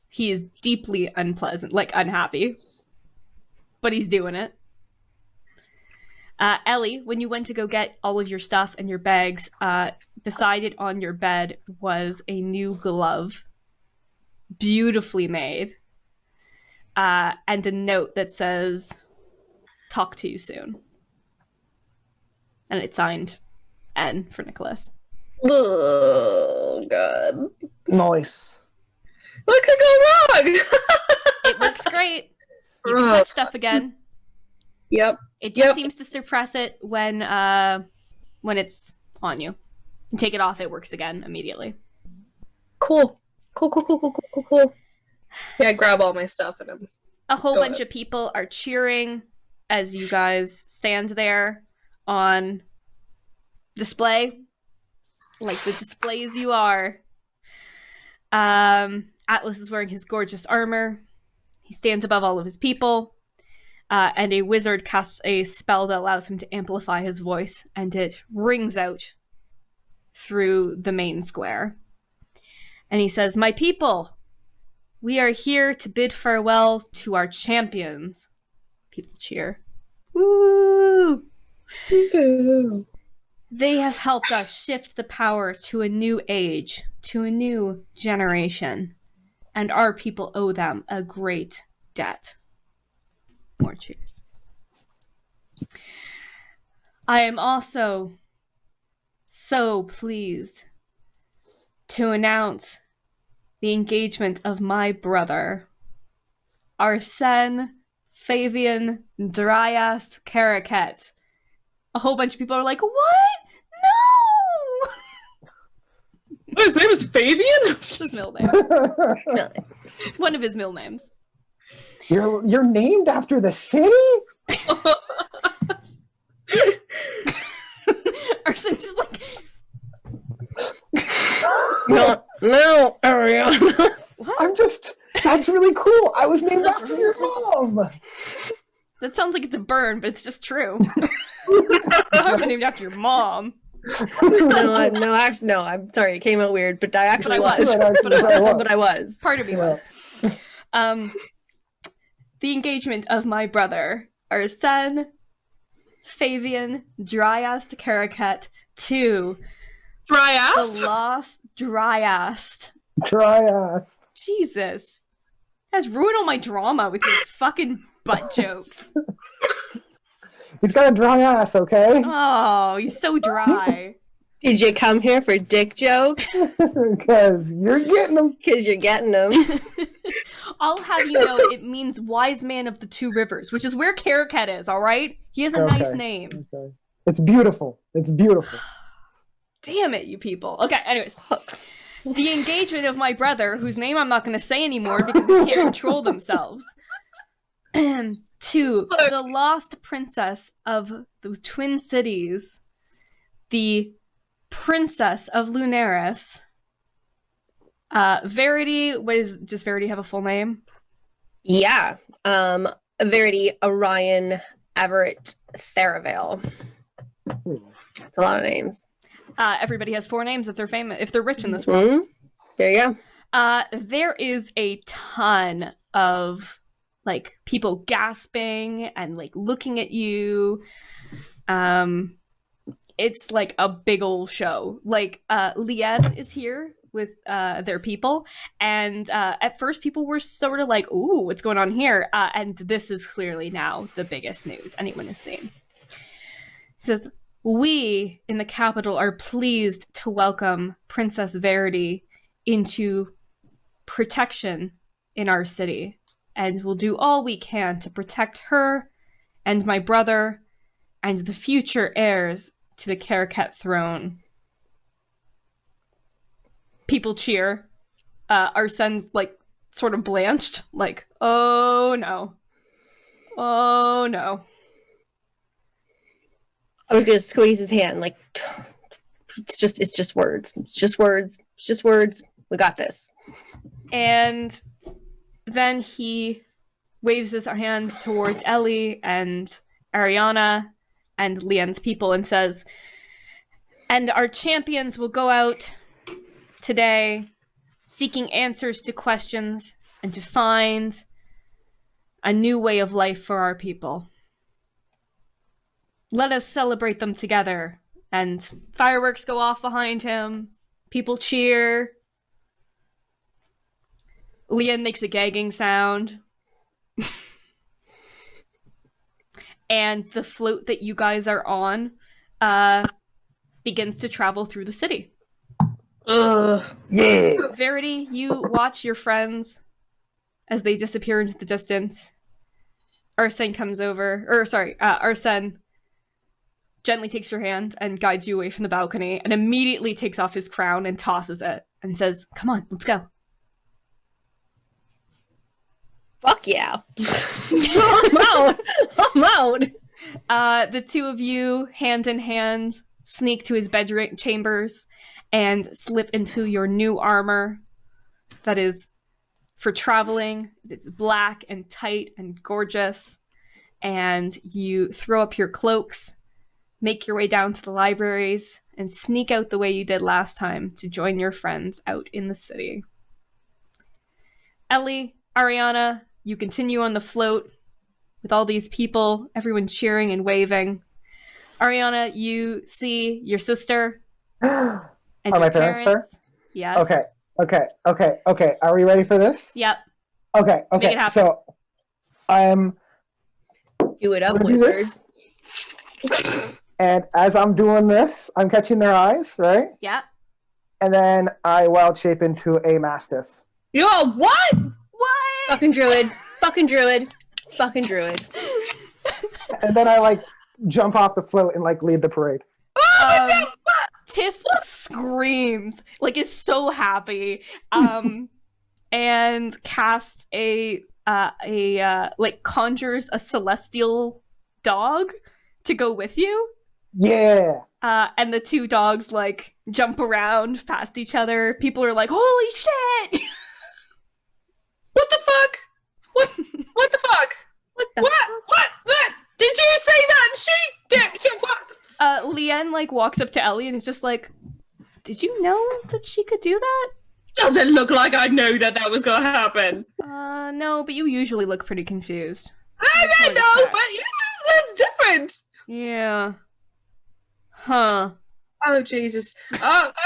He is deeply unpleasant, like unhappy. But he's doing it. Elly, when you went to go get all of your stuff and your bags, beside it on your bed was a new glove. Beautifully made. And a note that says, "Talk to you soon." And it's signed N for Nicholas. Oh, God. Nice. What could go wrong? It works great. You can touch stuff again. Yep. It just seems to suppress it when it's on you. You take it off, it works again immediately. Cool. Yeah, I grab all my stuff and I'm A whole bunch of people are cheering as you guys stand there on display. Like the displays you are. Atlas is wearing his gorgeous armor. He stands above all of his people. And a wizard casts a spell that allows him to amplify his voice, and it rings out through the main square. And he says, "My people, we are here to bid farewell to our champions." People cheer. Woo! They have helped us shift the power to a new age, to a new generation, and our people owe them a great debt. More cheers. I am also so pleased to announce the engagement of my brother, Arsen Fabian Dryas Caraquette. A whole bunch of people are like, "What? No!" His name is Fabian? It's his middle name. One of his middle names. You're named after the city? Arsen just like, No, Ariana. That's really cool. I was named after your mom. That sounds like it's a burn, but it's just true. I was named after your mom. No, I'm sorry, it came out weird, but I actually was. But I was. Part of me was. The engagement of my brother, Arsen, Fabian, dry-assed Caraquette, to Dry-assed? the lost dry-assed. Dry-assed. Jesus. You guys ruin all my drama with your fucking butt jokes. He's got a dry ass, okay? Oh, he's so dry. Did you come here for dick jokes? Because you're getting them. Because you're getting them. I'll have you know it means wise man of the two rivers, which is where Caraquette is, alright? He has a nice name. Okay. It's beautiful. It's beautiful. Damn it, you people. Okay, anyways. The engagement of my brother, whose name I'm not going to say anymore because they can't control themselves, to the lost princess of the Twin Cities, the Princess of Lunaris. Verity, does Verity have a full name? Yeah. Verity, Orion, Everett, Theravale. It's a lot of names. Everybody has 4 names if they're famous, if they're rich in this world. Mm-hmm. There you go. There is a ton of like people gasping and like looking at you. It's like a big old show. Like Liane is here with their people, and at first people were sort of like, "Ooh, what's going on here?" And this is clearly now the biggest news anyone has seen. He says, "We in the capital are pleased to welcome Princess Verity into protection in our city, and we'll do all we can to protect her and my brother and the future heirs to the Caraquette throne." People cheer. Arsen's like sort of blanched, like, "Oh no. Oh no." I would just squeeze his hand, like, it's just words. It's just words. It's just words. We got this. And then he waves his hands towards Elly and Ariana and Liane's people and says, "And our champions will go out today seeking answers to questions and to find a new way of life for our people. Let us celebrate them together." And fireworks go off behind him. People cheer. Liane makes a gagging sound. And the float that you guys are on begins to travel through the city. Yeah. Verity, you watch your friends as they disappear into the distance. Arsen comes over, Arsen gently takes your hand and guides you away from the balcony and immediately takes off his crown and tosses it and says, "Come on, let's go." Fuck yeah. I'm out. I'm out. The two of you, hand in hand, sneak to his bedroom chambers and slip into your new armor that is for traveling. It's black and tight and gorgeous. And you throw up your cloaks, make your way down to the libraries, and sneak out the way you did last time to join your friends out in the city. Elly, Ariana, you continue on the float with all these people, everyone cheering and waving. Ariana, you see your sister and Are my parents there? Yes. Okay. Are we ready for this? Yep. Okay. Make it happen. So I'm Do it up, gonna do wizard. this. And as I'm doing this, I'm catching their eyes, right? Yep. And then I wild shape into a mastiff. Yo, what? What? Fucking druid. Fucking druid. Fucking druid. And then I like jump off the float and like lead the parade. Tiff screams, like is so happy, and casts like conjures a celestial dog to go with you. Yeah. And the two dogs like jump around past each other. People are like, "Holy shit!" What the fuck? What the fuck? What the What? then like walks up to Elly and is just like, did you know that she could do that? Doesn't look like I knew that was gonna happen. No, but you usually look pretty confused. I know, but that's different. Yeah. Huh. Oh Jesus. Ariana!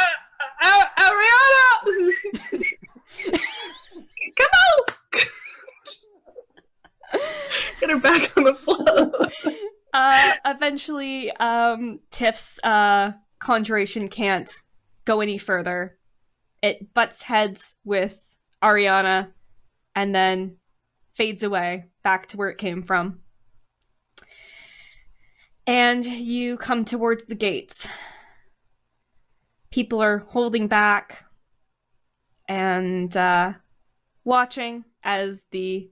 Come on! Get her back on the floor. Eventually, Tiff's conjuration can't go any further. It butts heads with Ariana and then fades away back to where it came from. And you come towards the gates. People are holding back and watching as the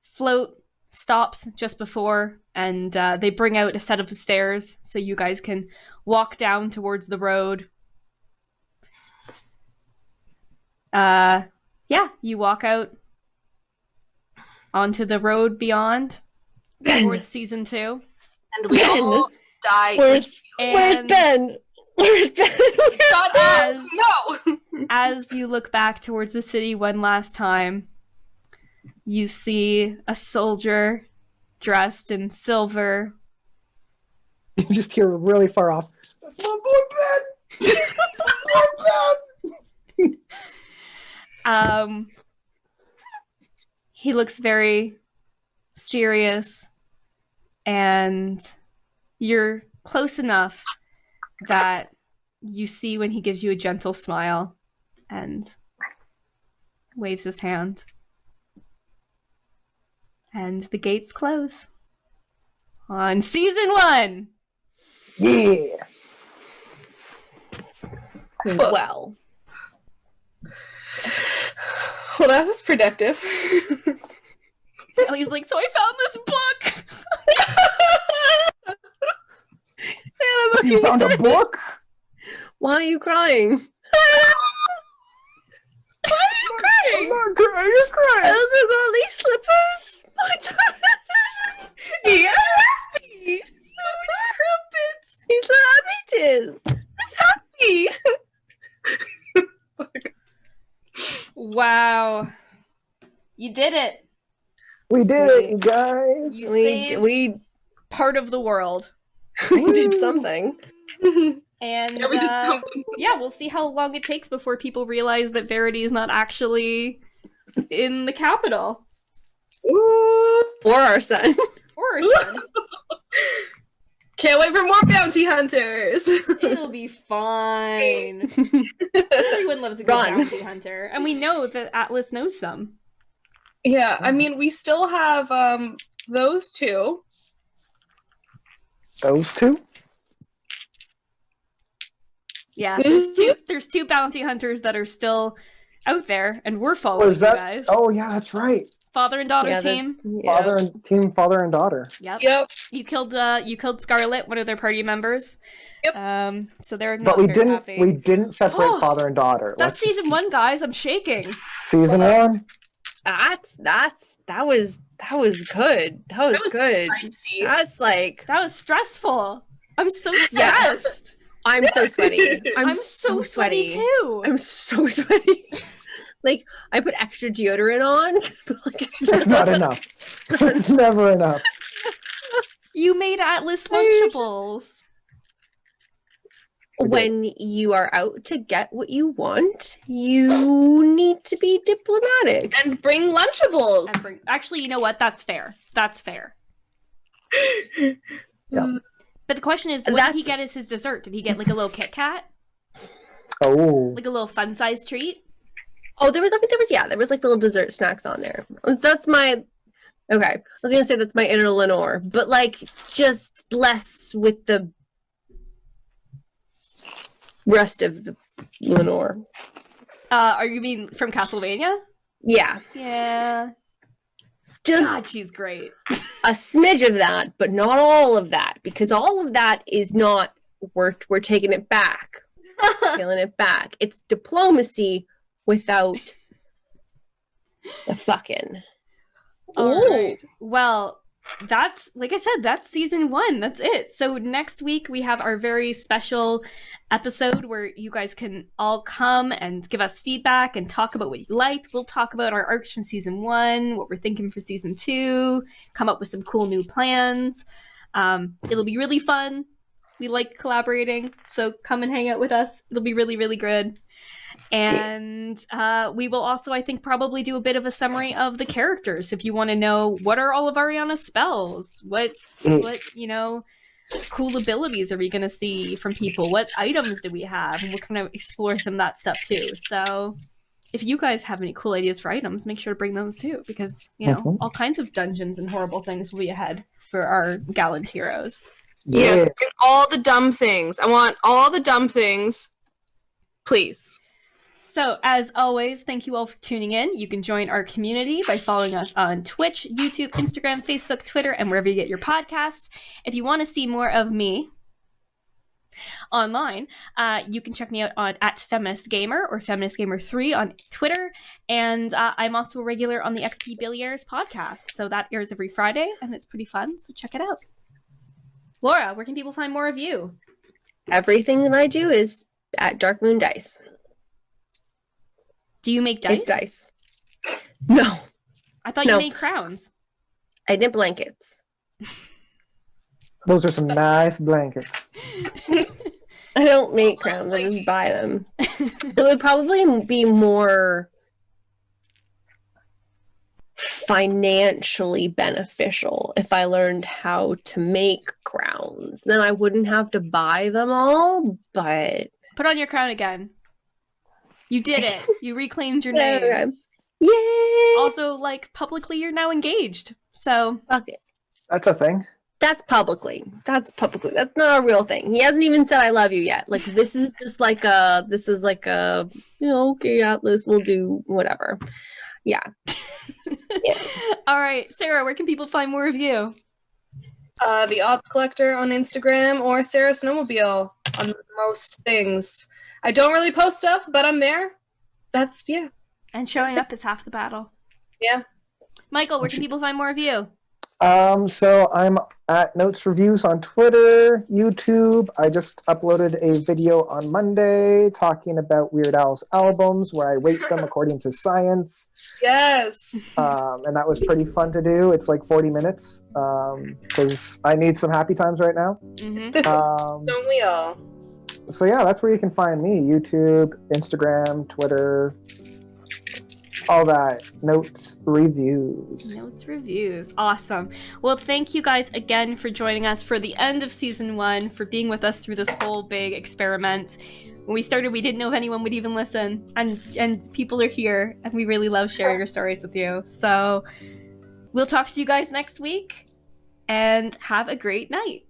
float stops just before, and they bring out a set of stairs so you guys can walk down towards the road. Yeah, you walk out onto the road beyond towards season 2. And we all die. Where's Ben? Where's Ben? No! As you look back towards the city one last time, you see a soldier dressed in silver. You just hear really far off, that's my boy Ben! My boy Ben! He looks very serious, and you're close enough that you see when he gives you a gentle smile and waves his hand. And the gates close on season 1. Yeah! Well, Well, that was productive. Elly's like, so I found this book! You found a book? why are you crying? I'm not crying, you're crying! Those are got these slippers. He's happy! So many crumpets! He's so happy it is. Happy! Wow. You did it. We did it, you guys! You We saved part of the world. did something. And Yeah, we did something. yeah, we'll see how long it takes before people realize that Verity is not actually in the capital. Ooh. Or our son. Or Arsen. Can't wait for more bounty hunters! It'll be fine. Everyone loves a good Run. bounty hunter. And we know that Atlas knows some. Yeah, I mean, we still have those two. Those two? Yeah, there's two bounty hunters that are still out there, and we're following Was you that? guys. Oh, yeah, that's right. Father and daughter Yeah, team. Father and daughter. Yep. Yep. You killed Scarlet, one of their party members. Yep. So they're not But we very happy. didn't separate Oh, father and daughter. That's season 1, guys. I'm shaking. Season 1? That was good. That was good. Spicy. That's like That was stressful. I'm so Yeah. stressed. I'm so sweaty. I'm so sweaty too. I'm so sweaty. Like I put extra deodorant on. Like, It's not enough. It's never enough. You made Atlas Lunchables. when you are out to get what you want, you need to be diplomatic. And bring Lunchables. Actually, you know what? That's fair. That's fair. Yeah. But the question is, what did he get as his dessert? Did he get like a little Kit Kat? Oh. Like a little fun-sized treat? Oh, there was like little dessert snacks on there. That's my okay. I was gonna say that's my inner Lenore, but like just less with the rest of the Lenore. Are you mean from Castlevania? Yeah, Yeah. just God, she's great. a smidge of that, but not all of that, because all of that is not we're taking it back, scaling it back. It's diplomacy without the fucking. All right. Well, that's, like I said, that's season 1. That's it. So next week we have our very special episode where you guys can all come and give us feedback and talk about what you liked. We'll talk about our arcs from season 1, what we're thinking for season 2, come up with some cool new plans. It'll be really fun. We like collaborating, so come and hang out with us. It'll be really, really good. And we will also, I think, probably do a bit of a summary of the characters. If you want to know what are all of Ariana's spells, what cool abilities are we going to see from people, what items do we have, and we'll kind of explore some of that stuff too. So if you guys have any cool ideas for items, make sure to bring those too, because all kinds of dungeons and horrible things will be ahead for our gallant heroes. Yes, bring all the dumb things. I want all the dumb things, please. So, as always, thank you all for tuning in. You can join our community by following us on Twitch, YouTube, Instagram, Facebook, Twitter, and wherever you get your podcasts. If you want to see more of me online, you can check me out at Feminist Gamer or Feminist Gamer 3 on Twitter. And I'm also a regular on the XP Billionaires podcast. So that airs every Friday, and it's pretty fun. So check it out. Laura, where can people find more of you? Everything that I do is at Dark Moon Dice. Do you make dice? It's dice. No. I thought you made crowns. I knit blankets. Those are some nice blankets. I don't make crowns, I just buy them. It would probably be more financially beneficial if I learned how to make crowns. Then I wouldn't have to buy them all, but... Put on your crown again. You did it. You reclaimed your name. Okay. Yay! Also, like, publicly, you're now engaged. So... Okay. That's a thing. That's publicly. That's not a real thing. He hasn't even said I love you yet. Like, this is just like okay, Atlas, we'll do whatever. Yeah. Yeah. All right. Sarah, where can people find more of you? The Odds Collector on Instagram or Sarah Snowmobile on most things. I don't really post stuff, but I'm there. And showing up is half the battle. Yeah. Michael, where can people find more of you? So I'm at Notes Reviews on Twitter, YouTube. I just uploaded a video on Monday talking about Weird Al's albums, where I rate them according to science. Yes. And that was pretty fun to do. It's like 40 minutes because I need some happy times right now. Mm-hmm. Don't we all? So yeah, that's where you can find me. YouTube, Instagram, Twitter, all that. Notes reviews. Awesome. Well, thank you guys again for joining us for the end of season 1, for being with us through this whole big experiment. When we started, we didn't know if anyone would even listen, and people are here, and we really love sharing our stories with you. So we'll talk to you guys next week, and have a great night.